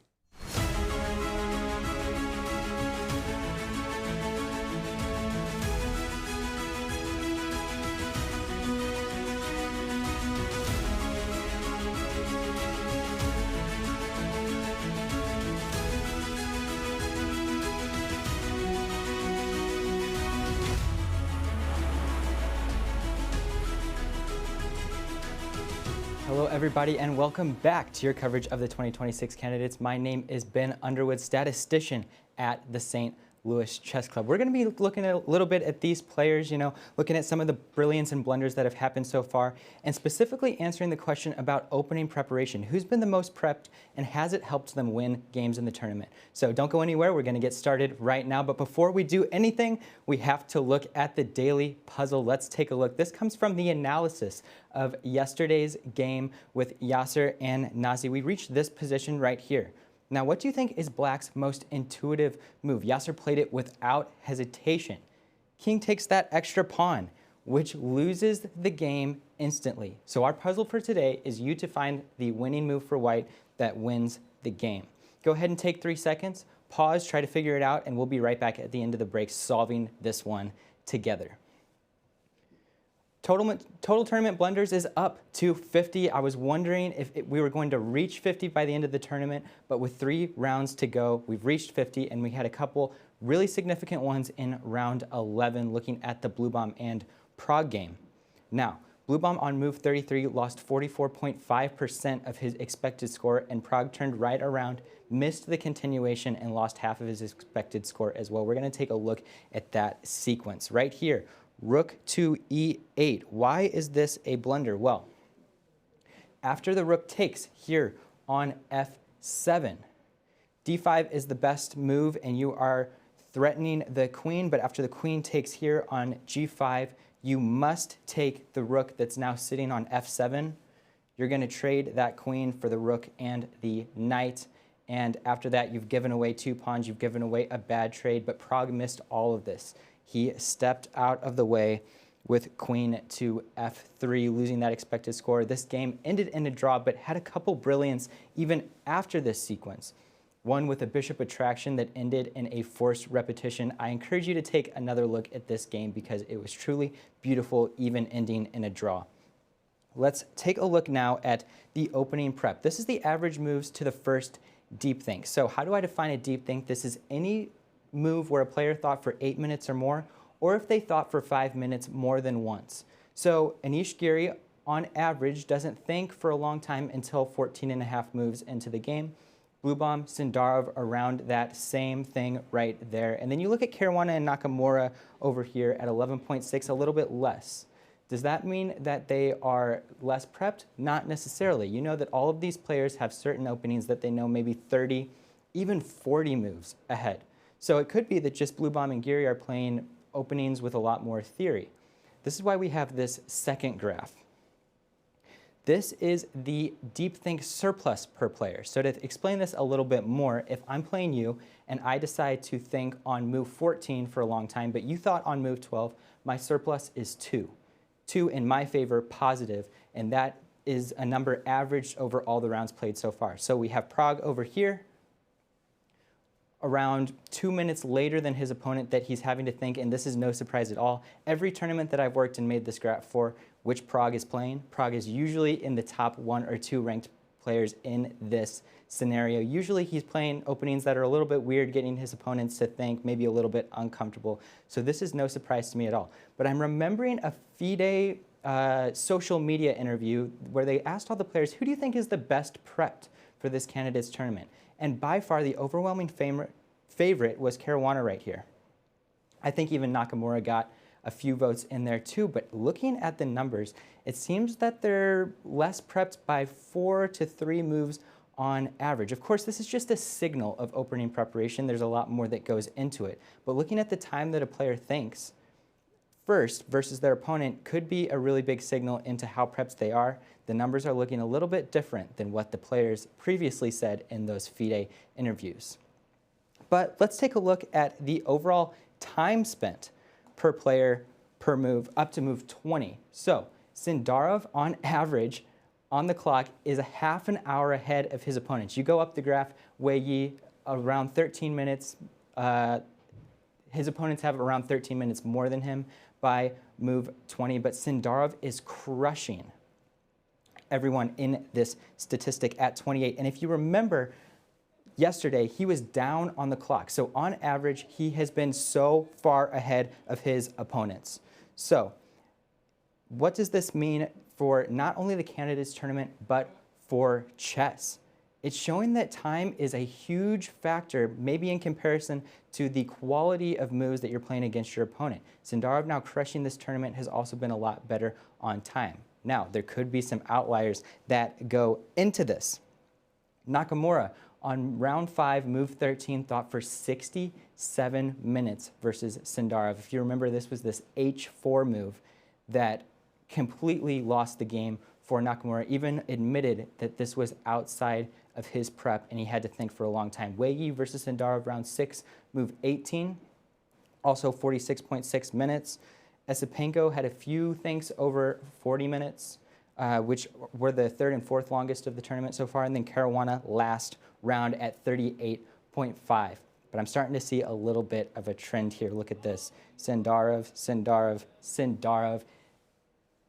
Hello everybody and welcome back to your coverage of the 2026 candidates. My name is Ben Underwood, statistician at the St. Louis Chess Club. We're going to be looking at a little bit at these players, looking at some of the brilliance and blunders that have happened so far, and specifically answering the question about opening preparation. Who's been the most prepped and has it helped them win games in the tournament? So don't go anywhere. We're going to get started right now. But before we do anything, we have to look at the daily puzzle. Let's take a look. This comes from the analysis of yesterday's game with Yasser and Nazi. We reached this position right here. Now, what do you think is Black's most intuitive move? Yasser played it without hesitation. King takes that extra pawn, which loses the game instantly. So our puzzle for today is you to find the winning move for White that wins the game. Go ahead and take 3 seconds, pause, try to figure it out, and we'll be right back at the end of the break solving this one together. Total tournament blunders is up to 50. I was wondering if we were going to reach 50 by the end of the tournament, but with 3 rounds to go, we've reached 50, and we had a couple really significant ones in round 11, looking at the Bluebaum and Prague game. Now, Bluebaum on move 33 lost 44.5% of his expected score, and Prague turned right around, missed the continuation, and lost half of his expected score as well. We're going to take a look at that sequence right here. Rook to e8. Why is this a blunder? Well, after the rook takes here on f7, d5 is the best move, and you are threatening the queen, but after the queen takes here on g5, you must take the rook that's now sitting on f7. You're going to trade that queen for the rook and the knight, and after that, you've given away 2 pawns, you've given away a bad trade, but Prague missed all of this. He stepped out of the way with queen to f3, losing that expected score. This game ended in a draw, but had a couple brilliance even after this sequence. One with a bishop attraction that ended in a forced repetition. I encourage you to take another look at this game because it was truly beautiful, even ending in a draw. Let's take a look now at the opening prep. This is the average moves to the first deep think. So how do I define a deep think? This is any move where a player thought for 8 minutes or more, or if they thought for 5 minutes more than once. So Anish Giri, on average, doesn't think for a long time until 14.5 moves into the game. Bluebaum, Sindarov around that same thing right there. And then you look at Caruana and Nakamura over here at 11.6, a little bit less. Does that mean that they are less prepped? Not necessarily. You know that all of these players have certain openings that they know maybe 30, even 40 moves ahead. So it could be that just Bluebaum and Giri are playing openings with a lot more theory. This is why we have this second graph. This is the deep think surplus per player. So to explain this a little bit more, if I'm playing you and I decide to think on move 14 for a long time, but you thought on move 12, my surplus is 2. 2 in my favor, positive, and that is a number averaged over all the rounds played so far. So we have Pragg over here, around 2 minutes later than his opponent that he's having to think, and this is no surprise at all. Every tournament that I've worked and made this graph for, which Pragg is playing, Pragg is usually in the top 1 or 2 ranked players in this scenario. Usually he's playing openings that are a little bit weird, getting his opponents to think, maybe a little bit uncomfortable. So this is no surprise to me at all. But I'm remembering a FIDE social media interview where they asked all the players, who do you think is the best prepped for this candidates tournament? And by far the overwhelming favorite was Caruana right here. I think even Nakamura got a few votes in there too, but looking at the numbers, it seems that they're less prepped by 4 to 3 moves on average. Of course, this is just a signal of opening preparation. There's a lot more that goes into it. But looking at the time that a player thinks first versus their opponent could be a really big signal into how prepped they are. The numbers are looking a little bit different than what the players previously said in those FIDE interviews. But let's take a look at the overall time spent per player per move up to move 20. So Sindarov on average on the clock is a half an hour ahead of his opponents. You go up the graph, Wei Yi around 13 minutes. His opponents have around 13 minutes more than him by move 20, but Sindarov is crushing everyone in this statistic at 28. And if you remember, yesterday, he was down on the clock. So on average, he has been so far ahead of his opponents. So what does this mean for not only the candidates tournament, but for chess? It's showing that time is a huge factor, maybe in comparison to the quality of moves that you're playing against your opponent. Sindarov now crushing this tournament has also been a lot better on time. Now, there could be some outliers that go into this. Nakamura, on round 5, move 13, thought for 67 minutes versus Sindarov. If you remember, this was this H4 move that completely lost the game for Nakamura, even admitted that this was outside of his prep and he had to think for a long time. Wei Yi versus Sindarov, round 6, move 18, also 46.6 minutes. Esipenko had a few thinks over 40 minutes, which were the 3rd and 4th longest of the tournament so far, and then Caruana last round at 38.5. But I'm starting to see a little bit of a trend here. Look at this. Sindarov, Sindarov, Sindarov.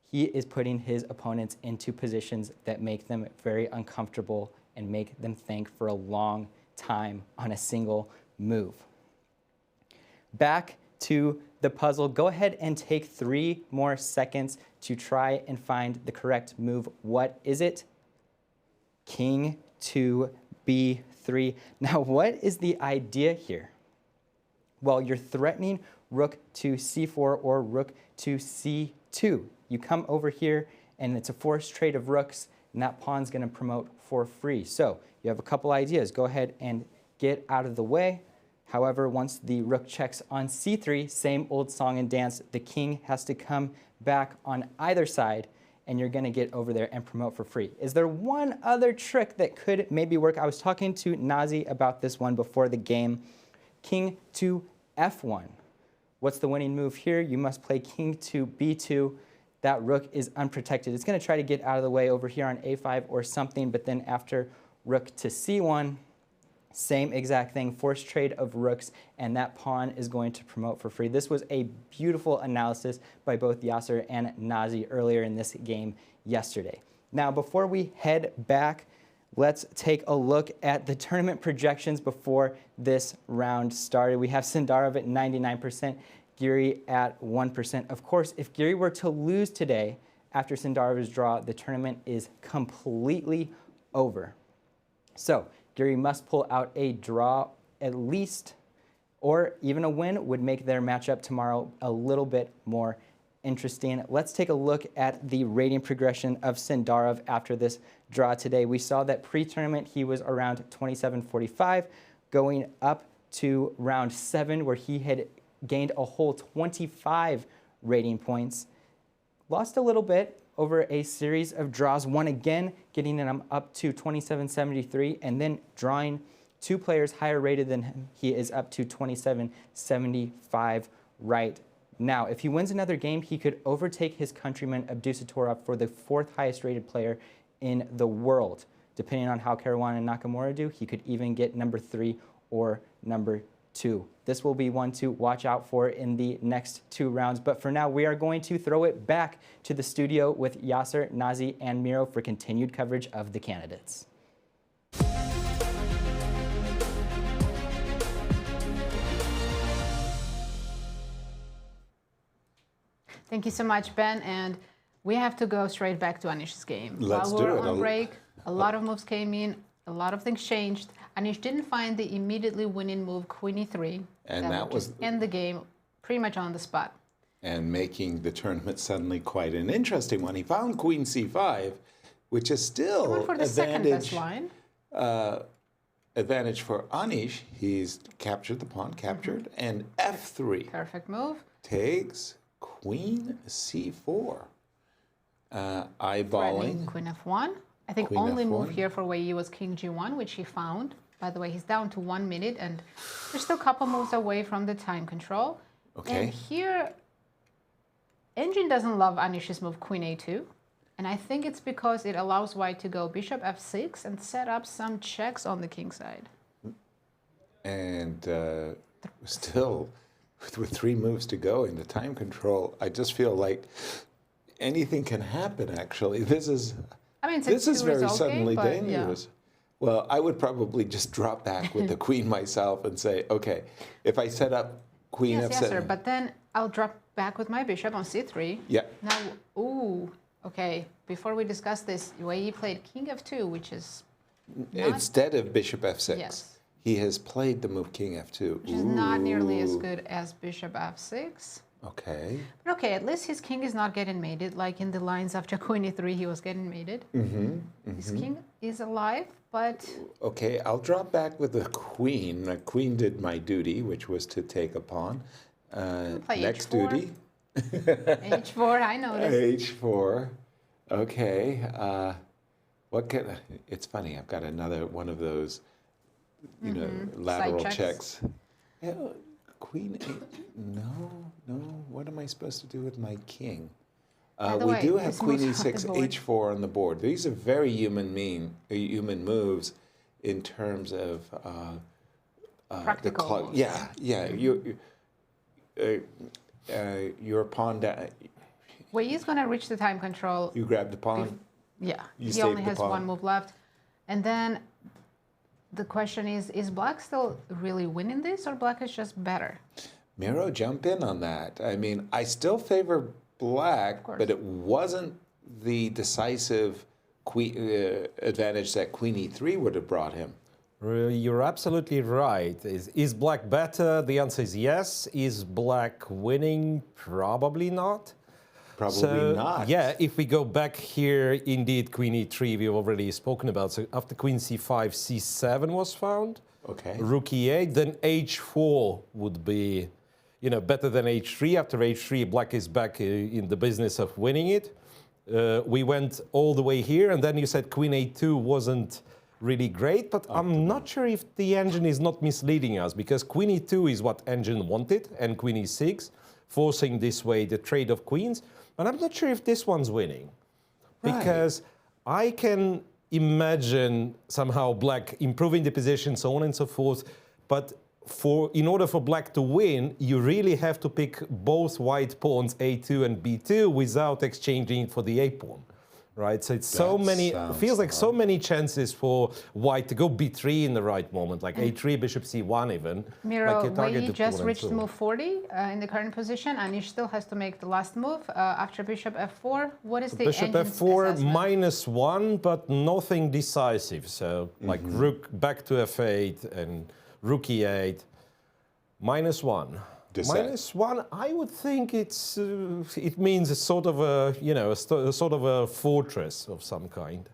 He is putting his opponents into positions that make them very uncomfortable and make them think for a long time on a single move. Back to the puzzle. Go ahead and take 3 more seconds to try and find the correct move. What is it? King to B3. Now, what is the idea here? Well, you're threatening rook to C4 or rook to C2. You come over here, and it's a forced trade of rooks, and that pawn's going to promote for free. So you have a couple ideas. Go ahead and get out of the way. However, once the rook checks on C3, same old song and dance, the king has to come back on either side, and you're going to get over there and promote for free. Is there one other trick that could maybe work? I was talking to Nazi about this one before the game. King to F1. What's the winning move here? You must play king to B2. That rook is unprotected. It's going to try to get out of the way over here on A5 or something, but then after rook to C1, same exact thing, forced trade of rooks, and that pawn is going to promote for free. This was a beautiful analysis by both Yasser and Nazi earlier in this game yesterday. Now, before we head back, let's take a look at the tournament projections before this round started. We have Sindarov at 99%, Giri at 1%. Of course, if Giri were to lose today after Sindarov's draw, the tournament is completely over. So Giri must pull out a draw at least, or even a win would make their matchup tomorrow a little bit more interesting. Let's take a look at the rating progression of Sindarov after this draw today. We saw that pre-tournament he was around 27.45, going up to round 7 where he had gained a whole 25 rating points. Lost a little bit over a series of draws, one again getting him up to 27.73, and then drawing two players higher rated than him. He is up to 27.75 right now. If he wins another game, he could overtake his countryman Abdusatorov for the fourth highest rated player in the world. Depending on how Caruana and Nakamura do, he could even get number 3 or number 2. This will be one to watch out for in the next 2 rounds. But for now, we are going to throw it back to the studio with Yasser, Nazi, and Miro for continued coverage of the candidates. Thank you so much, Ben. And we have to go straight back to Anish's game. Let's While do we're it. on break, a lot of moves came in, a lot of things changed. Anish didn't find the immediately winning move, Queen E3. And that would was just end the game pretty much on the spot. And making the tournament suddenly quite an interesting one. He found Queen C5, which is still He went for the second best line. Advantage for Anish. He's captured the pawn, and F3. Perfect move. Takes Queen C4. Threatening Eyeballing. Queen F1. I think Queen only move F1. here for Wei Yi was King G1, which he found. By the way, he's down to 1 minute, and there's still a couple moves away from the time control. Okay. And here, Engine doesn't love Anish's move Queen A2. And I think it's because it allows White to go Bishop F6 and set up some checks on the king side. And still, with 3 moves to go in the time control, I just feel like anything can happen, actually. This is very suddenly dangerous. Yeah. Well, I would probably just drop back with the queen myself and say, okay, if I set up Queen F7. Yes, sir, but then I'll drop back with my bishop on C3. Yeah. Now, ooh, okay, before we discuss this, Wei Yi played King F2, which is instead of Bishop F6. Yes. He has played the move King F2. Which is not nearly as good as Bishop F6. Okay. But okay, at least his king is not getting mated, like in the lines after Queen E3 he was getting mated. His king is alive, but... Okay, I'll drop back with the queen. The queen did my duty, which was to take a pawn. Next H4. duty. H4, I noticed. H4. Okay. It's funny, I've got another one of those, lateral checks. Yeah, Queen 8. No. What am I supposed to do with my king? We do have Queen E6, H4 on the board. These are very human moves in terms of practical. Yeah. Your pawn down. Wei Yi's going to reach the time control. You grab the pawn. Yeah. You he only the has pawn. 1 move left, and then. The question is Black still really winning this, or Black is just better? Miro, jump in on that. I mean, I still favor Black, but it wasn't the decisive advantage that Queen E3 would have brought him. You're absolutely right. Is Black better? The answer is yes. Is Black winning? Probably not. Probably not. Yeah, if we go back here, indeed, Queen E3, we've already spoken about. So after Queen C5, C7 was found. Okay. Rook E8, then H4 would be, better than H3. After H3, Black is back in the business of winning it. We went all the way here, and then you said Queen A2 wasn't really great, but I'm not sure if the engine is not misleading us, because Queen E2 is what engine wanted, and Queen E6, forcing this way the trade of queens. But I'm not sure if this one's winning, because I can imagine somehow Black improving the position, so on and so forth. But in order for Black to win, you really have to pick both white pawns A2 and B2 without exchanging for the A pawn. Right, so it's feels like so many chances for White to go B3 in the right moment, like A3, Bishop C1 even. Miro, Wei Yi just reached move 40 in the current position. Anish still has to make the last move after Bishop F4. What is the Bishop F4 -1, but nothing decisive. So like Rook back to F8 and Rook E8, -1. -1, I would think it means a sort of a fortress of some kind.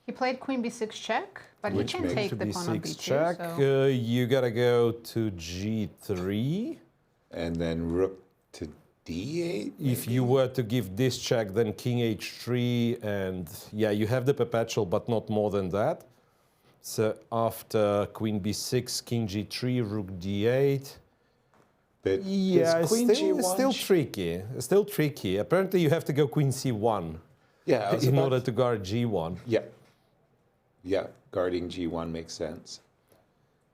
He played Queen B6 check, but he can take the pawn on B2. Check. So. You gotta go to G3, and then Rook to D8? If you were to give this check, then king h3, and yeah, you have the perpetual, but not more than that. So after queen b6, king g3, rook d8. But Yeah, is queen G1 still tricky. Still tricky. Apparently, you have to go queen c1 Yeah, I was in about order to guard g1. Yeah. Yeah, guarding G1 makes sense.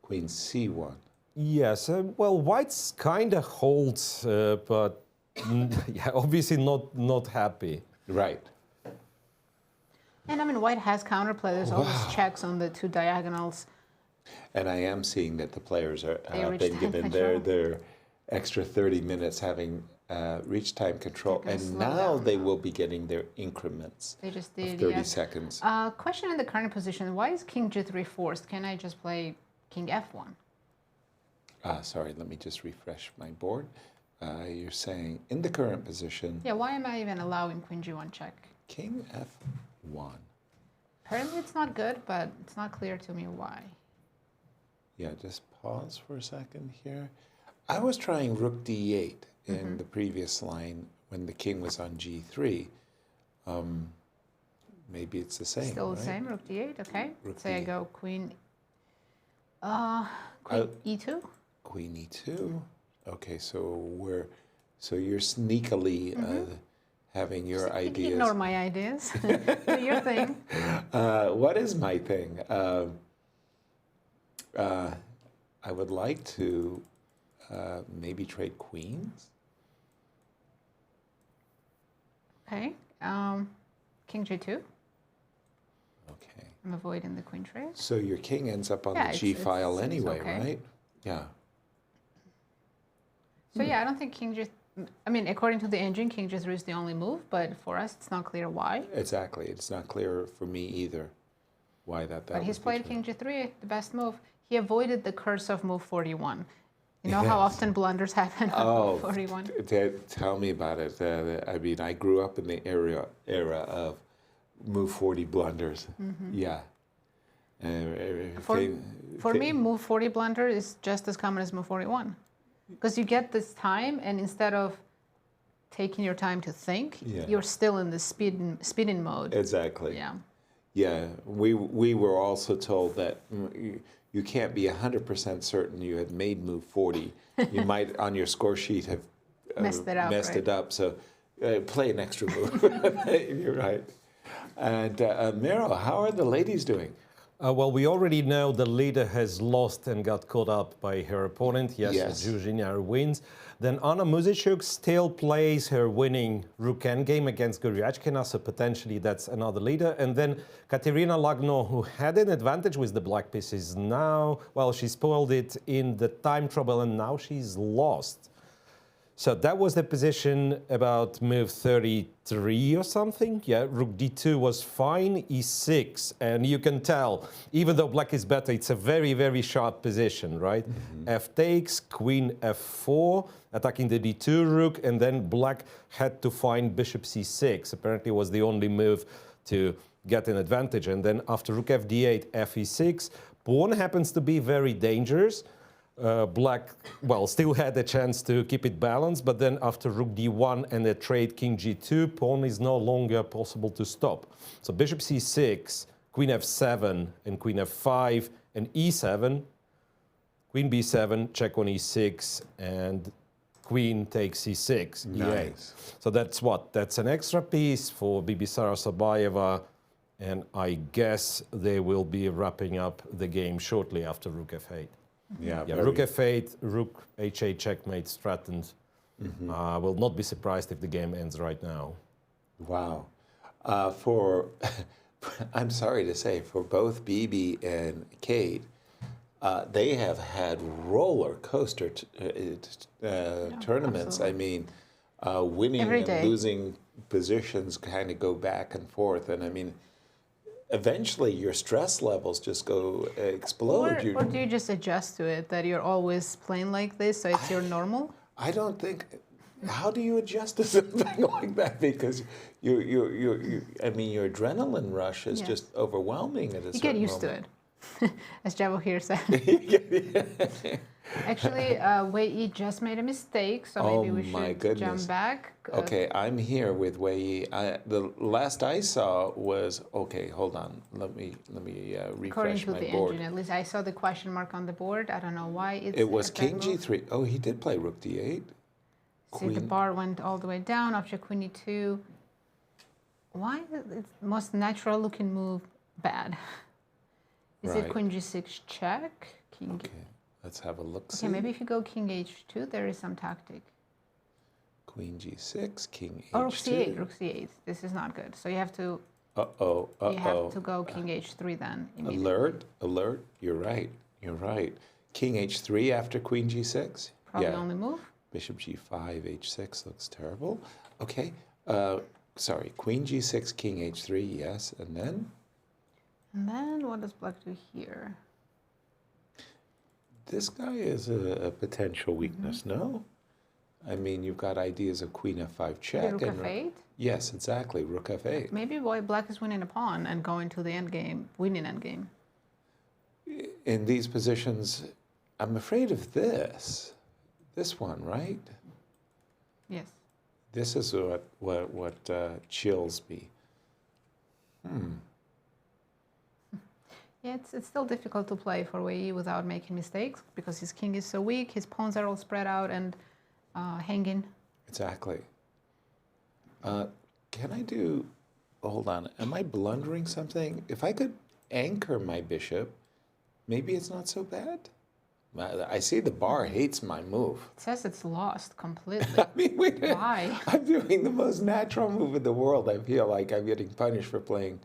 Queen C1. Yes, well, white's kind of holds, but yeah, obviously not happy. Right. And I mean, white has counterplay. There's always checks on the two diagonals. And I am seeing that the players are They have reached been time given control. their extra 30 minutes having reached time control, They're gonna and slow now down they now. will be getting their increments They just of did, 30 yes. seconds. Question in the current position, why is king g3 forced? Can I just play king f1? Sorry, let me just refresh my board. You're saying in the current position, Yeah, why am I even allowing queen g1 check? King F1. Apparently it's not good, but it's not clear to me why. Yeah, just pause for a second here. I was trying rook d8 in the previous line when the king was on g3. Maybe it's the same, Still the right? same, rook d8, okay. Rook Say I d8. go queen e2. Queen e2. Okay, so you're sneakily having your You can ideas. ignore my ideas. Do your thing. What is my thing? I would like to maybe trade queens. Okay. King g2. Okay. I'm avoiding the queen trade. So your king ends up on Yeah, the it's- g file it's anyway, okay. right? Yeah. So yeah, I don't think king g. I mean, according to the engine, king g3 is the only move, but for us, it's not clear why. Exactly. It's not clear for me either why that But he's would be played true. king g3, the best move. He avoided the curse of move 41. You know how Yes. often blunders happen on Oh, move 41? tell me about it. I mean, I grew up in the era of move 40 blunders. Yeah. For me, move 40 blunder is just as common as move 41. Because you get this time, and instead of taking your time to think, Yeah. you're still in the speeding mode. Exactly. Yeah. Yeah, we were also told that you can't be 100% certain you had made move 40. You might, on your score sheet, have Messed it up, right? it up. So play an extra move. You're right. And Miro, how are the ladies doing? Well, we already know the leader has lost and got caught up by her opponent. Yes. Zhuzhina wins. Then Anna Muzichuk still plays her winning rook endgame against Goryachkina, so potentially that's another leader. And then Katerina Lagno, who had an advantage with the black pieces, now, well, she spoiled it in the time trouble and now she's lost. So that was the position about move 33 or something. Yeah, rook d2 was fine, e6. And you can tell, even though black is better, it's a very, very sharp position, right? F takes, queen f4, attacking the d2 rook, and then black had to find bishop c6. Apparently it was the only move to get an advantage. And then after rook fd8, f e6, pawn happens to be very dangerous. Black, well, still had a chance to keep it balanced, but then after rook d1 and a trade king g2, pawn is no longer possible to stop. So bishop c6, queen f7, and queen f5, and e7, queen b7, check on e6, and queen takes c6, e8. Nice. So that's what? That's an extra piece for Bibisara Sabayeva, and I guess they will be wrapping up the game shortly after rook f8. Yeah, Yeah, very- rook f8, rook h8 checkmate, Stratton's. Will not be surprised if the game ends right now. Wow. I'm sorry to say, for both Bibi and Kate, they have had roller coaster tournaments. absolutely. I mean, winning Every and day. losing positions kind of go back and forth. And I mean, eventually your stress levels just go explode. Or do you just adjust to it, that you're always playing like this, so it's your normal? I don't think. How do you adjust to something like that? Because I mean, your adrenaline rush is Yeah. just overwhelming at a You certain get used to moment. it. as Javokhir said. Actually, Wei Yi just made a mistake, so maybe we should jump back. Okay, I'm here with Wei Yi. The last I saw was, okay, hold on. Let me refresh my board. According to the engine, at least I saw the question mark on the board. I don't know why it's. It was King G3. Oh, he did play Rook D8. See, the bar went all the way down. Object Queen E2. Why is the most natural looking move bad? Is it Queen G6 check? King. Okay, let's have a look. Okay, maybe if you go King H2, there is some tactic. Queen G6, King H2. Or Rook C8. Rook C8. This is not good. So you have to. You have to go King H3 then. Alert. You're right. King H3 after Queen G6. Probably only move. Bishop G5, H6 looks terrible. Okay. Sorry, Queen G6, King H3, yes, and then? And then what does Black do here? This guy is a potential weakness, no? I mean, you've got ideas of Queen F5 check. Rook F8? Yes, exactly, Rook F8. Maybe Black is winning a pawn and going to the endgame, winning endgame. In these positions, I'm afraid of this one, right? Yes. This is what chills me. Yeah, it's still difficult to play for Wei Yi without making mistakes because his king is so weak, his pawns are all spread out and hanging. Exactly. Can I do, hold on, am I blundering something? If I could anchor my bishop, maybe it's not so bad? I see the bar hates my move. It says it's lost completely. I mean, why? I'm doing the most natural move in the world. I feel like I'm getting punished for playing.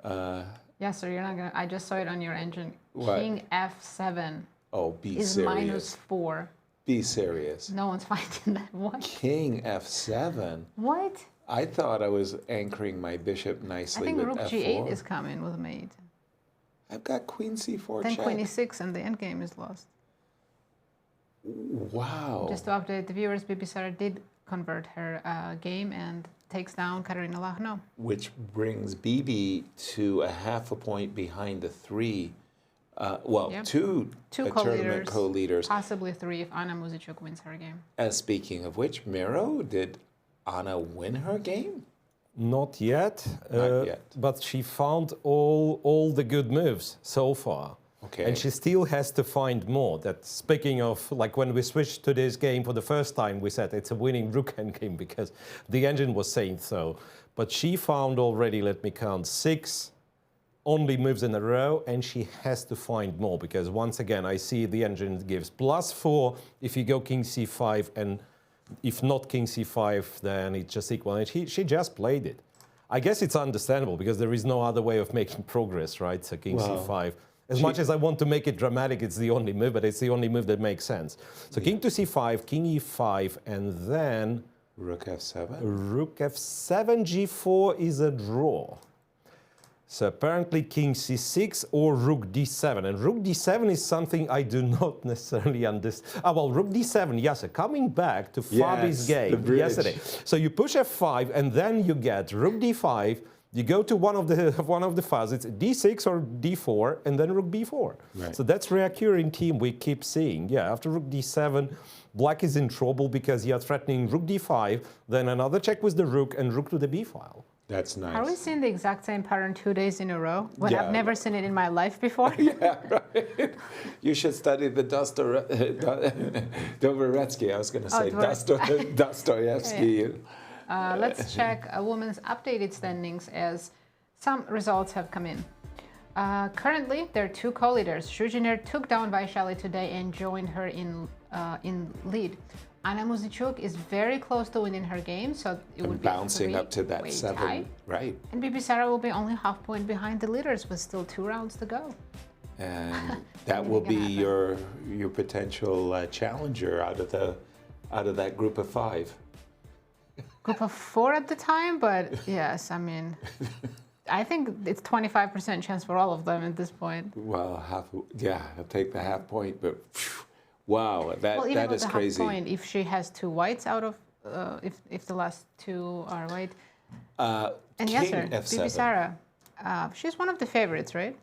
Yeah, so you're not gonna. I just saw it on your engine. What? King F7. Oh, be is serious. -4. Be serious. No one's finding that. What? King F7. What? I thought I was anchoring my bishop nicely. I think with Rook F4. G8 is coming with mate. I've got Queen C4 Then check. Queen E6 and the endgame is lost. Wow. Just to update the viewers, Bibi Sara did convert her game and takes down Katerina Lagno. Which brings Bibi to a half a point behind the three. Two tournament co-leaders. Possibly 3 if Anna Muzichuk wins her game. Speaking of which, Miro, did Anna win her game? Not yet. Not yet. But she found all the good moves so far. Okay. And she still has to find more. That speaking of, like when we switched to this game for the first time, we said it's a winning rook endgame because the engine was saying so. But she found already, let me count, 6 only moves in a row, and she has to find more because once again, I see the engine gives +4 if you go King C5, and if not King C5, then it's just equal. And she just played it. I guess it's understandable because there is no other way of making progress, right? So King C5. As much as I want to make it dramatic, it's the only move, but it's the only move that makes sense. So King to C5, King E5, and then... Rook F7? Rook F7, G4 is a draw. So apparently King C6 or Rook D7. And Rook D7 is something I do not necessarily understand. Rook D7, yes, coming back to Fabi's game yesterday. So you push F5 and then you get Rook D5. You go to one of the files, it's D6 or D4, and then Rook B4. Right. So that's recurring theme we keep seeing. Yeah, after Rook D7, Black is in trouble because you are threatening Rook D5, then another check with the Rook, and Rook to the B file. That's nice. Are we seeing the exact same pattern 2 days in a row? When I've never seen it in my life before. Yeah, right. You should study the Dostoevsky. I was going to say Dostoevsky. Yeah. Let's check a woman's updated standings as some results have come in. Currently, there are 2 co-leaders. Shujiner took down Vashali today and joined her in lead. Anna Muzichuk is very close to winning her game, so it would be bouncing up to that 7, tie. right? And Bibi Sara will be only half point behind the leaders with still 2 rounds to go. And that will be your potential challenger out of that group of 5. Group of 4 at the time, but yes, I mean, I think it's 25% chance for all of them at this point. Well, I'll take the half point, but wow, that is crazy. Half point, if she has 2 whites out of, if the last 2 are white. And yes, sir, Bibi Sara, she's one of the favorites, right?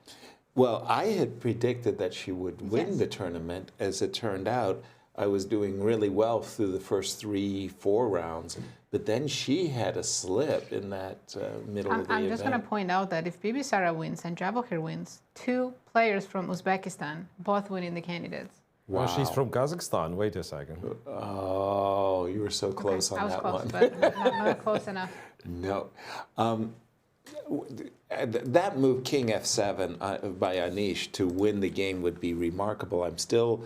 Well, I had predicted that she would win Yes. the tournament. As it turned out, I was doing really well through the first 3-4 rounds, but then she had a slip in that middle of the I'm event. just going to point out that if Bibi Sara wins and Javokhir wins, 2 players from Uzbekistan both winning the candidates. Wow. Well, she's from Kazakhstan. Wait a second. Oh, you were so close Okay, on I was that close, one. but not close enough. No. That move, King F7 by Anish to win the game would be remarkable. I'm still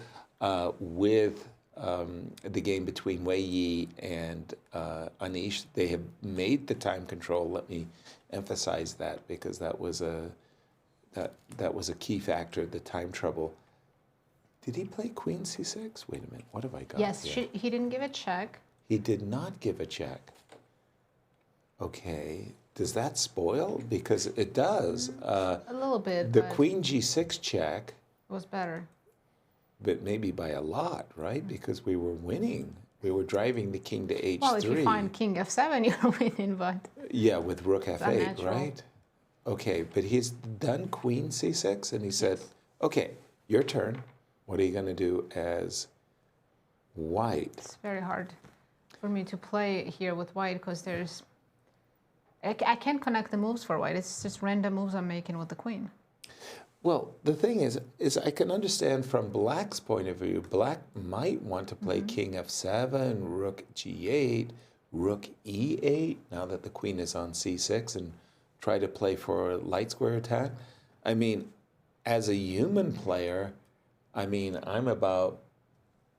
with the game between Wei Yi and Anish. They have made the time control. Let me emphasize that, because that was a key factor, the time trouble. Did he play Queen C6? Wait a minute, what have I got Yes, here? he didn't give a check. He did not give a check. Okay, does that spoil? Because it does. A little bit, The but Queen G6 check, was better. but maybe by a lot, right? Because we were winning. We were driving the king to H3. Well, if you find King F7, you're winning, but Yeah, with Rook F8, unnatural. right? Okay, but he's done Queen C6, and he said, okay, your turn. What are you going to do as white? it's very hard for me to play here with white because there's... I can't connect the moves for white. It's just random moves I'm making with the queen. Well, the thing is I can understand from black's point of view, black might want to play King F7, Rook G8, Rook E8, now that the queen is on C6, and try to play for a light square attack. I mean, as a human player, I mean, I'm about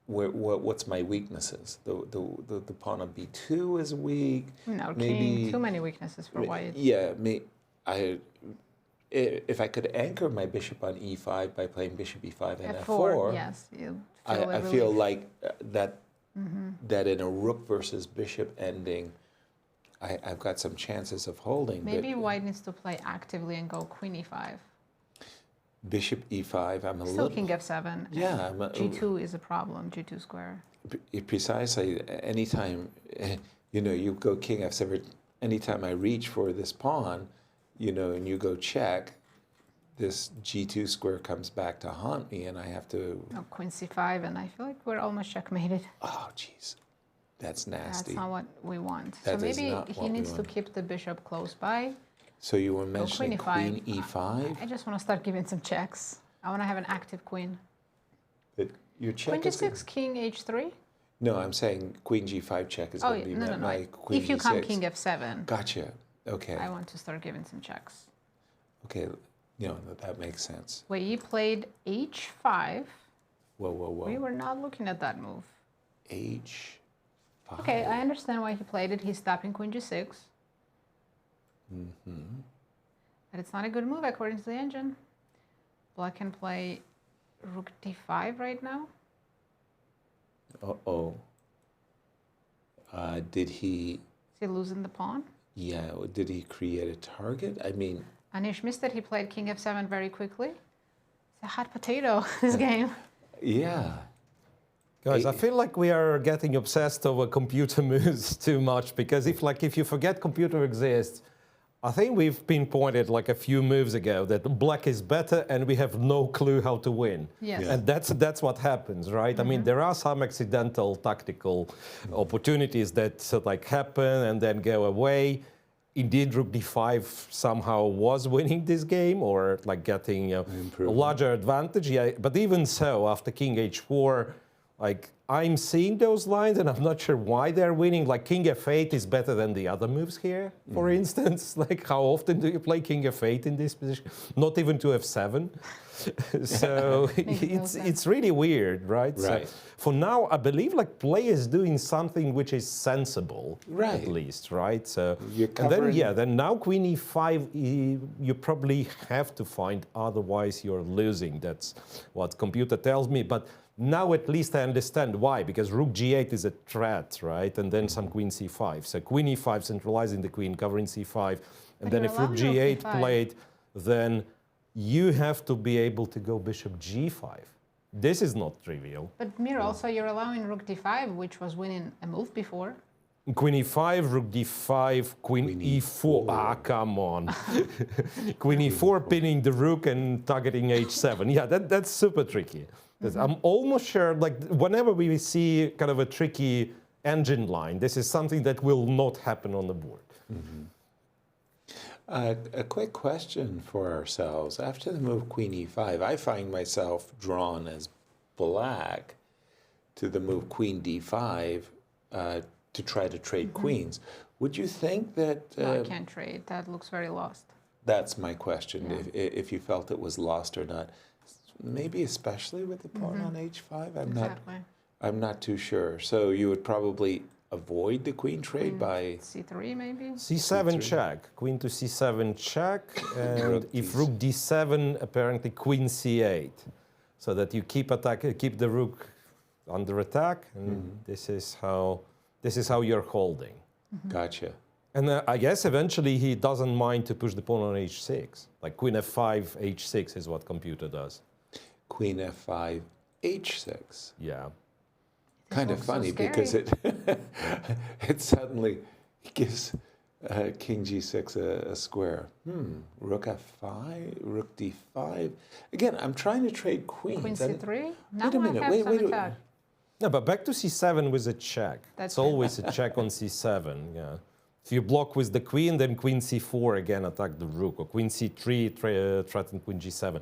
what's my weaknesses. The pawn on B2 is weak. No, Maybe king, too many weaknesses for white. Yeah, if I could anchor my bishop on E5 by playing bishop E5 and F4, yes. You I feel like that in a rook versus bishop ending, I've got some chances of holding. Maybe but white needs to play actively and go queen E5. bishop E5, I'm a Still little... king F7. Yeah, G2 is a problem, G2 square. Precisely. Anytime, you go king F7, anytime I reach for this pawn, and you go check, this G2 square comes back to haunt me, and I have to... No, queen C5, and I feel like we're almost checkmated. Oh, jeez. That's nasty. That's not what we want. That so is maybe not he what we needs to want. keep the bishop close by. So you were Go mentioning queen queen E5? I just want to start giving some checks. I want to have an active queen. But your check Queen is gonna- G6, king H3? No, I'm saying queen G5 check is Oh, going to be no. my queen If you G6. come king F7, Gotcha. Okay. I want to start giving some checks. Okay. That makes sense. Wei Yi played H5. Whoa. We were not looking at that move. H5. Okay, I understand why he played it. He's stopping queen G6. But it's not a good move according to the engine. Black can play rook D5 right now. Uh-oh. Did he... Is he losing the pawn? Yeah, did he create a target? I mean... Anish missed it. He played king F7 very quickly. It's a hot potato, this game. Yeah. Guys, I feel like we are getting obsessed over computer moves too much, because if you forget computer exists, I think we've pinpointed like a few moves ago that black is better and we have no clue how to win. Yes. Yeah. And that's what happens, right? I mean, there are some accidental tactical opportunities that like happen and then go away. Indeed, rook d5 somehow was winning this game or like getting a larger advantage. Yeah, but even so, after king h4, like I'm seeing those lines and I'm not sure why they're winning. Like king f8 is better than the other moves here, for instance. Like how often do you play king f8 in this position? Not even to f7. So it's really weird, right? Right. So for now, I believe like play is doing something which is sensible, Right. at least, right? So You're and then covering- then now queen e5, you probably have to find, otherwise you're losing. That's what computer tells me. But now at least I understand why, because rook g8 is a threat, right? And then some queen c5. So queen e5 centralizing the queen, covering c5. And But then you're if rook allowing rook g8 e5. played, then you have to be able to go bishop g5. This is not trivial. But Miro, also you're allowing rook D5, which was winning a move before. Queen e5, rook d5, queen e4. Ah, come on. Queen e4 pinning the rook and targeting h7. Yeah, that's super tricky. I'm almost sure, like, whenever we see kind of a tricky engine line, this is something that will not happen on the board. A quick question for ourselves. After the move queen e5, I find myself drawn as black to the move queen d5 to try to trade queens. Would you think that... No, I can't trade. That looks very lost. That's my question, if you felt it was lost or not. Maybe especially with the pawn on h5? I'm not too sure. So you would probably avoid the queen trade by... c3 maybe? c7 check. Queen to c7 check. And if rook d7, apparently queen c8. So that you keep the rook under attack. And this is how you're holding. Gotcha. And I guess eventually he doesn't mind to push the pawn on h6. Like queen f5, h6 is what computer does. Queen f5, h6. Yeah. Kind of funny because it suddenly gives king g6 a square. Rook f5, rook d5. Again, I'm trying to trade queens. Queen c3? Now wait a minute, wait. No, but back to c7 with a check. It's always a check on c7, yeah. If you block with the queen, then queen c4 again attack the rook, or queen c3 threaten queen g7.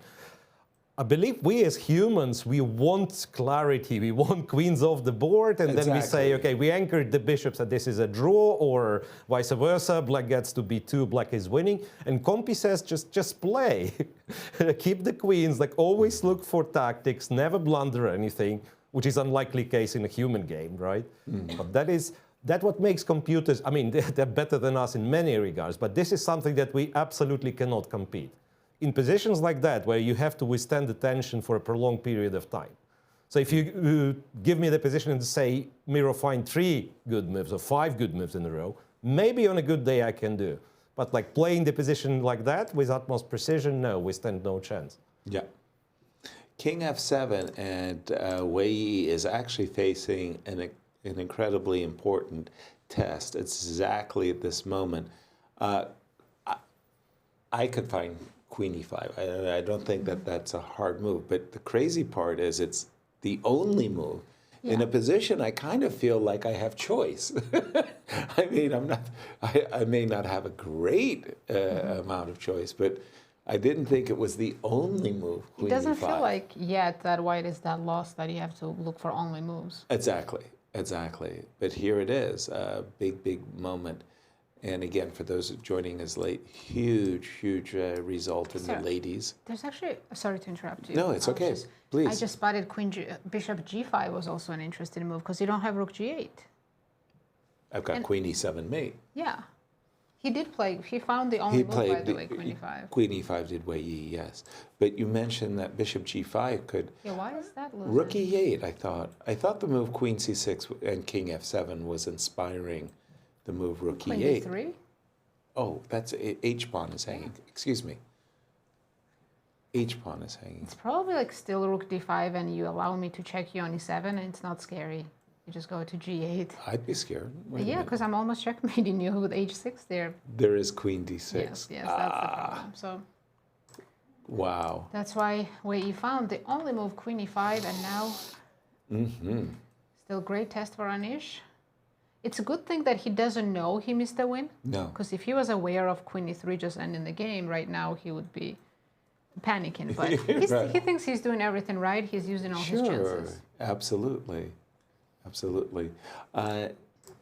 I believe we as humans, we want clarity. We want queens off the board, and then we say, okay, we anchored the bishops that this is a draw, or vice versa. Black gets to b2, black is winning. And Compi says, just play. Keep the queens, like always look for tactics, never blunder anything, which is unlikely case in a human game, right? But that's what makes computers, I mean, they're better than us in many regards, but this is something that we absolutely cannot compete. In positions like that, where you have to withstand the tension for a prolonged period of time. So if you give me the position and say, Miro, find 3 good moves or 5 good moves in a row, maybe on a good day I can do. But like playing the position like that with utmost precision, no, we stand no chance. Yeah. King f7, and Wei Yi is actually facing an incredibly important test. It's exactly at this moment. I could find queen e5. I don't think that that's a hard move, but the crazy part is it's the only move. In a position I kind of feel like I have choice. I mean, I may not have a great amount of choice, but I didn't think it was the only move. It doesn't feel like yet that white is that lost that you have to look for only moves. Exactly. But here it is, a big moment. And again, for those joining us late, huge result in the ladies. There's actually, sorry to interrupt you. No, it's okay. Please. I just spotted bishop g5 was also an interesting move because you don't have rook g8. I've got queen e7 mate. Yeah. He found the only move, by the way, queen e5. Queen e5 did Wei Yi, yes. But you mentioned that bishop g5 could... Yeah, why is that losing? Rook e8, I thought the move queen c6 and king f7 was inspiring the move rook e8. Queen d3? Oh, that's h-pawn is hanging. Excuse me. H-pawn is hanging. It's probably like still rook d5 and you allow me to check you on e7 and it's not scary. You just go to g8. I'd be scared. Yeah, because I'm almost checkmating you with h6 there. There is queen d6. Yes, that's the problem. So. Wow. That's why Wei Yi found the only move queen e5 and now still great test for Anish. It's a good thing that he doesn't know he missed a win. No. Because if he was aware of queen e3 just ending the game, right now he would be panicking. But he thinks he's doing everything right. He's using all his chances. Absolutely.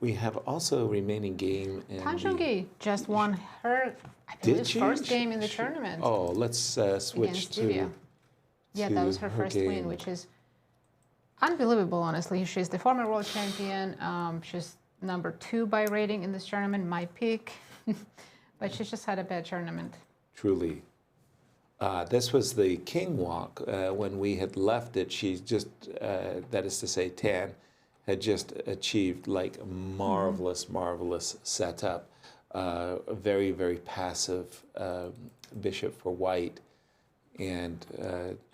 We have also remaining game. Tan Chongqi just won her first game in the tournament. Oh, let's switch to... Yeah, that was her first win, which is unbelievable, honestly. She's the former world champion. She's number 2 by rating in this tournament, my pick. But she just had a bad tournament. Truly. This was the king walk. When we had left it, she just, that is to say, Tan had just achieved like marvelous setup. A very passive bishop for white. And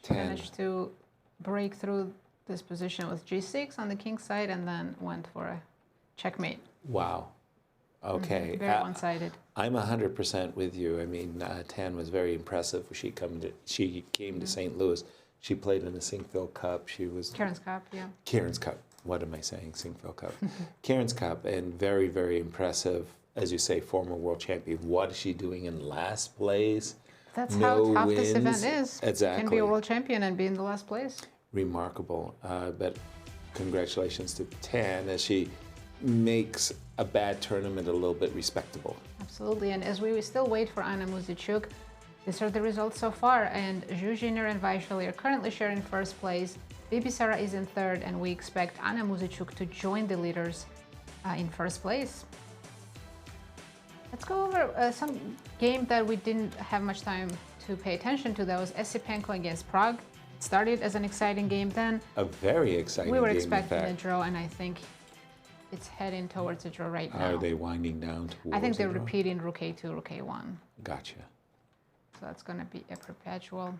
Tan managed to break through this position with g6 on the king's side and then went for a checkmate. Wow. Okay. Very one-sided. I'm 100% with you. I mean, Tan was very impressive. She came to St. Louis. She played in the Sinquefield Cup. She was Karen's Cup, yeah. Karen's Cup. What am I saying? Sinquefield Cup. Karen's Cup, and very, very impressive. As you say, former world champion. What is she doing in last place? That's No how tough wins. this event is. Exactly. You can be a world champion and be in the last place. Remarkable. But congratulations to Tan as she makes a bad tournament a little bit respectable. Absolutely, and as we still wait for Anna Muzychuk, these are the results so far, and Zhuzhiner and Vashali are currently sharing first place. Bibisara is in third, and we expect Anna Muzychuk to join the leaders in first place. Let's go over some game that we didn't have much time to pay attention to. That was Esipenko against Prague. It started as an exciting game then. A very exciting game. We were in expecting a fact. draw, and I think it's heading towards a draw right now. Are they winding down towards I think they're a draw? repeating Rook A2, Rook A1. Gotcha. So that's going to be a perpetual.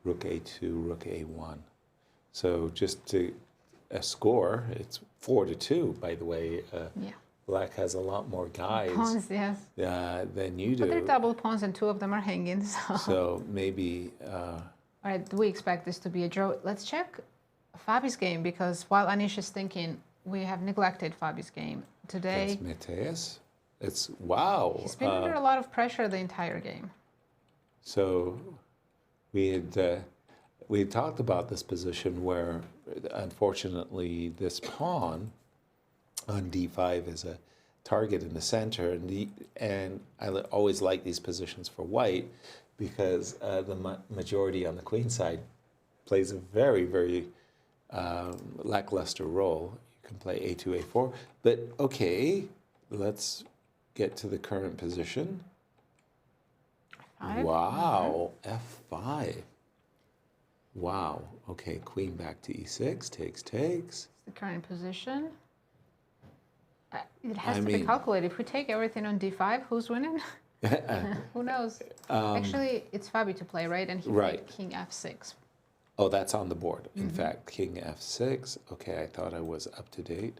Rook A2, Rook A1. So just to a score, it's 4-2, by the way. Yeah. Black has a lot more guys Pawns, yes. than you But they're do. double pawns and two of them are hanging. So maybe All right, do we expect this to be a draw? Let's check Fabi's game, because while Anish is thinking, we have neglected Fabi's game today. that's Mateus. It's wow. He's been under a lot of pressure the entire game. So we had talked about this position where, unfortunately, this pawn on d5 is a target in the center, and I always like these positions for white because the majority on the queen side plays a very, very lackluster role. You can play a2, a4, but okay, let's get to the current position. F5. Wow, f5. Wow, okay, queen back to e6, takes. The current position. It has I to be mean- calculated. If we take everything on d5, who's winning? Who knows? Actually, it's Fabi to play, right? And he Right. played king f6. Oh, that's on the board. In fact, king f6. Okay, I thought I was up to date.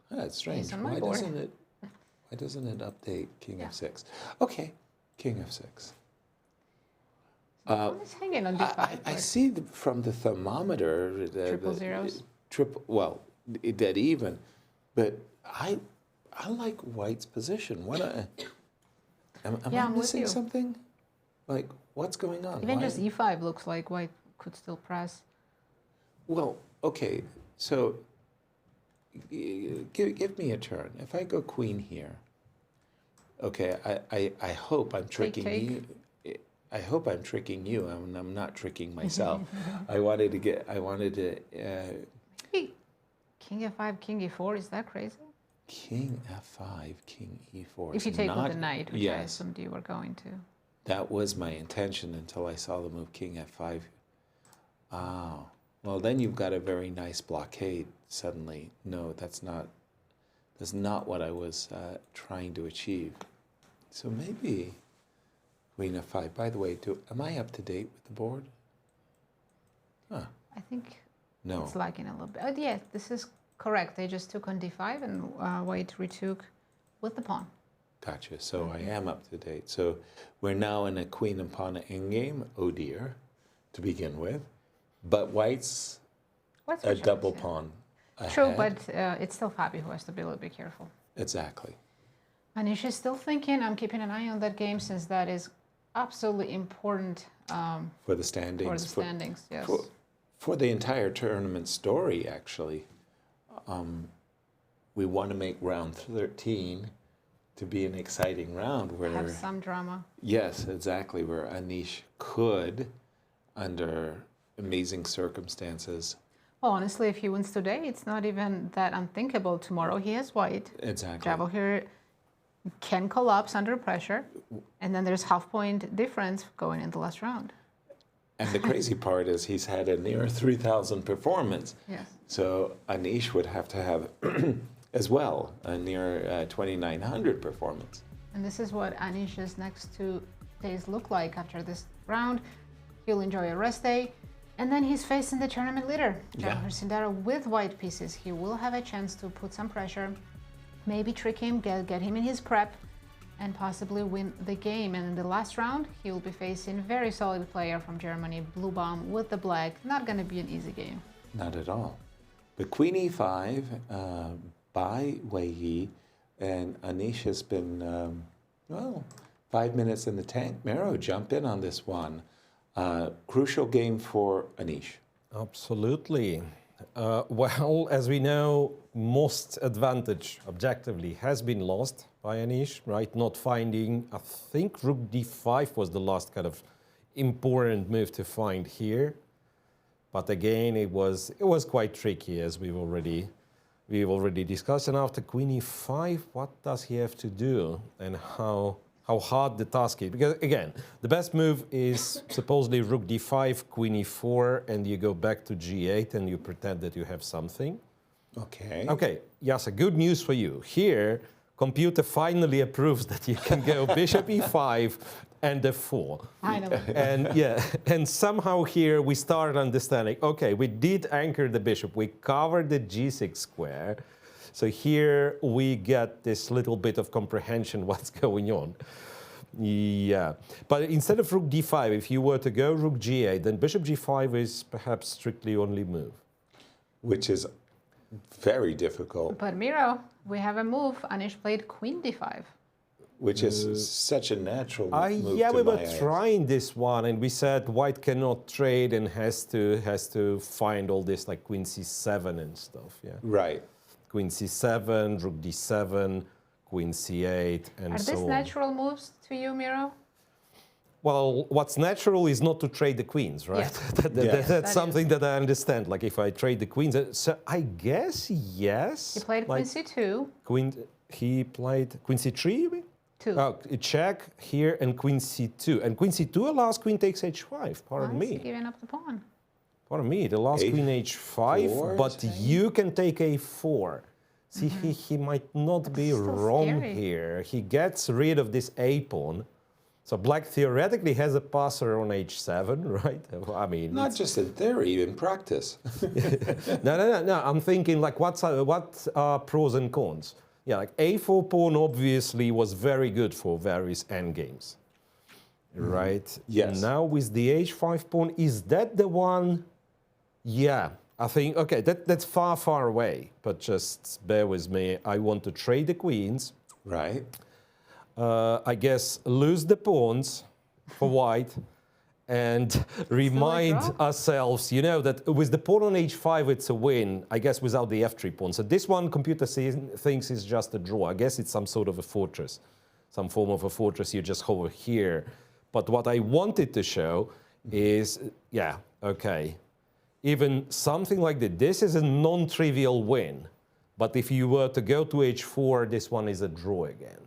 That's strange. It's on my Why board. doesn't it update king Yeah. f6? Okay, king f6. It's hanging on d5. I but see from the thermometer Triple zeros? Well, dead even, but I like White's position. What am Yeah, I I'm with missing you. something? Like, what's going on? Even Why- just e5 looks like white could still press. Well, okay, so give me a turn. If I go queen here, okay, I hope I'm tricking take. you. I hope I'm tricking you, and I'm not tricking myself. I wanted to Maybe king f5, king e4, is that crazy? king f5, king e4. If you It's take with not- the knight, which I yes, assumed you were going to. that was my intention until I saw the move king f5. Oh, well then you've got a very nice blockade suddenly. No, that's not what I was trying to achieve. So maybe queen f5. By the way, am I up to date with the board? Huh, I think no. it's lagging a little bit. Oh, yeah, this is correct. They just took on d5 and white retook with the pawn. Gotcha. So I am up to date. So we're now in a queen and pawn endgame. Oh dear, to begin with. But white's What's a your choice, double yeah. pawn ahead. True, but it's still Fabi who has to be a little bit careful. Exactly. Anish is still thinking. I'm keeping an eye on that game since that is absolutely important For the standings. for the standings. Yes. For the entire tournament story, actually. We want to make round 13 to be an exciting round where... Have some drama. Yes, exactly, where Anish could, under amazing circumstances... Well, honestly, if he wins today, it's not even that unthinkable. Tomorrow he has white. Exactly. Javokhir can collapse under pressure, and then there's half-point difference going in the last round. And the crazy part is he's had a near 3,000 performance. Yes. So Anish would have to have, as well, a near 2,900 performance. And this is what Anish's next 2 days look like after this round. He'll enjoy a rest day. And then he's facing the tournament leader, Javokhir Sindarov, with white pieces. He will have a chance to put some pressure, maybe trick him, get him in his prep, and possibly win the game. And in the last round, he will be facing a very solid player from Germany, Bluebaum, with the black. Not going to be an easy game. Not at all. But Queen e5 by Wei Yi, and Anish has been, well, 5 minutes in the tank. Miro, jump in on this one. Crucial game for Anish. Absolutely. Well, as we know, most advantage objectively has been lost by Anish, right? Not finding, I think rook d5 was the last kind of important move to find here. But again, it was quite tricky, as we've already discussed. And after queen e5, what does he have to do, and how hard the task is? Because again, the best move is supposedly rook d5, queen e4, and you go back to g8 and you pretend that you have something. Okay. Okay, Yasser, good news for you. Here, computer finally approves that you can go bishop e5 and f4. Finally. And yeah, and somehow here we start understanding, okay, we did anchor the bishop, we covered the g6 square. So here we get this little bit of comprehension what's going on. Yeah, but instead of rook d5, if you were to go rook g8, then bishop g5 is perhaps strictly only move. Which is very difficult. But Miro, we have a move. Anish played queen d5. Which is such a natural move. Yeah, to we were my eyes. trying this one, and we said white cannot trade and has to find all this like queen c7 and stuff. Yeah. Right. Queen c7, rook d7, queen c8, and Are so these on. natural moves to you, Miro? Well, what's natural is not to trade the queens, right? Yeah. That's something that I understand. Like if I trade the queens, so I guess yes. He played like queen c2. He played queen c3, you mean? 2. Oh, check here and queen c2. And queen c2 allows queen takes h5, pardon Why is he me. giving up the pawn? Pardon me, it allows queen h5, but you can take a4. See, he might not be wrong scary. here. He gets rid of this a pawn. So black theoretically has a passer on h7, right? I mean, Not just in theory, in practice. No. I'm thinking like what are pros and cons? Yeah, like a4 pawn obviously was very good for various endgames, right? Yes. Now with the h5 pawn, is that the one? Yeah, I think, okay, that's far away, but just bear with me. I want to trade the queens. Right. I guess lose the pawns for white and remind ourselves, you know, that with the pawn on h5, it's a win, I guess, without the f3 pawn. So this one, computer thinks is just a draw. I guess it's some sort of a fortress, some form of a fortress. You just hover here. But what I wanted to show is, yeah, okay, even something like this is a non-trivial win. But if you were to go to h4, this one is a draw again.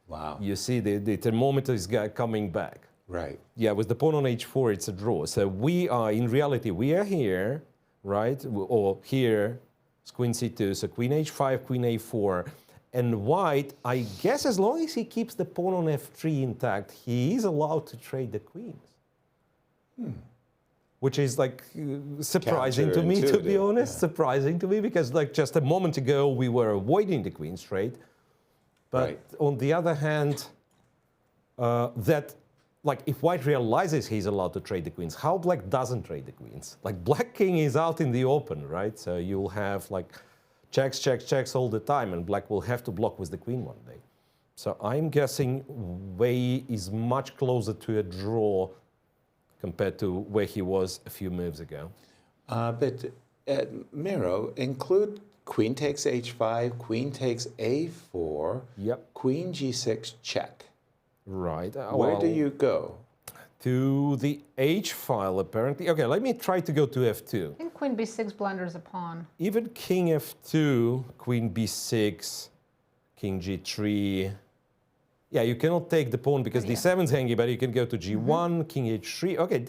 Wow. You see, the thermometer is coming back. Right. Yeah, with the pawn on h4, it's a draw. So we are, in reality, we are here, right? Or here, it's queen c2, so queen h5, queen a4. And white, I guess as long as he keeps the pawn on f3 intact, he is allowed to trade the queens. Which is like surprising to me, to be honest. Yeah. Surprising to me, because like just a moment ago, we were avoiding the queen's trade. But on the other hand, like if white realizes he's allowed to trade the queens, how black doesn't trade the queens? Like black king is out in the open, right? So you'll have like checks all the time, and black will have to block with the queen one day. So I'm guessing Wei is much closer to a draw compared to where he was a few moves ago. But Miro, include queen takes h5, queen takes a4, queen g6 check. Right. Where do you go? To the h file, apparently. Okay, let me try to go to f2. I think queen b6 blunders a pawn. Even king f2, queen b6, king g3. Yeah, you cannot take the pawn because d7's hanging, but you can go to g1, king h3. Okay,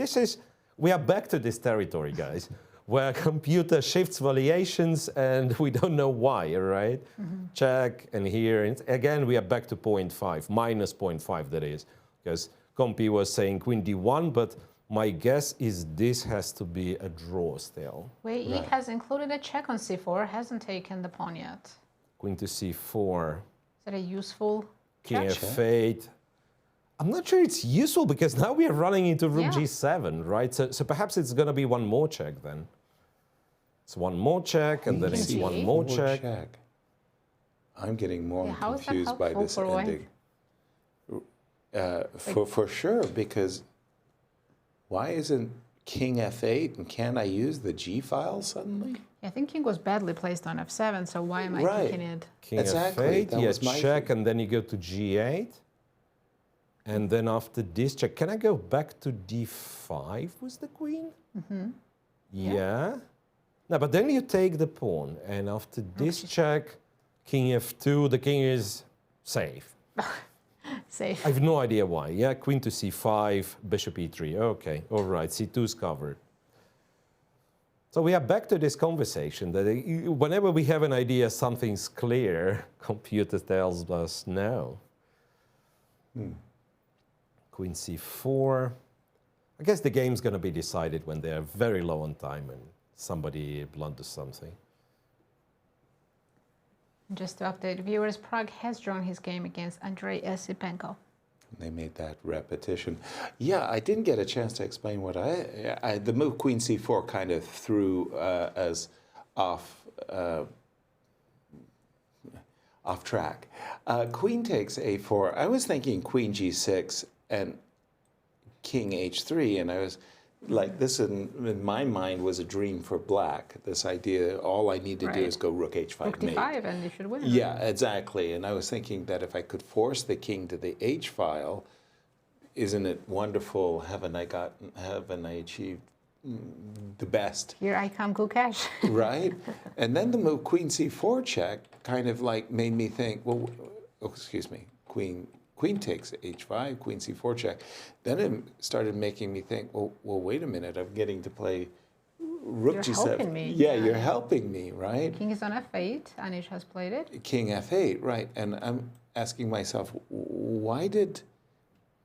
we are back to this territory, guys, where computer shifts variations and we don't know why, right? Check, and here, and again, we are back to 0.5, minus 0.5 that is, because Compi was saying queen d1, but My guess is this has to be a draw still. Wei Yi has included a check on c4, hasn't taken the pawn yet. Queen to c4. Is that a useful King check? f8. I'm not sure it's useful because now we are running into rook g7, right? So perhaps it's going to be one more check then. It's one more check, and then it's one more check. I'm getting more how is that confused by helpful this for ending. For sure, because why isn't king f8, and can I use the g file suddenly? I think king was badly placed on f7, so why am I thinking it? King Exactly, f8, that was my check, and then you go to g8. And then after this check, can I go back to d5 with the queen? Mm-hmm. Yeah. No, but then you take the pawn, and after this check, king f2, the king is safe. Safe. I have no idea why. Yeah, queen to c5, bishop e3. Okay, all right, c2 is covered. So we are back to this conversation that whenever we have an idea something's clear, computer tells us no. Queen c4. I guess the game's going to be decided when they're very low on time and somebody blunders something. Just to update viewers, Prag has drawn his game against Andrei Esipenko. They made that repetition. Yeah, I didn't get a chance to explain what the move queen c4 kind of threw as off track. Queen takes a4. I was thinking queen g6 and king h3, and I was like, this in my mind was a dream for black. This idea, all I need to do is go rook h5 rook d5 and you should win. Yeah, exactly. And I was thinking that if I could force the king to the h file, isn't it wonderful? Haven't I achieved the best? Here I come, Gukesh. Right? And then the move queen c4 check kind of like made me think, well, excuse me, queen takes h5, queen c4 check. Then it started making me think, well, wait a minute, I'm getting to play rook g7. You're helping me. Yeah, you're helping me, right? King is on f8. Anish has played it. King f8, right. And I'm asking myself, why did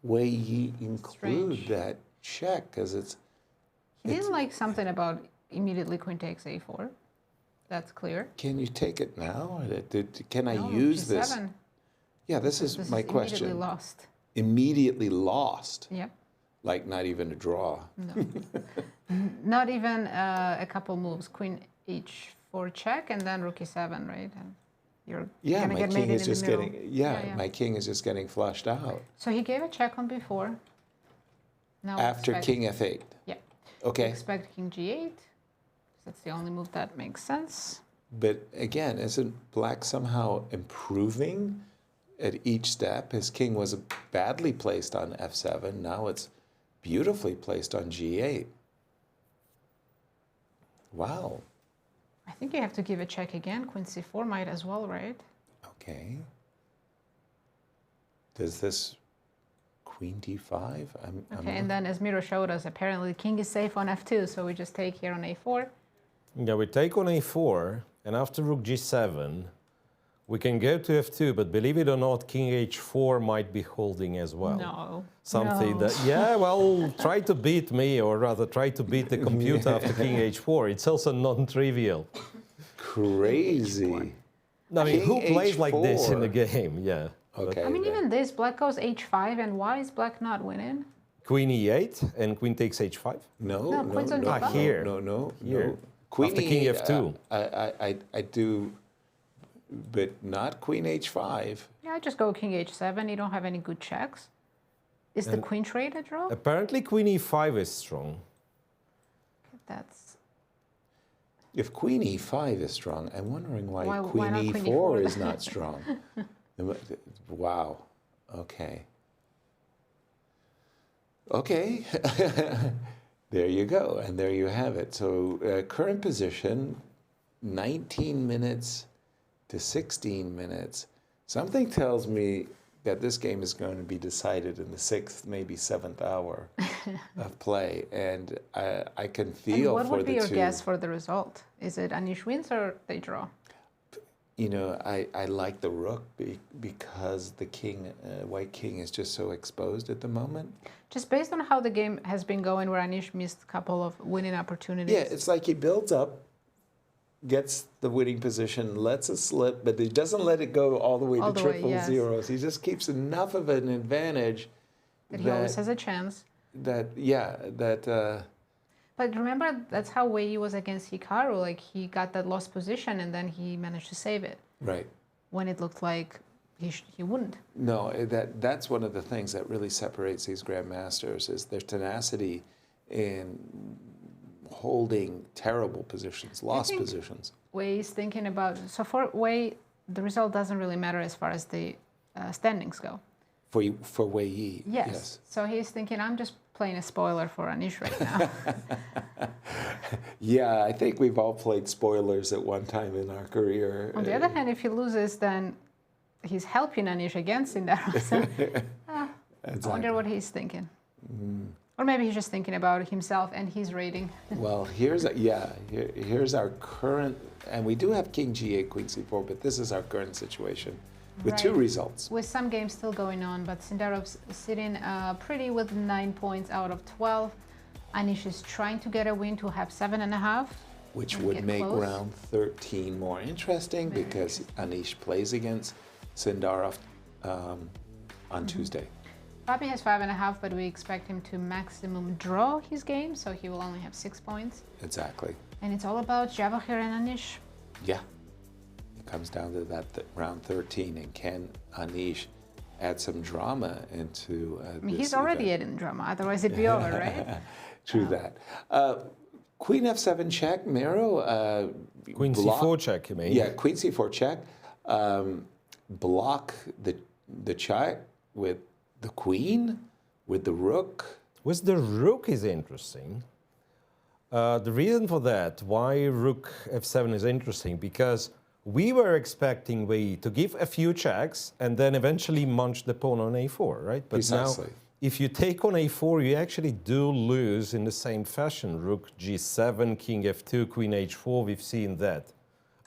Wei Yi include that check? Because he didn't like something about immediately queen takes a4. That's clear. Can you take it now? Can I No, use g7. this? Yeah, this is my question. Immediately lost. Immediately lost? Yep. Like not even a draw? No. Not even a couple moves. Queen h4 check and then rook e7, right? And you're gonna my get king mated is in just the middle. getting, my king is just getting flushed out. So he gave a check on b4. Now After king f8? Yeah. Okay. We expect king g8. That's the only move that makes sense. But again, isn't black somehow improving at each step? His king was badly placed on f7. Now it's beautifully placed on g8. Wow. I think you have to give a check again. Queen c4 might as well, right? Okay. Does this queen d5? Okay, and then as Miro showed us, apparently king is safe on f2, so we just take here on a4. Yeah, we take on a4, and after rook g7, we can go to f2, but believe it or not, king h4 might be holding as well. No. Something that, yeah, well, try to beat me, or rather try to beat the computer after king h4. It's also non-trivial. Crazy. I mean, who plays H4. like this in the game? Yeah. Okay. I mean, even this, black goes h5, and why is black not winning? Queen e8, and queen takes h5? No, queen's on d5. Here. No. Here. Queen After king f2. I do, but not queen h5. Yeah, I just go king h7. You don't have any good checks. Is the queen trade a draw? Apparently queen e5 is strong. That's... If queen e5 is strong, I'm wondering why Why queen not e4 queen e4? is not strong. Wow. Okay. Okay. There you go, and there you have it. So current position, 19 minutes to 16 minutes. Something tells me that this game is going to be decided in the 6th, maybe 7th hour of play, and I can feel and what for would be the your two. guess for the result? Is it Anish wins or they draw? you know, I like the rook because the king, white king, is just so exposed at the moment. Just based on how the game has been going, where Anish missed a couple of winning opportunities. Yeah, it's like he builds up, gets the winning position, lets it slip, but he doesn't let it go all the way to triple zeros. He just keeps enough of an advantage that he always has a chance. But remember, that's how Wei Yi was against Hikaru. Like, he got that lost position and then he managed to save it. Right. When it looked like he wouldn't. No, that's one of the things that really separates these grandmasters is their tenacity in holding terrible positions, lost positions. Wei is thinking about, so for Wei, the result doesn't really matter as far as the standings go. For Wei Yi, yes. So he's thinking, I'm just playing a spoiler for Anish right now. Yeah, I think we've all played spoilers at one time in our career. On the other hand, if he loses, then he's helping Anish against Sindarov. So, I wonder what he's thinking. Or maybe he's just thinking about himself and his rating. Well, here's our current, and we do have King G8, Queen C4, but this is our current situation with two results. With some games still going on, but Sindarov's sitting pretty with 9 points out of 12. Anish is trying to get a win to have 7.5. Which would make round 13 more interesting because Anish plays against Sindarov on Tuesday. Fabi has 5.5, but we expect him to maximum draw his game, so he will only have 6 points. Exactly. And it's all about Javokhir and Anish. Yeah. It comes down to that round 13, and can Anish add some drama into I mean, he's already adding drama, otherwise it'd be over, right? True that. Queen f7 check, Miro. Queen c4 check, you mean? Yeah, Queen c4 check. Block the check with the queen, with the rook. With the rook is interesting. The reason for that, why rook f7 is interesting, because we were expecting Wei Yi to give a few checks and then eventually munch the pawn on a4, right? But Precisely. now, if you take on a4, you actually do lose in the same fashion. Rook g7, king f2, queen h4, we've seen that.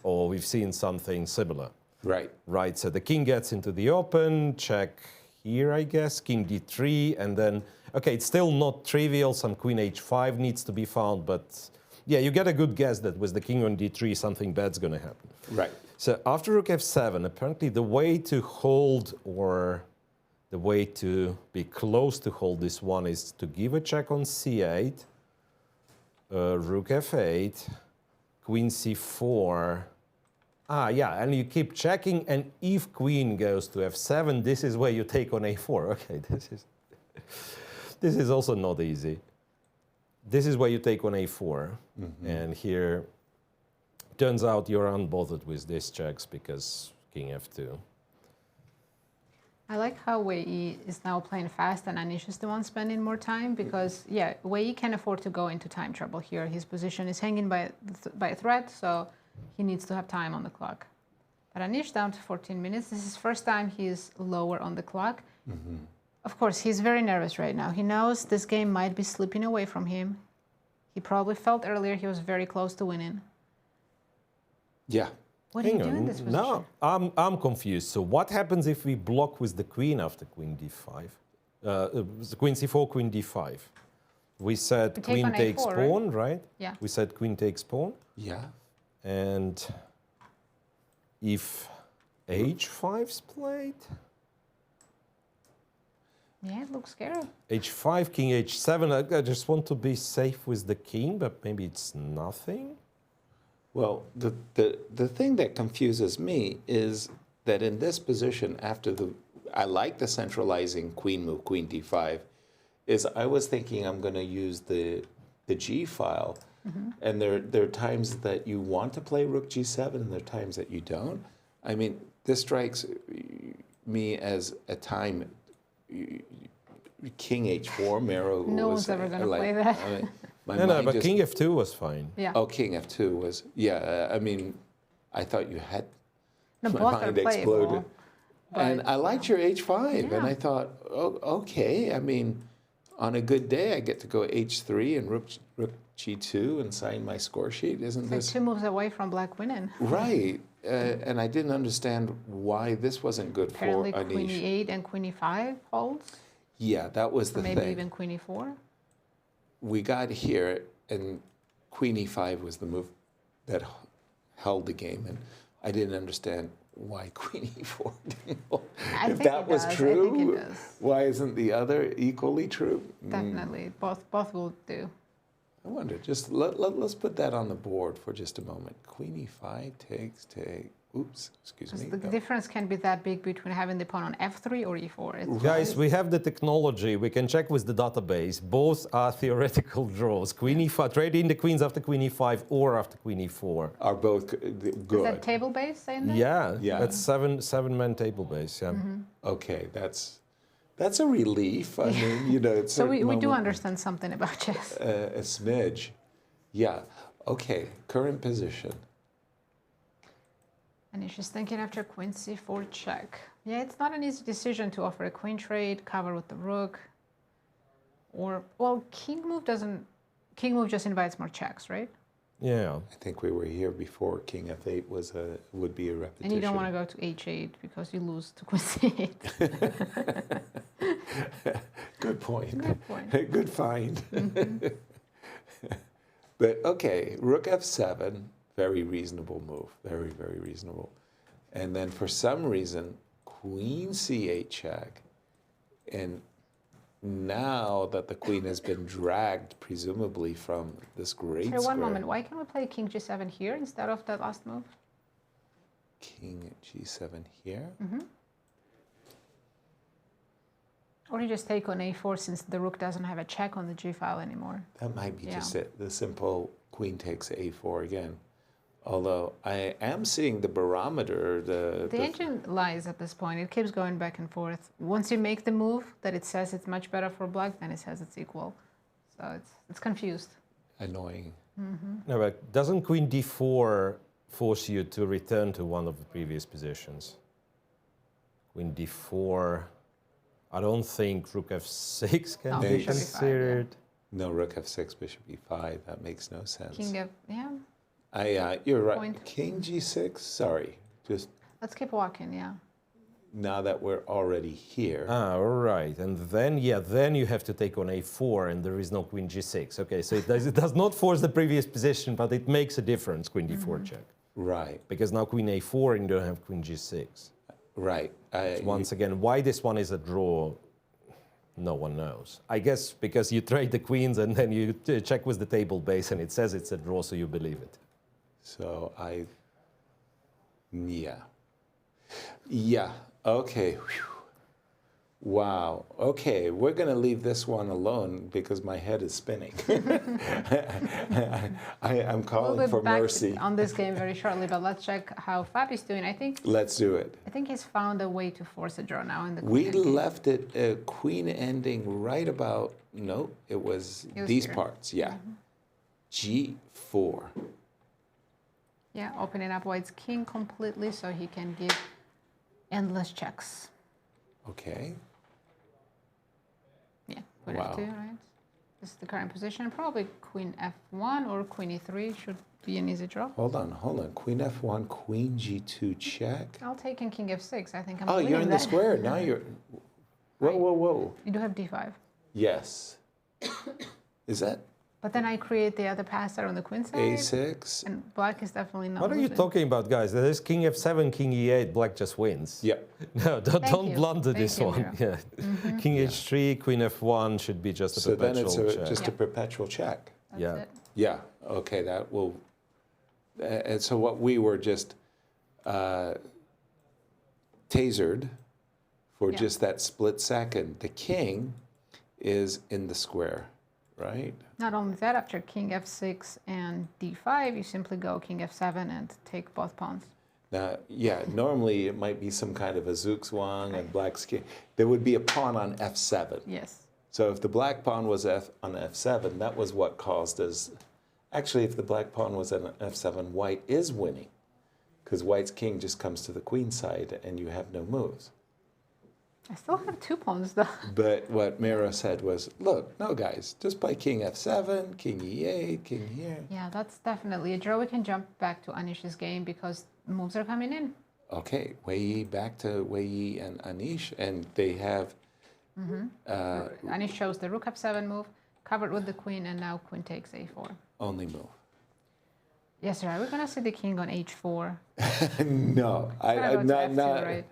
Or we've seen something similar. Right. Right, so the king gets into the open, check here, I guess, king d3, and then, okay, it's still not trivial, some queen h5 needs to be found, but yeah, you get a good guess that with the king on d3, something bad's gonna happen. Right. So after rook f7, apparently the way to hold, or the way to be close to hold this one is to give a check on c8, rook f8, queen c4, yeah, and you keep checking, and if queen goes to f7, this is where you take on a4. Okay, this is also not easy. This is where you take on a4, and here turns out you're unbothered with these checks because king f2. I like how Wei Yi is now playing fast and Anish is the one spending more time because, yeah, Wei Yi can afford to go into time trouble here. His position is hanging by a thread, so he needs to have time on the clock. But Anish down to 14 minutes. This is his first time he's lower on the clock. Of course, he's very nervous right now. He knows this game might be slipping away from him. He probably felt earlier he was very close to winning. Yeah. What do you do in this position? No, I'm confused. So what happens if we block with the queen after queen d5? Queen c4, queen d5. We said queen takes a4, pawn, right? Yeah. We said queen takes pawn. Yeah. And if h5's played? Yeah, it looks scary. h5, king h7. I just want to be safe with the king, but maybe it's nothing. Well, the thing that confuses me is that in this position, I like the centralizing queen move, queen d5, is I was thinking I'm going to use the g file, and there are times that you want to play rook g7, and there are times that you don't. I mean, this strikes me as a time. King h4, Miro. No one's ever going to play that. I mean, no, but king f2 was fine. Yeah. Oh, king f2 was, yeah. I mean, I thought you had. No, my both mind are playable. exploded. And I liked your h5, Yeah. and I thought, oh, okay. I mean, on a good day, I get to go h3 and rook G2 and sign my score sheet? Isn't It's like this 2 moves away from black winning. right? And I didn't understand why this wasn't good Apparently for queen Anish. e8 and queen e5 holds. Yeah, that was Or the maybe thing. even queen e4. We got here, and queen e5 was the move that held the game, and I didn't understand why queen e4 didn't hold. I If think that it was does. I true, think it does. why isn't the other equally true? Definitely. Both will do. I wonder, just let's put that on the board for just a moment. Queen e5 takes, oops, excuse me. The difference can be that big between having the pawn on f3 or e4. It's Guys, we have the technology. We can check with the database. Both are theoretical draws. Queen e5, trading the queens after queen e5 or after queen e4. Are both good. Is that table based saying that? Yeah, Yeah. that's seven-man table base. Yeah. Okay, that's a relief. I mean, you know, it's So we do understand something about chess. a smidge. Yeah. Okay. Current position. And she's thinking after queen c4 check. Yeah, it's not an easy decision to offer a queen trade, cover with the rook. Or, well, king move just invites more checks, right? Yeah. I think we were here before. King f8 would be a repetition. And you don't want to go to h8 because you lose to queen c8. Good point. Good point. Good find. But okay, rook f7, very reasonable move. Very, very reasonable. And then for some reason, queen c8 check. And now that the queen has been dragged, presumably from this great Sure, square. one moment. Why can't we play king g7 here instead of that last move? King g7 here. Or you just take on a4 since the rook doesn't have a check on the g file anymore. That might be Yeah. just it. The simple queen takes a4 again. Although I am seeing the barometer, The engine lies at this point. It keeps going back and forth. Once you make the move that it says it's much better for black, then it says it's equal. So it's confused. annoying. No, but doesn't queen d4 force you to return to one of the previous positions? Queen d4. I don't think rook f6 can No, be bishop e5, considered. No, rook f6, bishop e5. That makes no sense. King f, yeah. You're right. Point. King g6. Sorry, just Let's keep walking, yeah. now that we're already here. Ah, all right. And then, yeah, then you have to take on a4, and there is no queen g6. Okay, so it does not force the previous position, but it makes a difference, queen d4 check. Right, Because now queen a4, and you don't have queen g6. right. Once again, why this one is a draw, no one knows. I guess because you trade the queens, and then you check with the table base, and it says it's a draw, so you believe it. So yeah. Okay. Whew. Wow. Okay, we're going to leave this one alone because my head is spinning. I'm calling We'll for be back mercy. on this game very shortly, but let's check how Fabi's doing. Let's do it. I think he's found a way to force a draw now in the We queen endgame. left it queen ending right about, no, it was these here. parts, yeah. G4. Yeah, opening up white's king completely so he can give endless checks. Okay. Yeah, put Wow. f2, right? This is the current position. Probably queen f1 or queen e3 should be an easy draw. Hold on. Queen f1, queen g2 check. I'll take in king f6. I think I'm Oh, you're winning in the that. square. Now you're... Whoa. You do have d5. Yes. Is that But then I create the other passer on the queen side. a6? And black is definitely not What are you losing. talking about, guys? There is king f7, king e8, black just wins. Yeah. No, don't you. blunder Thank this you, one. Miro. Yeah. King h3, queen f1 should be just a So then it's perpetual check. just a perpetual check. That's Yeah. it. Yeah. Okay, that will... and so what we were just tasered for Yeah. just that split second. The king is in the square, right? Not only that, after king f6 and d5, you simply go king f7 and take both pawns. Now, yeah, normally it might be some kind of a zugzwang and black's king. There would be a pawn on f7. Yes. So if the black pawn was on f7, that was what caused us... Actually, if the black pawn was on f7, white is winning, because white's king just comes to the queen side and you have no moves. I still have 2 pawns though. But what Miro said was, look, no guys, just play king f7, king e8, king here. Yeah, that's definitely a draw. We can jump back to Anish's game because moves are coming in. Okay, Wei Yi, back to Wei Yi and Anish, and they have... Anish chose the rook f7 move, covered with the queen, and now queen takes a4. Only move. Yes, sir. Are we going to see the king on h4? No, I'm F2, right?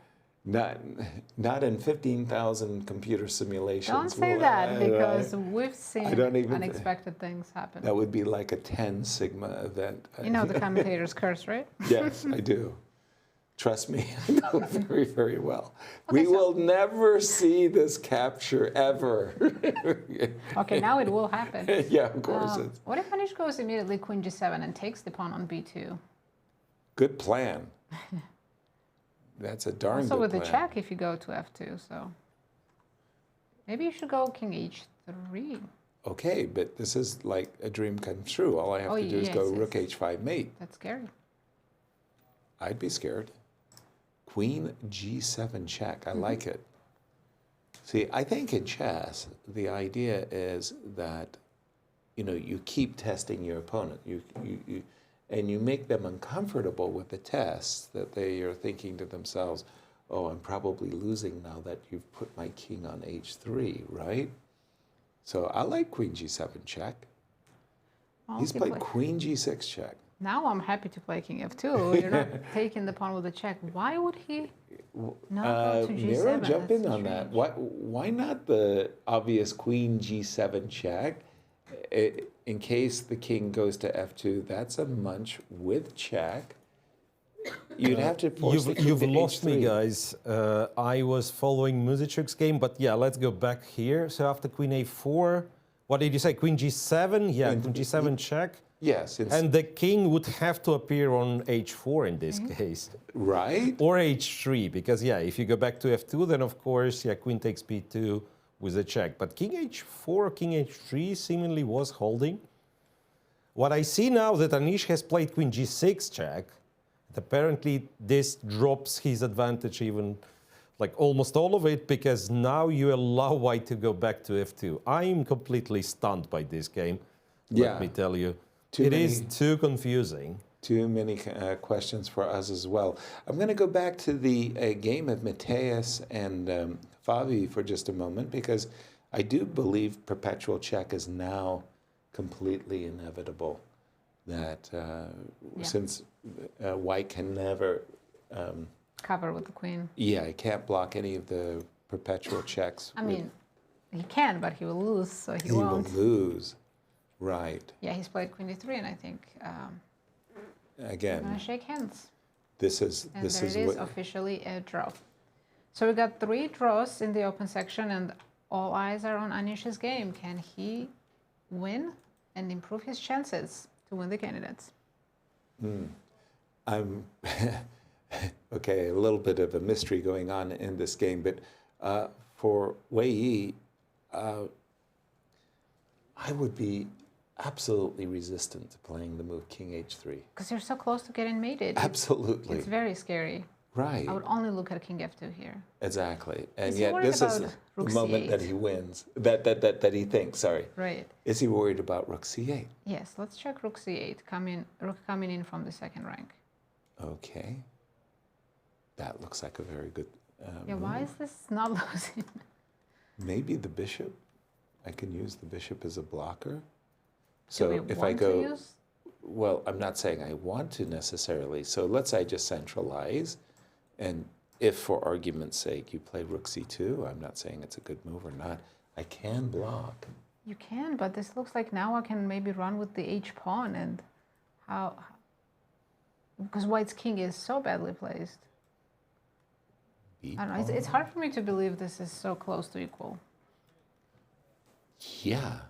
not in 15,000 computer simulations. Don't say that because we've seen unexpected things happen. That would be like a 10 sigma event. You know the commentator's curse, right? Yes, I do. Trust me, I know very, very well. Okay, we will never see this capture ever. Okay, now it will happen. Yeah, of course. What if Anish goes immediately queen g7 and takes the pawn on b2? Good plan. That's a darn also good with plan. the check if you go to f2, so maybe you should go king h3. Okay, but this is like a dream come true. All I have to do is go rook h5 mate. That's scary. I'd be scared. Queen g7 check. I like it. See, I think in chess, the idea is that, you know, you keep testing your opponent. And you make them uncomfortable with the tests that they are thinking to themselves, oh, I'm probably losing now that you've put my king on h3, right? So I like queen g7 check. He's played queen g6 check. Now I'm happy to play king f2. You're not taking the pawn with a check. Why would he not go to g7? Miro, jump in on that. Why not the obvious queen g7 check? In case the king goes to f2, that's a munch with check. You'd have to force the king You've to lost h3. me, guys. I was following Muzichuk's game, but yeah, let's go back here. So after queen a4, what did you say? Queen g7? Yeah, queen g7 check. Yes. And the king would have to appear on h4 in this case. Right. Or h3, because yeah, if you go back to f2, then of course, yeah, queen takes b2 with a check. But king h4, king h3 seemingly was holding. What I see now that Anish has played queen g6 check, apparently this drops his advantage even, like almost all of it, because now you allow white to go back to f2. I'm completely stunned by this game, let me tell you. It is too confusing. Too many questions for us as well. I'm going to go back to the game of Mateus and Fabi for just a moment, because I do believe perpetual check is now completely inevitable. That since white can never cover with the queen. Yeah, he can't block any of the perpetual checks. I mean, he can, but he will lose, so he won't. He will lose. Right. Yeah, he's played queen d3, and I think again, I'm gonna shake hands. This is Officially a draw. So we got 3 draws in the open section, and all eyes are on Anish's game. Can he win and improve his chances to win the candidates? I'm okay. A little bit of a mystery going on in this game, but for Wei Yi, I would be absolutely resistant to playing the move king h3. Because you're so close to getting mated. Absolutely. It's very scary. Right. I would only look at king f2 here. Exactly. And Is yet this is the rook moment c8? that he wins, that he thinks, sorry. Right. Is he worried about rook c8? Yes, let's check rook c8, rook coming in from the second rank. Okay. That looks like a very good move. Why is this not losing? Maybe the bishop. I can use the bishop as a blocker. Do we So if I want to go, use? well, I'm not saying I want to necessarily. So let's say I just centralize, and if for argument's sake you play rook c2, I'm not saying it's a good move or not. I can block. You can, but this looks like now I can maybe run with the h pawn, and how? Because white's king is so badly placed. I don't know. It's hard for me to believe this is so close to equal. Yeah.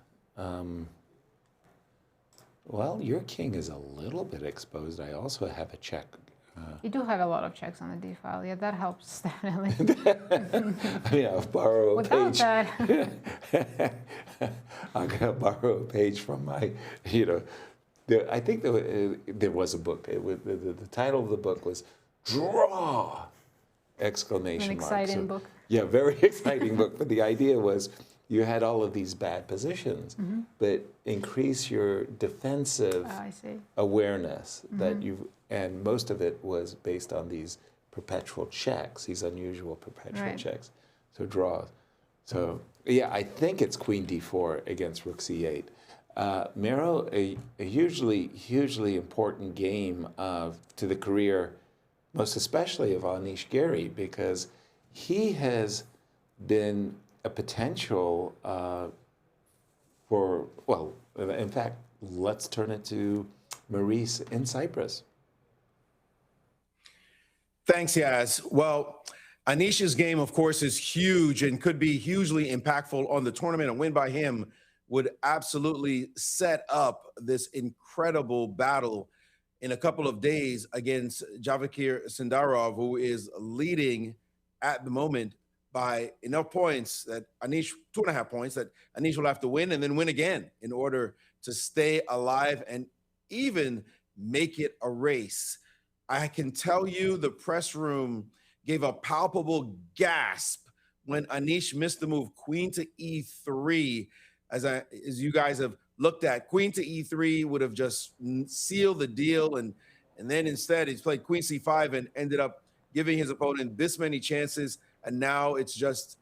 Well, your king is a little bit exposed. I also have a check. You do have a lot of checks on the d file. Yeah, that helps definitely. I mean, I'll borrow a Without page. that. I'm going to borrow a page from my, I think there was a book. The title of the book was Draw! Exclamation An mark. exciting So book. Yeah, very exciting book. But the idea was you had all of these bad positions, but increase your defensive awareness that you, and most of it was based on these perpetual checks, these unusual perpetual checks. So draws. So yeah, I think it's Queen D4 against Rook C8. Miro, a hugely important game to the career, most especially of Anish Giri, because he has been a potential for, well, in fact, let's turn it to Maurice in Cyprus. Thanks, Yaz. Well, Anish's game, of course, is huge and could be hugely impactful on the tournament. A win by him would absolutely set up this incredible battle in a couple of days against Javokhir Sindarov, who is leading at the moment by enough points that Anish, 2.5 points, that Anish will have to win and then win again in order to stay alive and even make it a race. I can tell you the press room gave a palpable gasp when Anish missed the move Queen to E3. As you guys have looked at, Queen to E3 would have just sealed the deal, and then instead he's played Queen C5 and ended up giving his opponent this many chances, and now it's just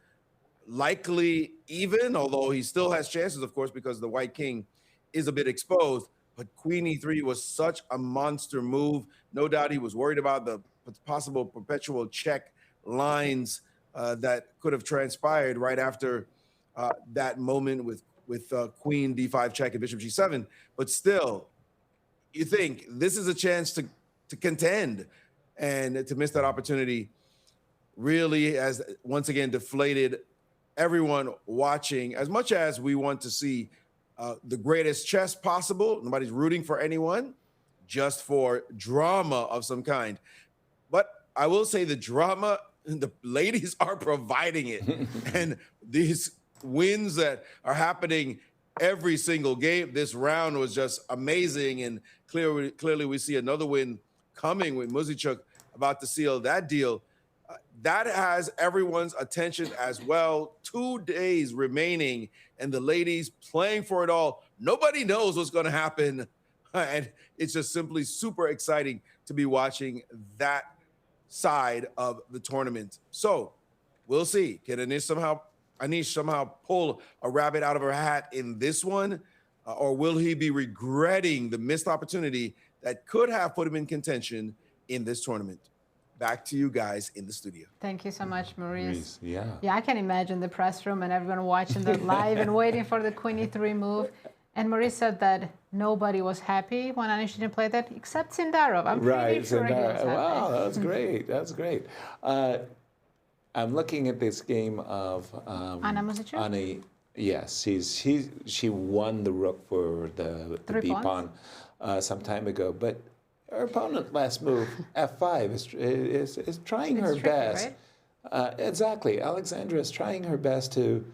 likely even, although he still has chances, of course, because the White King is a bit exposed. But Queen E3 was such a monster move. No doubt he was worried about the possible perpetual check lines that could have transpired right after that moment with Queen D5 check and Bishop G7. But still, you think this is a chance to contend, and to miss that opportunity really has once again deflated everyone watching. As much as we want to see the greatest chess possible, nobody's rooting for anyone, just for drama of some kind. But I will say the drama, the ladies are providing it. And these wins that are happening every single game, this round was just amazing. And clearly we see another win coming with Muzichuk about to seal that deal. That has everyone's attention as well. 2 days remaining and the ladies playing for it all. Nobody knows what's going to happen. And it's just simply super exciting to be watching that side of the tournament. So we'll see. Can Anish somehow pull a rabbit out of her hat in this one? Or will he be regretting the missed opportunity that could have put him in contention in this tournament? Back to you guys in the studio. Thank you so much, Maurice. Yeah, I can imagine the press room and everyone watching that live and waiting for the Queen E3 move. And Maurice said that nobody was happy when Anish didn't play that, except Sindarov. I'm pretty sure he was happy. Wow, that's great. That's great. I'm looking at this game of Anna Muzichuk? Yes, she won the rook for the B pawn some time ago, but her opponent last move, F5, is trying her tricky, best. Right? Exactly. Alexandra is trying her best to...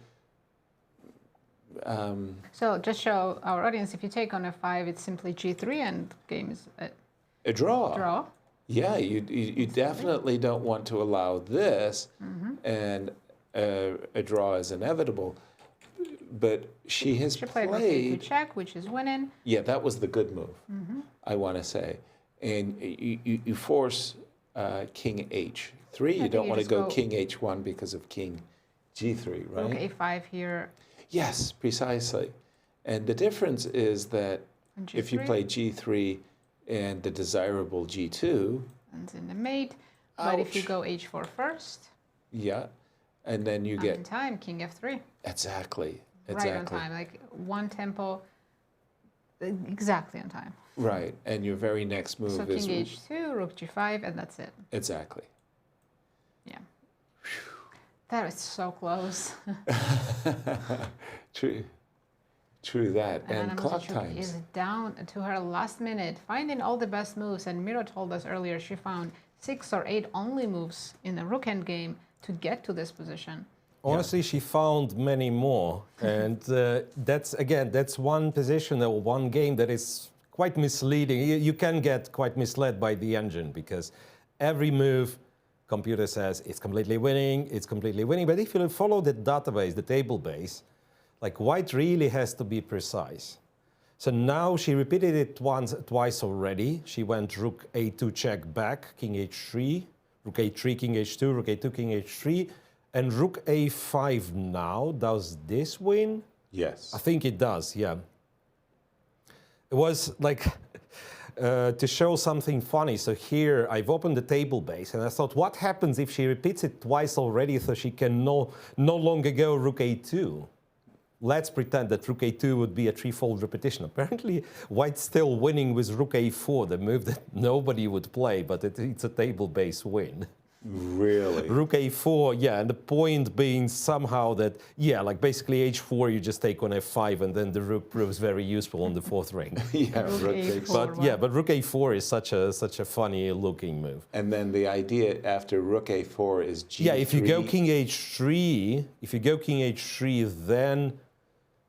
So just show our audience, if you take on F5, it's simply G3 and game is a draw. Draw. Yeah, you definitely don't want to allow this, and a draw is inevitable. But she has played Rook check, which is winning. Yeah, that was the good move, I want to say. And you force King H3. You don't want to go King H1 because of King G3, right? Rook A5 here. Yes, precisely. And the difference is that if you play G3 and the desirable G2... And in the mate. But if you go H4 first... Yeah, and then you get... in time, King F3. Exactly. Right on time, like one tempo, exactly on time. Right, and your very next move is... So King H2, Rook G5, and that's it. Exactly. Yeah. That was so close. True that. And clock times. Is down to her last minute, finding all the best moves. And Miro told us earlier she found 6 or 8 only moves in the rook endgame to get to this position. Honestly, she found many more. And that's one position or one game that is quite misleading. You can get quite misled by the engine because every move Computer says it's completely winning, it's completely winning. But if you follow the database, the table base, like white really has to be precise. So now she repeated it twice already. She went rook a2 check back, king h3, rook a3, king h2, rook a2, king h3, and rook a5 now. Does this win? Yes. I think it does, yeah. It was like, to show something funny, so here I've opened the table base and I thought, what happens if she repeats it twice already so she can no longer go rook a2? Let's pretend that rook a2 would be a threefold repetition. Apparently, white's still winning with rook a4, the move that nobody would play, but it's a table-based win. Really? Rook a4, yeah, and the point being somehow that, yeah, like basically h4, you just take on f5, and then the rook proves very useful on the fourth ring. Yeah, rook a4. But yeah, but rook a4 is such a funny-looking move. And then the idea after rook a4 is g3. Yeah, if you go king h3, then,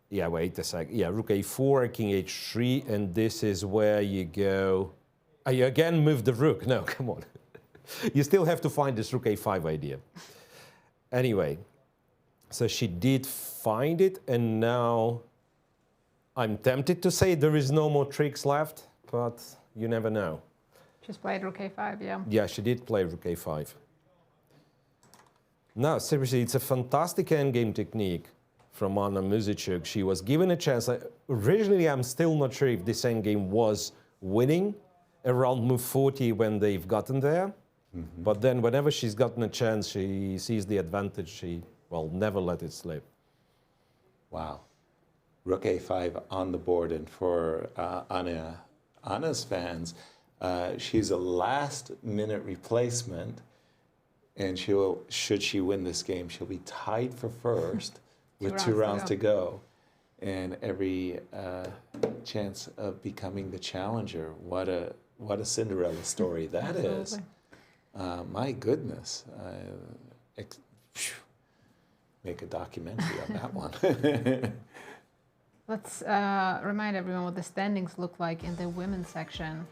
yeah, wait a sec. Yeah, rook a4, king h3, and this is where you go. You again move the rook. No, come on. You still have to find this rook a5 idea. Anyway, so she did find it, and now I'm tempted to say there is no more tricks left, but you never know. She's played rook a5, yeah. Yeah, she did play rook a5. No, seriously, it's a fantastic endgame technique from Anna Muzichuk. She was given a chance. Originally, I'm still not sure if this endgame was winning around move 40 when they've gotten there. Mm-hmm. But then whenever she's gotten a chance, she sees the advantage. She, well, never let it slip. Wow. Rook a5 on the board. And for Anna's fans, she's a last-minute replacement. And should she win this game, she'll be tied for first with 2 rounds to go. And every chance of becoming the challenger. What a Cinderella story that is. My goodness. Make a documentary on that one. Let's remind everyone what the standings look like in the women's section.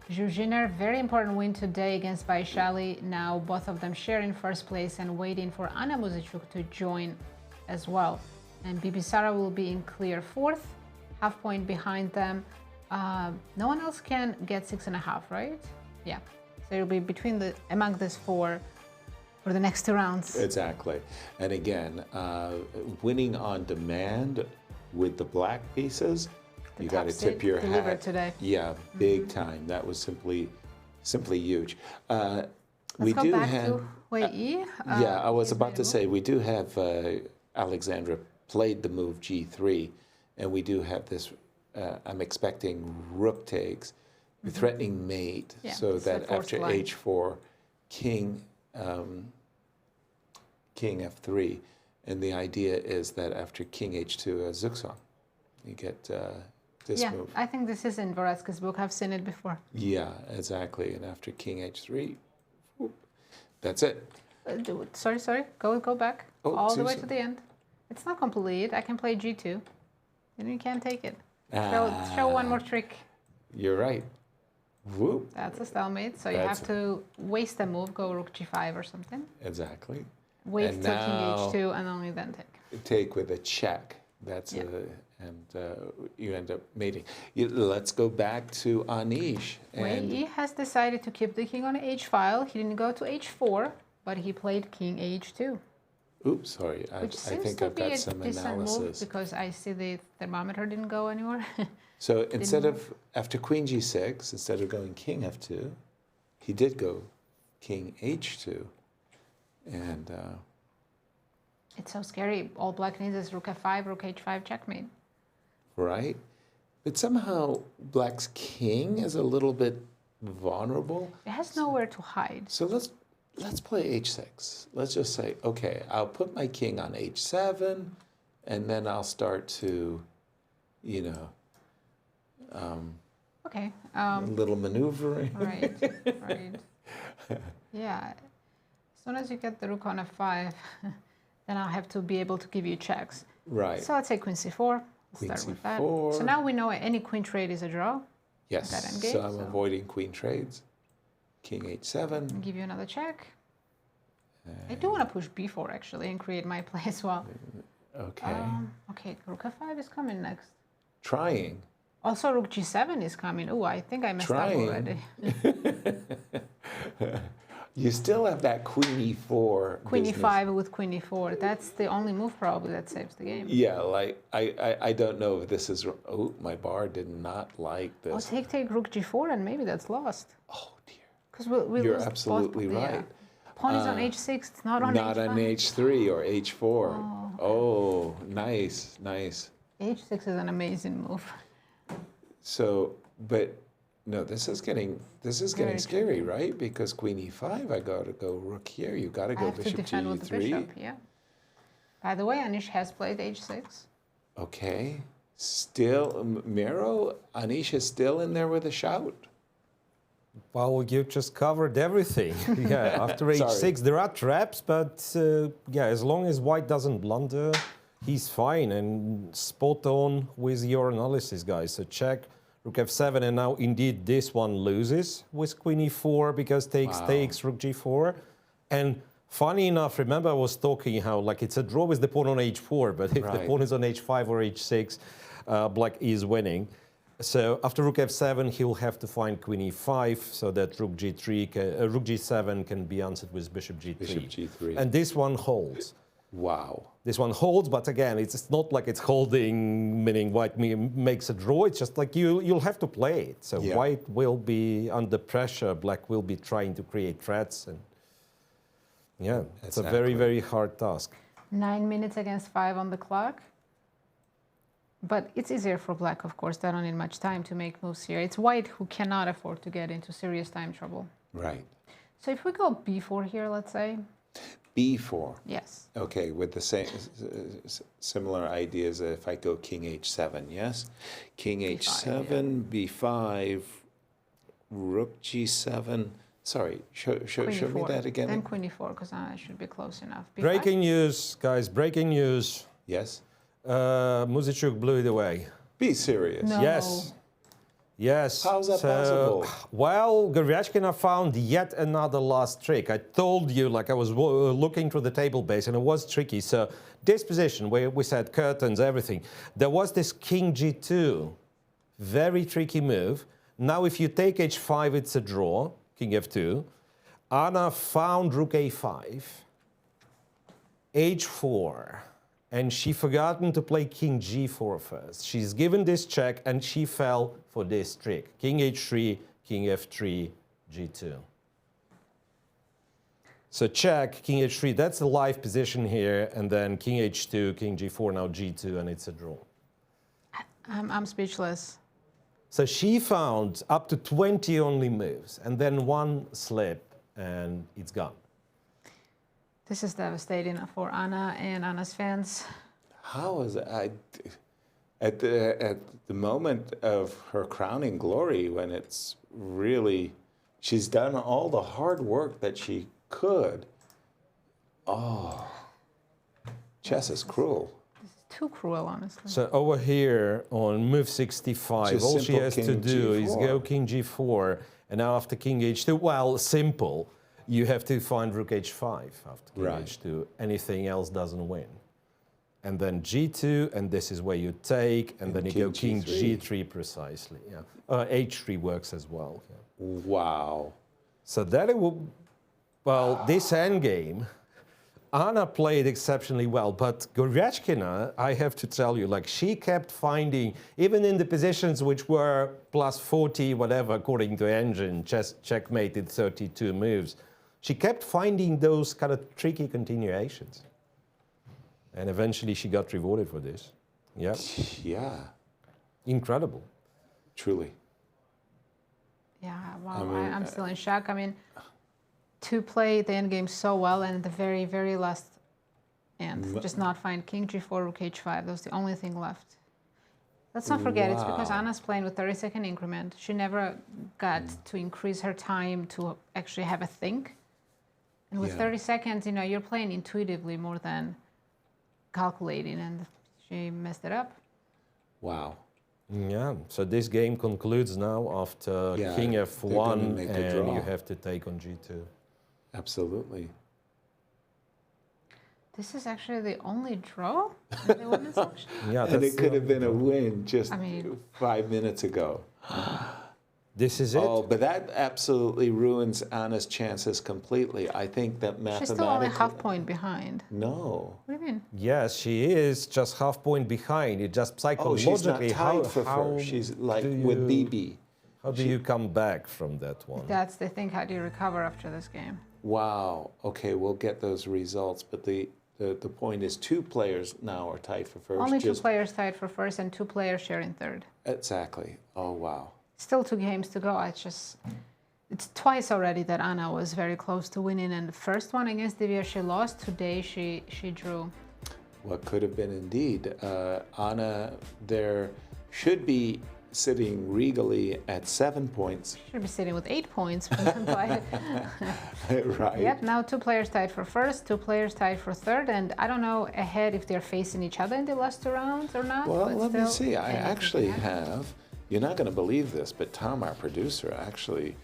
Zhuzhiner, very important win today against Vashali. Now both of them share in first place and waiting for Anna Muzichuk to join as well. And Bibisara will be in clear fourth, half point behind them. No one else can get 6.5, right? Yeah. So it'll be among these 4 for the next 2 rounds. Exactly. And again, winning on demand with the black pieces, you got to tip your hat. Today. Yeah, big time. That was simply huge. We do have Wei Yi. Yeah, I was about to say we do have Alexandra played the move g3, and we do have this. I'm expecting rook takes, threatening mate, so that after h4, king f3, and the idea is that after king h2 zugzwang, you get this move. I think this is in Voretsky's book. I've seen it before. Yeah, exactly. And after king h3, whoop, that's it. Sorry. Go back all the way to the end. It's not complete. I can play g2, and you can't take it. Show one more trick. You're right. Whoop. That's a stalemate. So you have to waste a move, go rook g5 or something. Exactly. Wait till king h2 and only then take. Take with a check. That's you end up mating. Let's go back to Anish. Wei Yi has decided to keep the king on h file. He didn't go to h4, but he played king h2. Oops, sorry. I think I've got some analysis. Move because I see the thermometer didn't go anywhere. So instead of, after queen g6, instead of going king f2, he did go king h2. And it's so scary. All black needs is rook f5, rook h5, checkmate. Right. But somehow black's king is a little bit vulnerable. It has nowhere to hide. So let's play h6. Let's just say, okay, I'll put my king on h7, and then I'll start to, okay. A little maneuvering. Right. Yeah. As soon as you get the rook on f5, then I'll have to be able to give you checks. Right. So let's say queen c4. Queen start with that. c4. So now we know any queen trade is a draw. Yes. So I'm avoiding queen trades. King h7. Give you another check. I do want to push b4 actually and create my play as well. Okay. Okay, rook f5 is coming next. Trying. Also, rook g7 is coming. Oh, I think I messed Trying. up already. You still have that queen e4 Queen business. e5 with queen e4. That's the only move probably that saves the game. Yeah, like I don't know if this is. Oh, my bar did not like Oh, this. take rook g4 and maybe that's lost. Oh dear. Because we'll You're lose absolutely both, right. Yeah. Pawn is on h6. It's not on Not h5. on h3 or h4. Oh, nice, nice. h6 is an amazing move. So, but no, this is getting Very scary, right? Because queen e5, I got to go rook here. You got to I go have to bishop defend with the g3. bishop. Yeah. By the way, Anish has played h6. Okay. Still, Miro, Anish is still in there with a shout. Well, you just covered everything. Yeah, after h6, Sorry. there are traps, but yeah, as long as white doesn't blunder, he's fine and spot on with your analysis, guys. So check rook f7, and now indeed this one loses with queen e4 because takes rook g4. And funny enough, remember I was talking how like it's a draw with the pawn on h4, but if the pawn is on h5 or h6, black is winning. So after rook f7, he'll have to find queen e5 so that rook g3, rook g7 can be answered with bishop g3. Bishop g3. And this one holds. Wow. This one holds, but again, it's not like it's holding, meaning white makes a draw. It's just like you'll have to play it. So white will be under pressure. Black will be trying to create threats. And yeah, it's a very, very hard task. 9 minutes against 5 on the clock. But it's easier for black, of course. They don't need much time to make moves here. It's white who cannot afford to get into serious time trouble. Right. So if we go b4 here, let's say. b4. Yes. Okay, with the same similar ideas. If I go king h7, yes, king h7, b5, rook g7. Sorry, show me that again. Then queen e4, because I should be close enough. B5? Breaking news, guys, breaking news. Yes. Muzichuk blew it away. Be serious. No. Yes. Yes. How's that possible? Well, Goryachkina found yet another last trick. I told you, like I was looking through the table base, and it was tricky. So this position where we said curtains, everything, there was this king g2. Very tricky move. Now if you take h5, it's a draw, king f2. Anna found rook a5, h4. And she forgotten to play king g4 first. She's given this check, and she fell for this trick. King h3, king f3, g2. So check, king h3, that's the live position here, and then king h2, king g4, now g2, and it's a draw. I'm speechless. So she found up to 20 only moves, and then one slip, and it's gone. This is devastating for Anna and Anna's fans. How is it? At the moment of her crowning glory, when it's really, she's done all the hard work that she could. Oh, chess is cruel. This is too cruel, honestly. So over here on move 65, Just all she simple has to king do is G4. go king g4, and now after king h2, well, simple. You have to find rook h5 after king h2. Anything else doesn't win. And then g2, and this is where you take, and then you go king g3 precisely. Yeah, h3 works as well. Yeah. Wow. So that it will, well, this endgame, Anna played exceptionally well, but Goryachkina, I have to tell you, like she kept finding, even in the positions which were plus 40, whatever, according to engine, checkmated 32 moves, she kept finding those kind of tricky continuations. And eventually she got rewarded for this. Yeah. Yeah. Incredible. Truly. Yeah, wow, I mean, I'm still in shock. I mean, to play the endgame so well and at the very, very last end, just not find king g4, rook h5. That was the only thing left. Let's not forget, it's because Anna's playing with 30-second increment. She never got to increase her time to actually have a think. And with 30 seconds, you know, you're playing intuitively more than calculating, and she messed it up. Wow. Yeah, so this game concludes now after king f1, and you have to take on g2. Absolutely. This is actually the only draw in the women's auction. Yeah, And it could have been a win just I mean- 5 minutes ago. This is it. Oh, but that absolutely ruins Anna's chances completely. I think that She's still only mathematically... half point behind. No. What do you mean? Yes, she is just half point behind. It just Oh, psychologically. she's not tied for how first. She's like do with you- BB. How do you come back from that one? That's the thing. How do you recover after this game? Wow. Okay, we'll get those results. But the point is 2 players now are tied for first. Only 2 players tied for first and 2 players sharing third. Exactly. Oh, wow. Still 2 games to go. It's twice already that Anna was very close to winning, and the first one against Divya she lost. Today she drew. What could have been indeed. Anna there should be sitting regally at 7 points. Should be sitting with 8 points. But Right. yep, now 2 players tied for first, 2 players tied for third, and I don't know ahead if they're facing each other in the last 2 rounds or not. Well, but let me still, see. I anything actually can happen. have, you're not going to believe this, but Tom, our producer, actually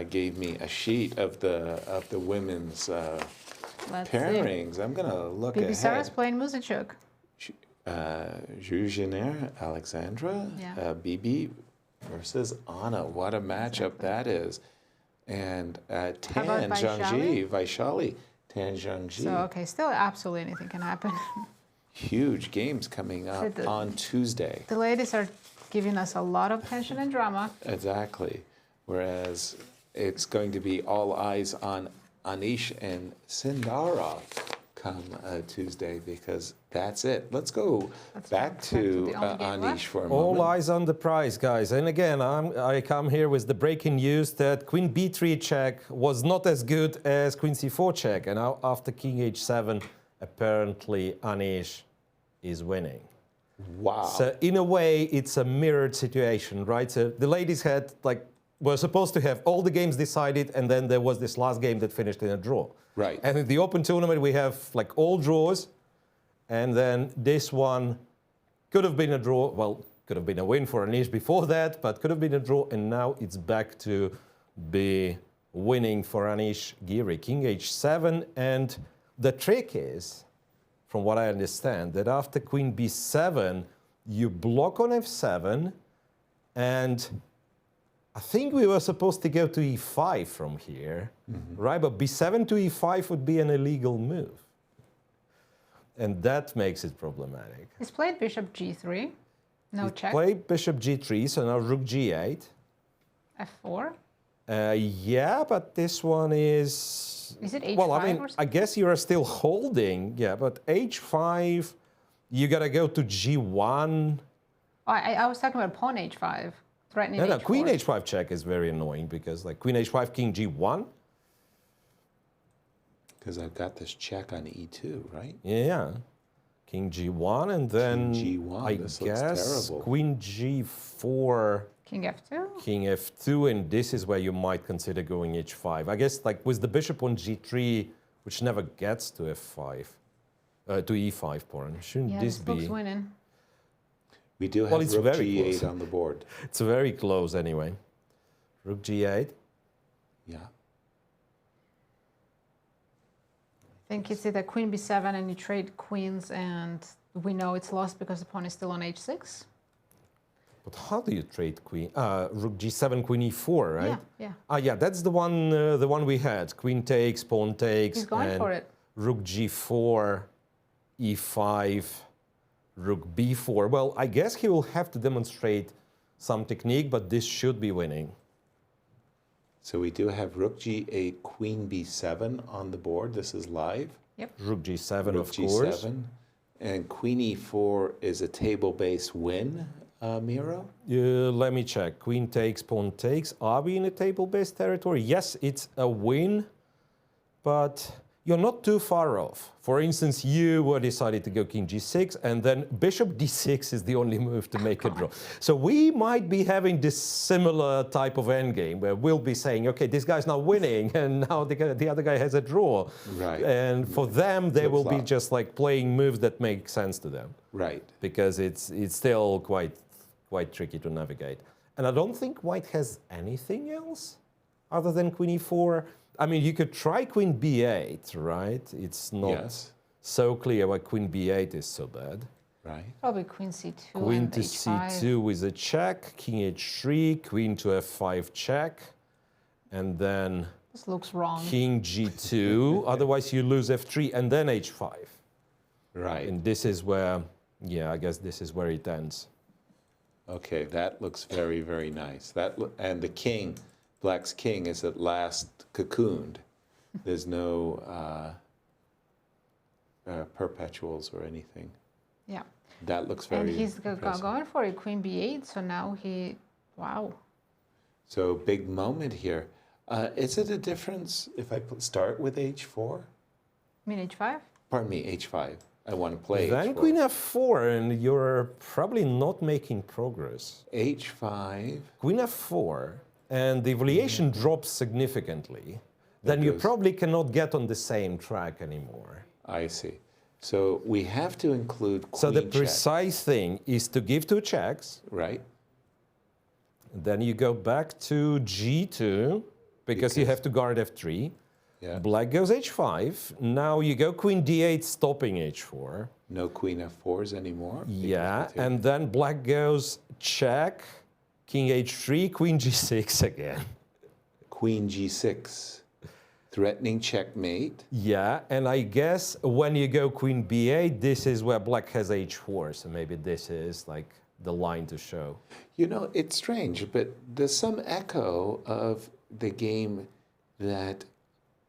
gave me a sheet of the women's Let's see. pairings. I'm going to look Bibi Sara's ahead. playing Muzachuk. Juzhiner, Alexandra, Yeah. Bibi versus Anna. What a matchup that is. And Tan about Zhangji, Vaishali, Tan Zhangji. So, okay, still absolutely anything can happen. Huge games coming up the- on Tuesday. The ladies are giving us a lot of tension and drama. Exactly. Whereas it's going to be all eyes on Anish and Sindarov come Tuesday, because that's it. Let's go back to the only game Anish left. for a All moment. eyes on the prize, guys. And again, I come here with the breaking news that Queen B3 check was not as good as Queen C4 check. And now after King H7, apparently Anish is winning. Wow. So in a way, it's a mirrored situation, right? So the ladies were supposed to have all the games decided, and then there was this last game that finished in a draw. Right. And in the Open tournament, we have like all draws, and then this one could have been a draw. Well, could have been a win for Anish before that, but could have been a draw, and now it's back to be winning for Anish Giri. King H7, and the trick is, from what I understand, that after Queen B7, you block on F7, and I think we were supposed to go to E5 from here, right? But B7 to E5 would be an illegal move. And that makes it problematic. He's played Bishop G3. No check. Play Bishop G3, so now Rook G8. F4. Yeah, but this one is... Is it H5 Well, I mean, or I something? guess you are still holding. Yeah, but H5, you got to go to G1. I was talking about pawn H5. Threatening No, H4. Queen H5 check is very annoying because like Queen H5, King G1. Because I've got this check on E2, right? Yeah. King G1, and then King G1, I this looks guess terrible. Queen G4, King F2. King F2, and this is where you might consider going H5. I guess like with the bishop on G3, which never gets to F5, to E5 pawn. Shouldn't Yeah, this this be? looks winning. We do have Well, it's Rook very G8 close. on the board. It's very close anyway. Rook G8. Yeah. I think it's either Queen B7 and you trade queens, and we know it's lost because the pawn is still on H6. But how do you trade Queen? Rook G7, Queen E4, right? Yeah. Yeah, that's the one we had. Queen takes, pawn takes. He's going and for it. Rook G4, E5, Rook B4. Well, I guess he will have to demonstrate some technique, but this should be winning. So we do have Rook G8, Queen B7 on the board. This is live. Rook G7, Rook of course. G7. And Queen E4 is a table-based win, Miro? Let me check. Queen takes, pawn takes. Are we in a table-based territory? Yes, it's a win, but you're not too far off. For instance, you were decided to go King G6, and then Bishop D6 is the only move to make a draw. So we might be having this similar type of endgame where we'll be saying, okay, this guy's now winning, and now the other guy has a draw. Right. And for them, they will be Flip-flop. just like playing moves that make sense to them. Right. Because it's still quite tricky to navigate. And I don't think White has anything else other than Queen E4. I mean, you could try Queen B8, right? It's not Yes. so clear why queen b8 is so bad. Right. Probably queen c2 Queen and to h5. c2 with a check, king h3, queen to f5 check, and then This looks wrong. king g2. Otherwise, you lose f3 and then h5. Right. And this is where, yeah, I guess this is where it ends. Okay, that looks very, very nice. And the king, black's king, is at last cocooned. There's no perpetuals or anything. Yeah. That looks very And he's impressive. going for a queen b8, so now wow. So big moment here. Is it a difference if I start with h4? I mean h5? Pardon me, h5. I want to play Then h4. queen f4, and you're probably not making progress. h5. Queen f4, and the evaluation drops significantly. Then you goes- probably cannot get on the same track anymore. I see. So we have to include queen So the check, precise thing is to give 2 checks. right? Then you go back to g2, because you have to guard f3. Yeah. Black goes h5. Now you go queen d8, stopping h4. No queen f4s anymore. because Yeah, we take- and then black goes check, king h3, queen g6 again. Queen g6, threatening checkmate. Yeah, and I guess when you go queen b8, this is where black has h4, so maybe this is like the line to show. You know, it's strange, but there's some echo of the game that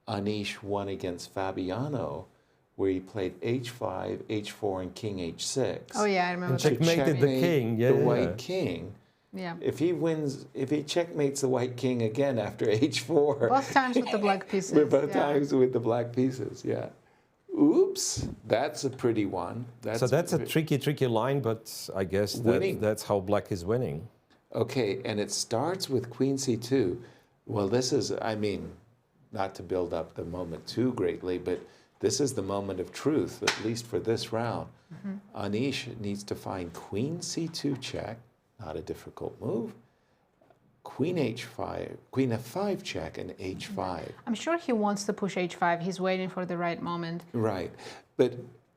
Anish won against Fabiano, where he played h5, h4, and king h6. Oh yeah, I remember And that. checkmated the king, yeah, the yeah. white king. Yeah. If he checkmates the white king again after h4. Both times with the black pieces. With both yeah. times with the black pieces, yeah. Oops, that's a pretty one. So that's a tricky line, but I guess Winning. that's how black is winning. Okay, and it starts with queen c2. Well, this is, I mean, not to build up the moment too greatly, but this is the moment of truth, at least for this round. Anish needs to find queen c2 check, not a difficult move. Queen h5, queen f5 check, and h5. I'm sure he wants to push h5. He's waiting for the right moment. Right, but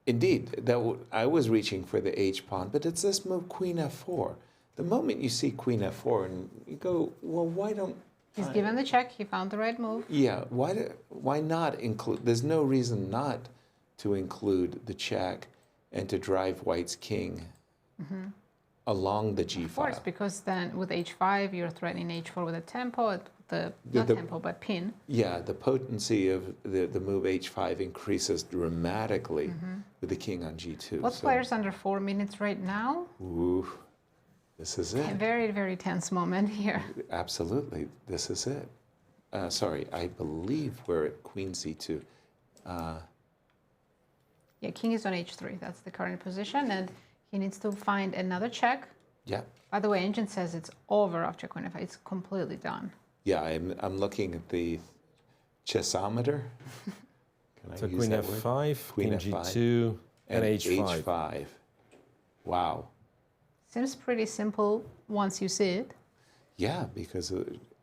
indeed, I was reaching for the h pawn, but it's this move, queen f4. The moment you see queen f4, and you go, well, why don't He's given the check. He found the right move. Yeah, why not include, there's no reason not to include the check and to drive white's king along the g Of course, file. because then with h5, you're threatening h4 with a tempo, not tempo, but pin. Yeah, the potency of the move h5 increases dramatically with the king on g2. Both players under 4 minutes right now. Ooh, this is A it. very, very tense moment here. Absolutely, this is it. Sorry, I believe we're at queen c2. Yeah, king is on h3. That's the current position, and he needs to find another check. Yeah. By the way, engine says it's over after queen f5. It's completely done. Yeah, I'm looking at the chessometer. Can I So use queen that word? f5, Queen queen f5, g2, and h5. h5. Wow. Seems pretty simple once you see it. Yeah, because,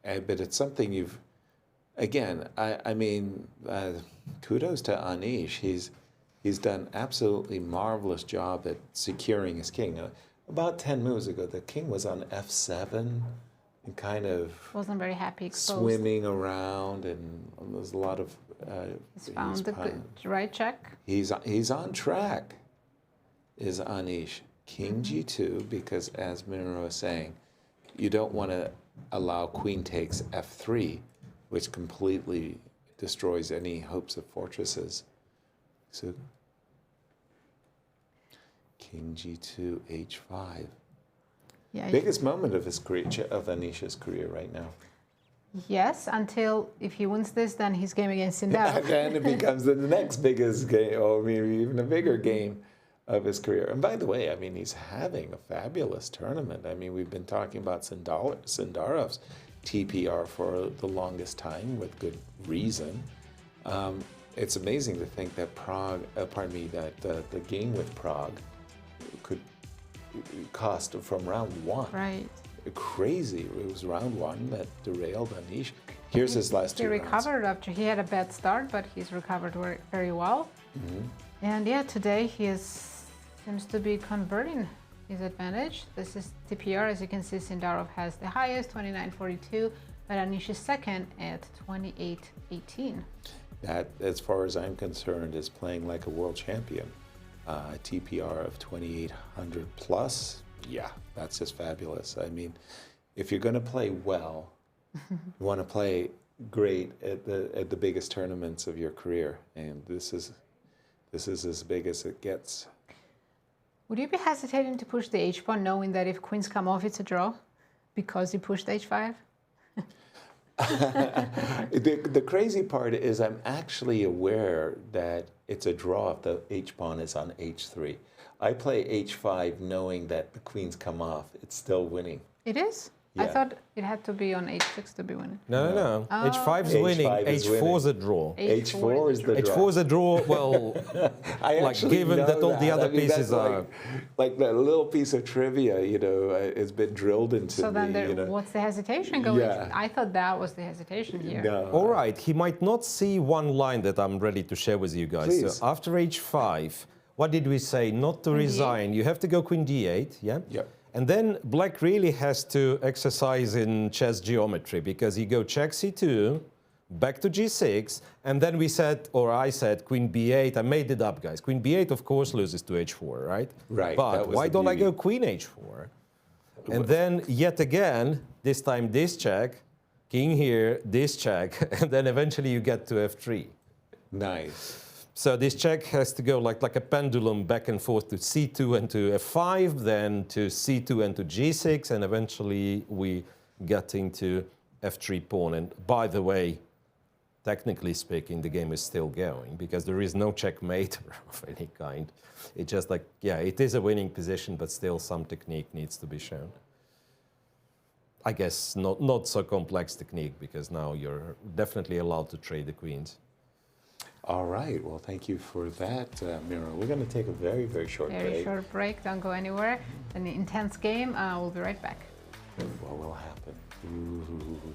but it's something you've, again, I mean, kudos to Anish. He's done absolutely marvelous job at securing his king. About 10 moves ago, the king was on f7 and kind of Wasn't very happy exposed. swimming around, and there's a lot of. He's found the good, right check. He's on track. Is Anish king g2, because as Miro was saying, you don't want to allow queen takes f3, which completely destroys any hopes of fortresses. So king g2, h5. Yeah. Biggest moment of his career, of Anish's career right now. Yes, until if he wins this, then his game against And Sindarov. then it becomes the next biggest game, or maybe even a bigger game of his career. And by the way, I mean, he's having a fabulous tournament. I mean, we've been talking about Sindarov's TPR for the longest time with good reason. It's amazing to think that the game with Prague could cost from round one. Right. Crazy. It was round one that derailed Anish. Here's his last He two rounds. recovered after he had a bad start, but he's recovered very well. And yeah, today seems to be converting his advantage. This is TPR. As you can see, Sindarov has the highest, 29.42, but Anish is second at 28.18. That, as far as I'm concerned, is playing like a world champion. TPR of 2,800 plus. Yeah, that's just fabulous. I mean, if you're going to play well, you want to play great at the biggest tournaments of your career, and this is as big as it gets. Would you be hesitating to push the h-pawn, knowing that if queens come off, it's a draw, because you pushed h5? The crazy part is I'm actually aware that it's a draw if the h-pawn is on h3. I play h5 knowing that the queens come off. It's still winning. It is? Yeah. I thought it had to be on h6 to be winning. No. H5 is winning. H4 is a draw. H4 is the draw. H4 is a draw. Well, I like given that all the other pieces are like that little piece of trivia, has been drilled into so me. then what's the hesitation going? Yeah. I thought that was the hesitation here. No. all right. He might not see one line that I'm ready to share with you guys. Please. So after h5, what did we say? Not to resign. You have to go queen d8. Yeah. Yep. And then black really has to exercise in chess geometry, because you go check c2, back to g6, and then we said, or I said, queen b8. I made it up, guys. Queen b8, of course, loses to h4, right? Right. But why don't I go queen h4? And then yet again, this time this check, king here, this check, and then eventually you get to f3. Nice. So this check has to go like a pendulum back and forth to c2 and to f5, then to c2 and to g6, and eventually we get into f3 pawn. And by the way, technically speaking, the game is still going, because there is no checkmate of any kind. It's just like, yeah, it is a winning position, but still some technique needs to be shown. I guess not so complex technique, because now you're definitely allowed to trade the queens. All right. Well, thank you for that, Miro. We're going to take a very, very short break. Very short break. Don't go anywhere. An intense game. We'll be right back. What will happen? Ooh.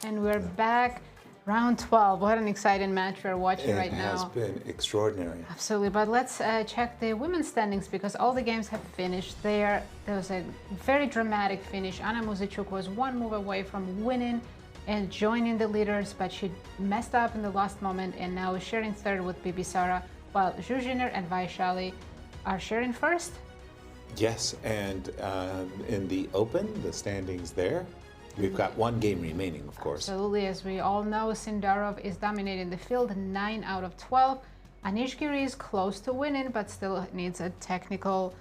And we're back. Round 12. What an exciting match we're watching right now. It has been extraordinary. Absolutely. But let's check the women's standings because all the games have finished there. There was a very dramatic finish. Anna Muzichuk was one move away from winning and joining the leaders, but she messed up in the last moment and now is sharing third with Bibisara, while Zhuzhiner and Vashali are sharing first. Yes, and in the Open, the standings there, we've got one game remaining, of course. Absolutely. As we all know, Sindarov is dominating the field, 9 out of 12. Anish Giri is close to winning, but still needs a technical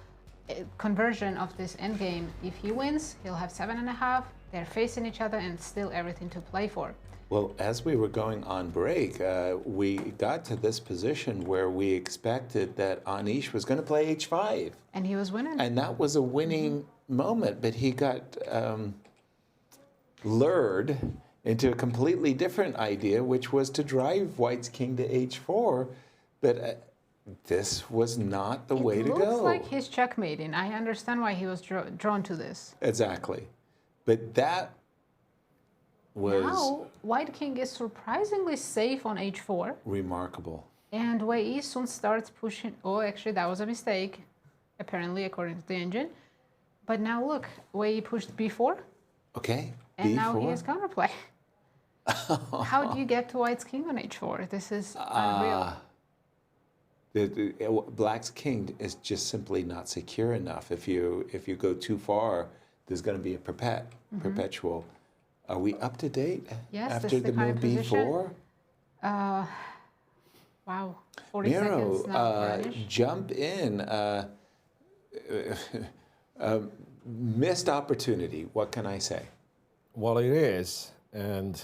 conversion of this endgame. If he wins, he'll have 7.5. They're facing each other and still everything to play for. Well, as we were going on break, we got to this position where we expected that Anish was going to play H5. And he was winning. And that was a winning moment, but he got lured into a completely different idea, which was to drive White's king to H4. But this was not the way to go. It looks like he's checkmating. I understand why he was drawn to this. Exactly. But that was... Now, White king is surprisingly safe on H4. Remarkable. And Wei Yi soon starts pushing... Oh, actually, that was a mistake, apparently, according to the engine. But now look, Wei Yi pushed B4. Okay, and B4. now he has counterplay. How do you get to White's king on H4? This is unreal. Black's king is just simply not secure enough. If you go too far, there's going to be a perpetual. Are we up to date? Yes, after the move B4? Wow, 40 seconds now. Jump in. Missed opportunity. What can I say? Well, it is, and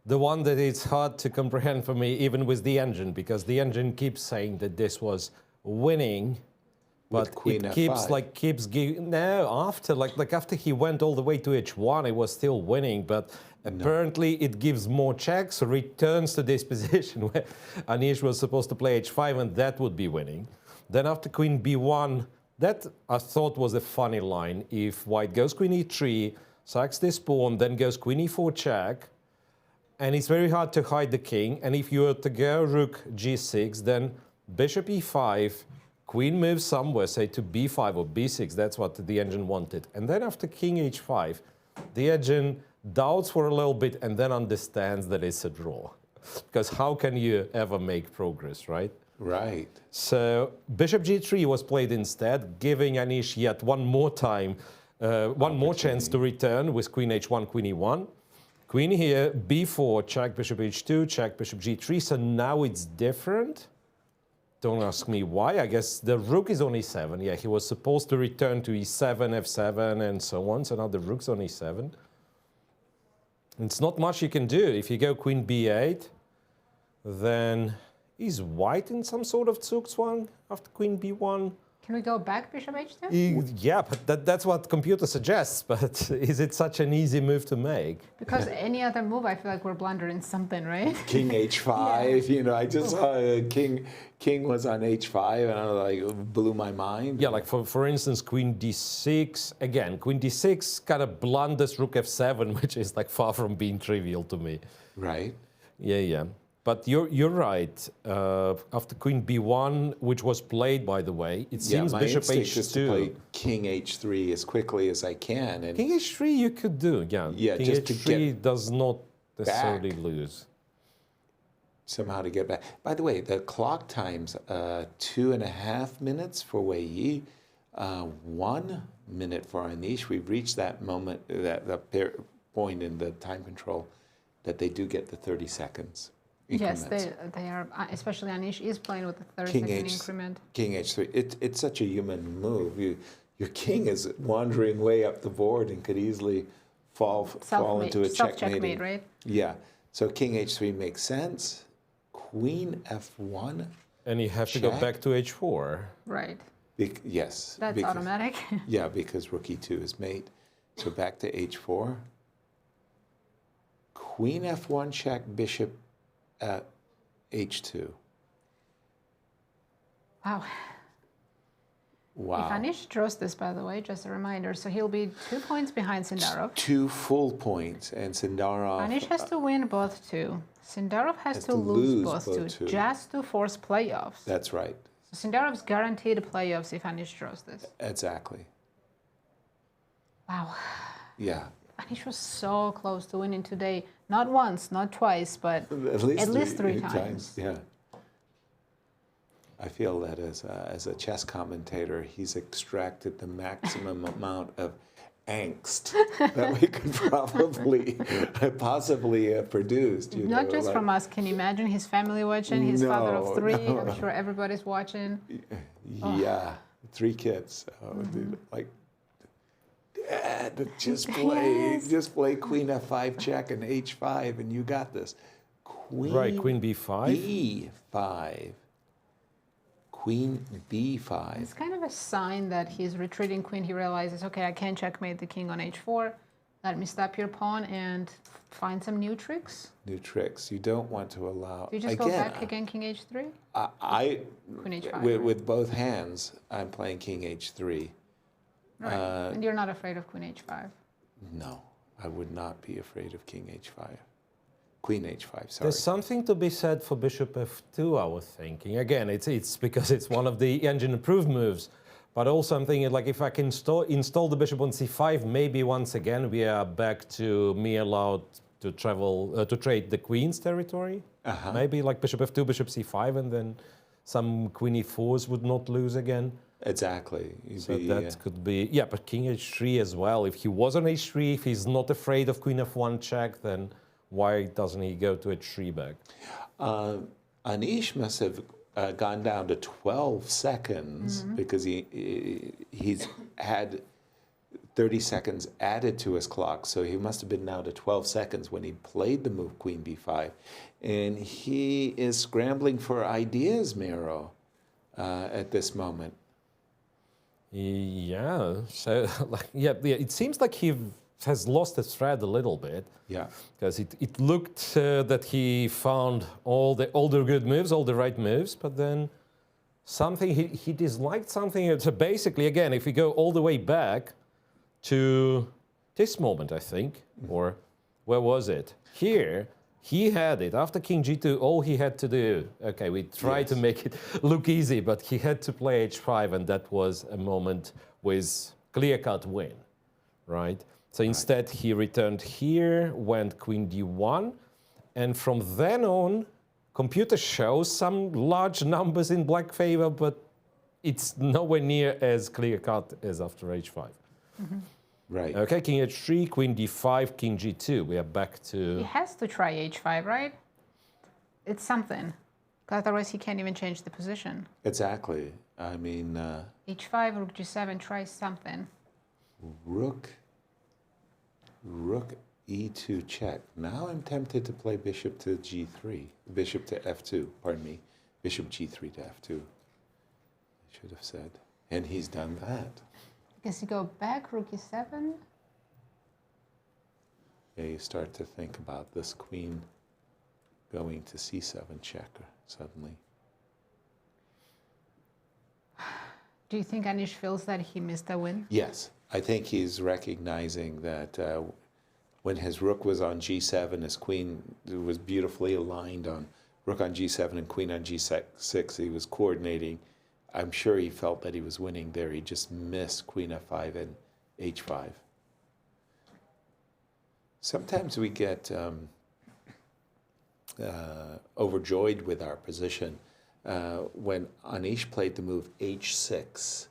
the one that it's hard to comprehend for me, even with the engine, because the engine keeps saying that this was winning, but it keeps giving. No, after he went all the way to H1, it was still winning, but apparently it gives more checks, returns to this position where Anish was supposed to play H5, and that would be winning. Then after Queen B1, that I thought was a funny line. If White goes Queen E3, sacks this pawn, then goes Queen E4 check, and it's very hard to hide the king. And if you were to go Rook G6, then Bishop E5, Queen moves somewhere, say to B5 or B6. That's what the engine wanted. And then after King H5, the engine doubts for a little bit and then understands that it's a draw. Because how can you ever make progress, right? Right. So Bishop G3 was played instead, giving Anish yet one more time, one more chance to return with Queen H1, Queen E1. Queen here, B4, check Bishop H2, check Bishop G3. So now it's different. Don't ask me why. I guess the Rook is on E7. Yeah, he was supposed to return to E7, F7, and so on. So now the Rook's on E7. It's not much you can do. If you go Queen B8, then is White in some sort of Zugzwang after Queen B1? Can we go back Bishop H2? Yeah, but that's what computer suggests. But is it such an easy move to make? Because any other move, I feel like we're blundering something, right? King H5, you know, I just saw King was on H5 and I was like, blew my mind. Yeah, like for instance, Queen D6. Again, Queen D6 kind of blunders Rook F7, which is like far from being trivial to me. Right. Yeah. But you're right. After Queen B1, which was played, by the way, it seems Bishop H2. Is to play King H3 as quickly as I can. And King H3 you could do, yeah. King just H3 does not necessarily lose. Somehow to get back. By the way, the clock time's 2.5 minutes for Wei Yi, 1 minute for Anish. We've reached that moment, that point in the time control that they do get the 30 seconds. Yes, they are, especially Anish is playing with the 30-second increment. King H3, it's such a human move. Your king is wandering way up the board and could easily fall into a checkmate, right? Yeah, so King H3 makes sense. Queen F1. And you have to go back to H4. Right. Yes. That's automatic. Yeah, because Rook E2 is mate. So back to H4. Queen F1 check, Bishop at H2. Wow. Wow. If Anish draws this, by the way, just a reminder, so he'll be 2 points behind Sindarov. 2 full points, and Sindarov... Anish has to win both 2. Sindarov has to lose both 2 just to force playoffs. That's right. So Sindarov's guaranteed playoffs if Anish draws this. Exactly. Wow. Yeah. Anish was so close to winning today. Not once, not twice, but at least three times. Yeah. I feel that as a chess commentator, he's extracted the maximum amount of angst that we could probably possibly have produced. Not just from us. Can you imagine his family watching? He's father of 3. I'm sure everybody's watching. Yeah, 3 kids. Like, Dad, just play Queen F5 check and H5, and you got this. Queen B5. B5. Queen B5. It's kind of a sign that he's retreating queen. He realizes, okay, I can't checkmate the king on H4. Let me stop your pawn and find some new tricks. New tricks. You don't want to allow... Do you just go back again, king H3? Queen H5. With both hands, I'm playing king H3. Right. And you're not afraid of queen H5? No, I would not be afraid of king H5. Queen H5, sorry. There's something to be said for bishop F2, I was thinking. Again, it's because it's one of the engine improved moves. But also I'm thinking, like, if I can install the bishop on C5, maybe once again we are back to me allowed to travel, to trade the queen's territory. Maybe like bishop F2, bishop C5, and then some queen E4s would not lose again. Exactly. So that could be, yeah, but king H3 as well. If he was on H3, if he's not afraid of queen F1 check, then why doesn't he go to H3 back? Anish must have gone down to 12 seconds because he's had 30 seconds added to his clock. So he must have been down to 12 seconds when he played the move Queen B5. And he is scrambling for ideas, Miro, at this moment. Yeah, so like, yeah, it seems like he has lost his thread a little bit. Yeah. Because it looked that he found all the good moves, all the right moves, but then something, he disliked something. So basically, again, if we go all the way back to this moment, I think, or where was it? Here, he had it. After king G2, all he had to do, okay, we tried to make it look easy, but he had to play H5, and that was a moment with clear-cut win, right? So instead, he returned here, went queen D1, and from then on, computer shows some large numbers in black favor, but it's nowhere near as clear-cut as after H5. Right. Okay, king H3, queen D5, king G2. We are back to... He has to try H5, right? It's something. Because otherwise he can't even change the position. Exactly. I mean... H5, rook G7, try something. Rook E2 check. Now I'm tempted to play bishop to G3. Bishop to F2, pardon me. Bishop G3 to F2. I should have said. And he's done that. Because you go back, rook E7. Yeah, you start to think about this queen going to C7 check suddenly. Do you think Anish feels that he missed a win? Yes. I think he's recognizing that when his rook was on G7, his queen was beautifully aligned on rook on G7 and queen on G6. He was coordinating. I'm sure he felt that he was winning there. He just missed queen F5 and H5. Sometimes we get overjoyed with our position. When Anish played the move H6,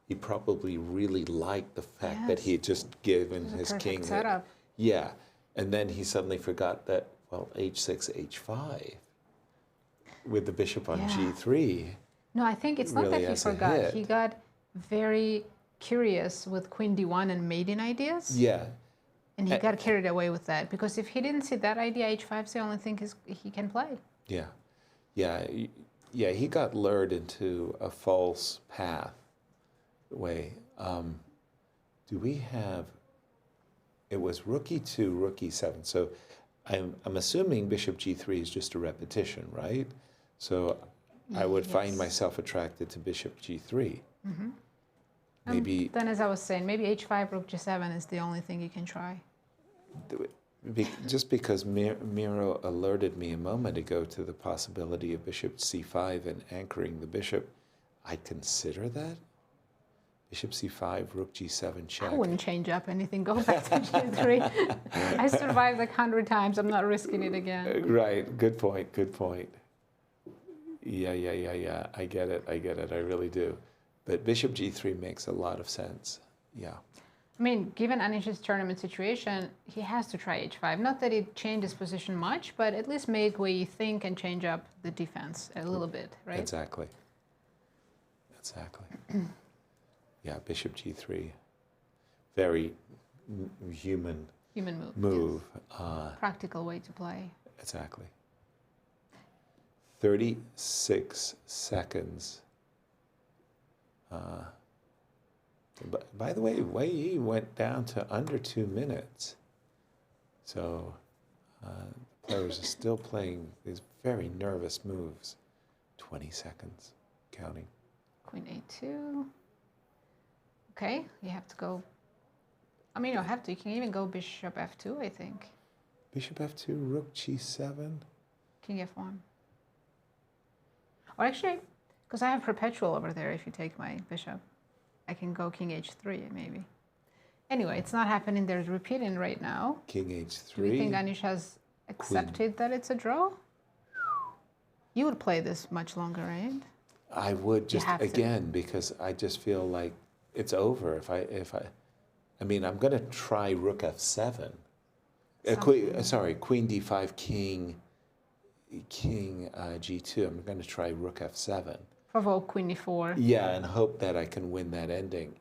he probably really liked the fact that he had just given his king. Setup. Yeah, and then he suddenly forgot that, well, H6, H5 with the bishop on G3. No, I think it's not really that he forgot. He got very curious with queen D1 and mating ideas. Yeah. And he got carried away with that. Because if he didn't see that idea, H5 is the only thing he can play. Yeah. Yeah. Yeah, he got lured into a false path. Way. Do we have... It was rook E2, rook E7. So I'm assuming bishop G3 is just a repetition, right? So I would find myself attracted to bishop G3. Maybe Then, as I was saying, maybe h5, rook g7 is the only thing you can try. just because Miro alerted me a moment ago to the possibility of bishop c5 and anchoring the bishop, I consider that. Bishop c5, rook g7 check. I wouldn't change up anything. Go back to g3. I survived like 100 times. I'm not risking it again. Right. Good point. Good point. Yeah. I get it. I really do. But bishop g3 makes a lot of sense. Yeah. I mean, given Anish's tournament situation, he has to try h5. Not that it changes position much, but at least make Wei Yi think and change up the defense a little bit, right? Exactly. Yeah, bishop g3. Very human move. Yes. Practical way to play. Exactly. 36 seconds. By the way, Wei Yi went down to under 2 minutes. So the players are still playing these very nervous moves. 20 seconds, counting. Queen a2. Okay, you have to go. I mean, you don't have to. You can even go bishop f2, I think. Bishop f2, rook g7. King f1. Or actually, because I have perpetual over there, if you take my bishop, I can go king h3, maybe. Anyway, it's not happening. There's repeating right now. King h3. Do you think Anish has accepted that it's a draw? You would play this much longer, right? I would just, again, because I just feel like it's over. I mean, I'm going to try rook f7. Queen d5, king g2. I'm going to try rook f7. Provoke queen e4. Yeah, and hope that I can win that ending.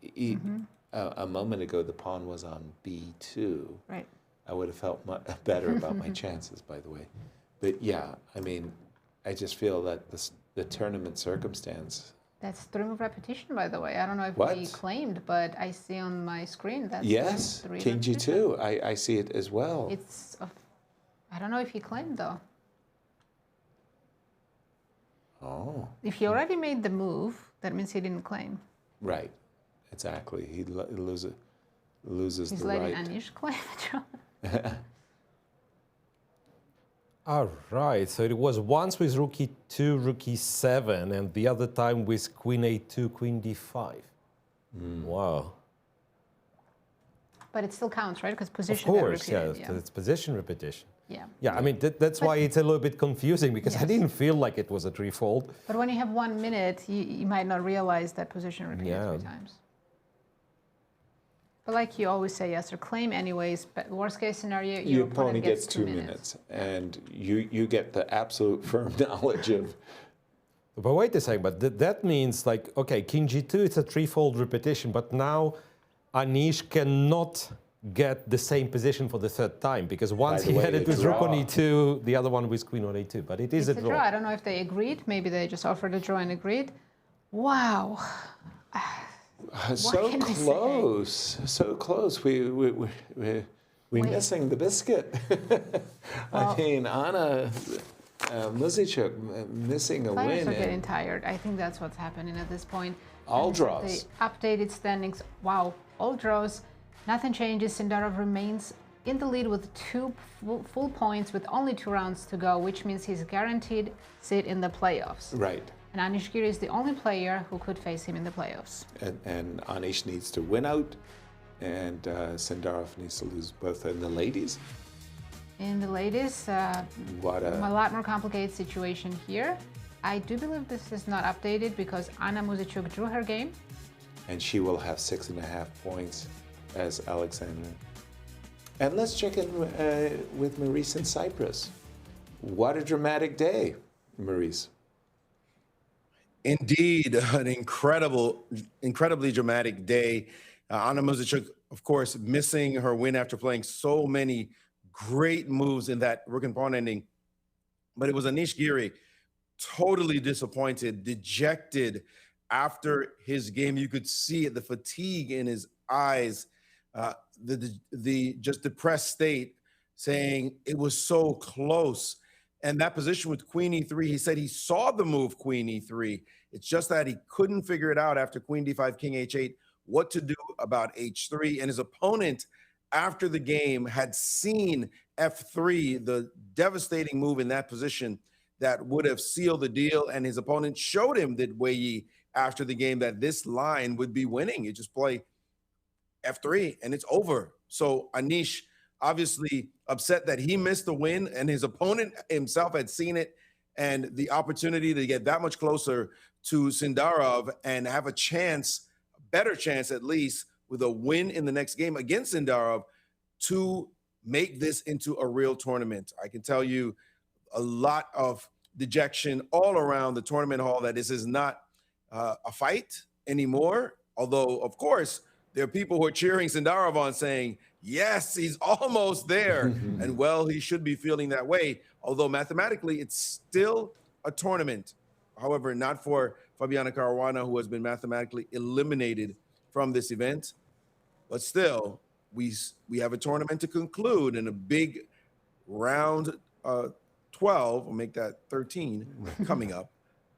A moment ago, the pawn was on b2. Right. I would have felt better about my chances, by the way. But yeah, I mean, I just feel that the tournament circumstance. That's three-move repetition, by the way. I don't know if we claimed, but I see on my screen that's yes, king g2. I see it as well. It's. I don't know if he claimed though. Oh. If he already made the move, that means he didn't claim. Right. Exactly. He loses He's the letting right. Anish claim it. All right, so it was once with rook e2, rook e7, and the other time with queen a2, queen d5. Wow. But it still counts, right? Because position. Of course, yeah, it's position repetition. Yeah. Yeah, I mean, that's why it's a little bit confusing, because I didn't feel like it was a threefold. But when you have 1 minute, you might not realize that position repeated 3 times. But like you always say, yes, or claim anyways, but worst case scenario, your opponent gets 2 minutes. And you get the absolute firm knowledge of. But wait a second, but that means like, okay, king g2, it's a threefold repetition, but now Anish cannot get the same position for the third time, because once he had it with rook on e2, the other one with queen on a2, but it is a draw. I don't know if they agreed. Maybe they just offered a draw and agreed. Wow. So close, so close. We're missing the biscuit. I mean, Anna Muzichuk missing a win. Players are getting tired. I think that's what's happening at this point. All draws. The updated standings. Wow, all draws. Nothing changes. Sindarov remains in the lead with 2 full points with only 2 rounds to go, which means he's guaranteed seat in the playoffs. Right. And Anish Giri is the only player who could face him in the playoffs. And Anish needs to win out, and Sindarov needs to lose both. In the ladies? In the ladies, a lot more complicated situation here. I do believe this is not updated because Anna Muzichuk drew her game. And she will have 6.5 points as Alexandra. And let's check in with Maurice in Cyprus. What a dramatic day, Maurice. Indeed, an incredibly dramatic day. Anna Muzichuk, of course, missing her win after playing so many great moves in that rook and pawn ending. But it was Anish Giri, totally disappointed, dejected after his game. You could see it, the fatigue in his eyes, the just depressed state, saying it was so close. And that position with queen e3, he said he saw the move queen e3. It's just that he couldn't figure it out after queen d5, king h8, what to do about H3, and his opponent after the game had seen F3, the devastating move in that position that would have sealed the deal, and his opponent showed him that Wei Yi after the game that this line would be winning. You just play F3 and it's over. So Anish obviously upset that he missed the win, and his opponent himself had seen it, and the opportunity to get that much closer to Sindarov and have a chance, a better chance at least, with a win in the next game against Sindarov to make this into a real tournament. I can tell you a lot of dejection all around the tournament hall that this is not a fight anymore. Although, of course, there are people who are cheering Sindarov on saying, yes, he's almost there. And well, he should be feeling that way. Although mathematically, it's still a tournament. However, not for Fabiano Caruana, who has been mathematically eliminated from this event. But still, we have a tournament to conclude in a big round 12, we'll make that 13, coming up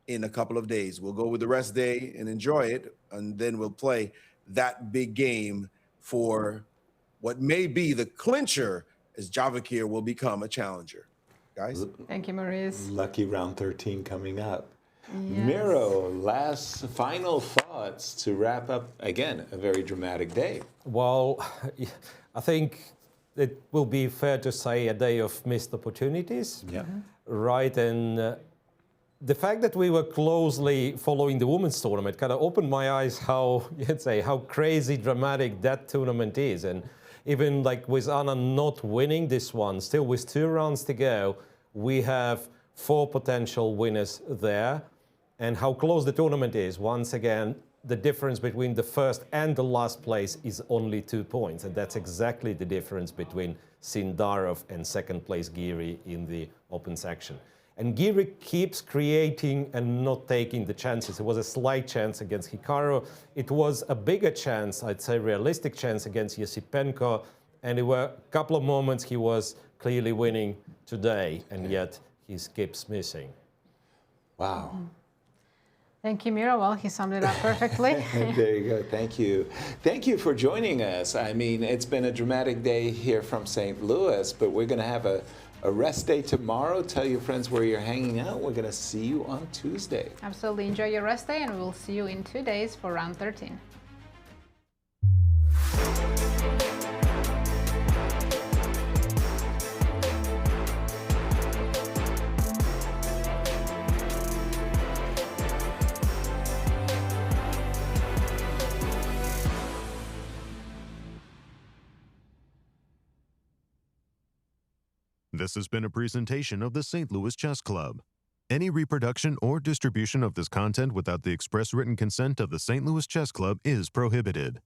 in a couple of days. We'll go with the rest day and enjoy it, and then we'll play that big game for what may be the clincher, as Javokhir will become a challenger. Guys? Thank you, Maurice. Lucky round 13 coming up. Yes. Miro, last final thoughts to wrap up, again, a very dramatic day. Well, I think it will be fair to say a day of missed opportunities. Yeah. Right, and the fact that we were closely following the women's tournament kind of opened my eyes how, you'd say, how crazy dramatic that tournament is. And even like with Anna not winning this one, still with 2 rounds to go, we have 4 potential winners there. And how close the tournament is, once again, the difference between the first and the last place is only 2 points. And that's exactly the difference between Sindarov and second place Giri in the open section. And Giri keeps creating and not taking the chances. It was a slight chance against Hikaru. It was a bigger chance, I'd say realistic chance against Esipenko. And there were a couple of moments he was clearly winning today, and yet he skips missing. Wow. Thank you, Miro. Well, he summed it up perfectly. There you go. Thank you. Thank you for joining us. I mean, it's been a dramatic day here from St. Louis, but we're going to have a rest day tomorrow. Tell your friends where you're hanging out. We're going to see you on Tuesday. Absolutely. Enjoy your rest day, and we'll see you in 2 days for round 13. This has been a presentation of the St. Louis Chess Club. Any reproduction or distribution of this content without the express written consent of the St. Louis Chess Club is prohibited.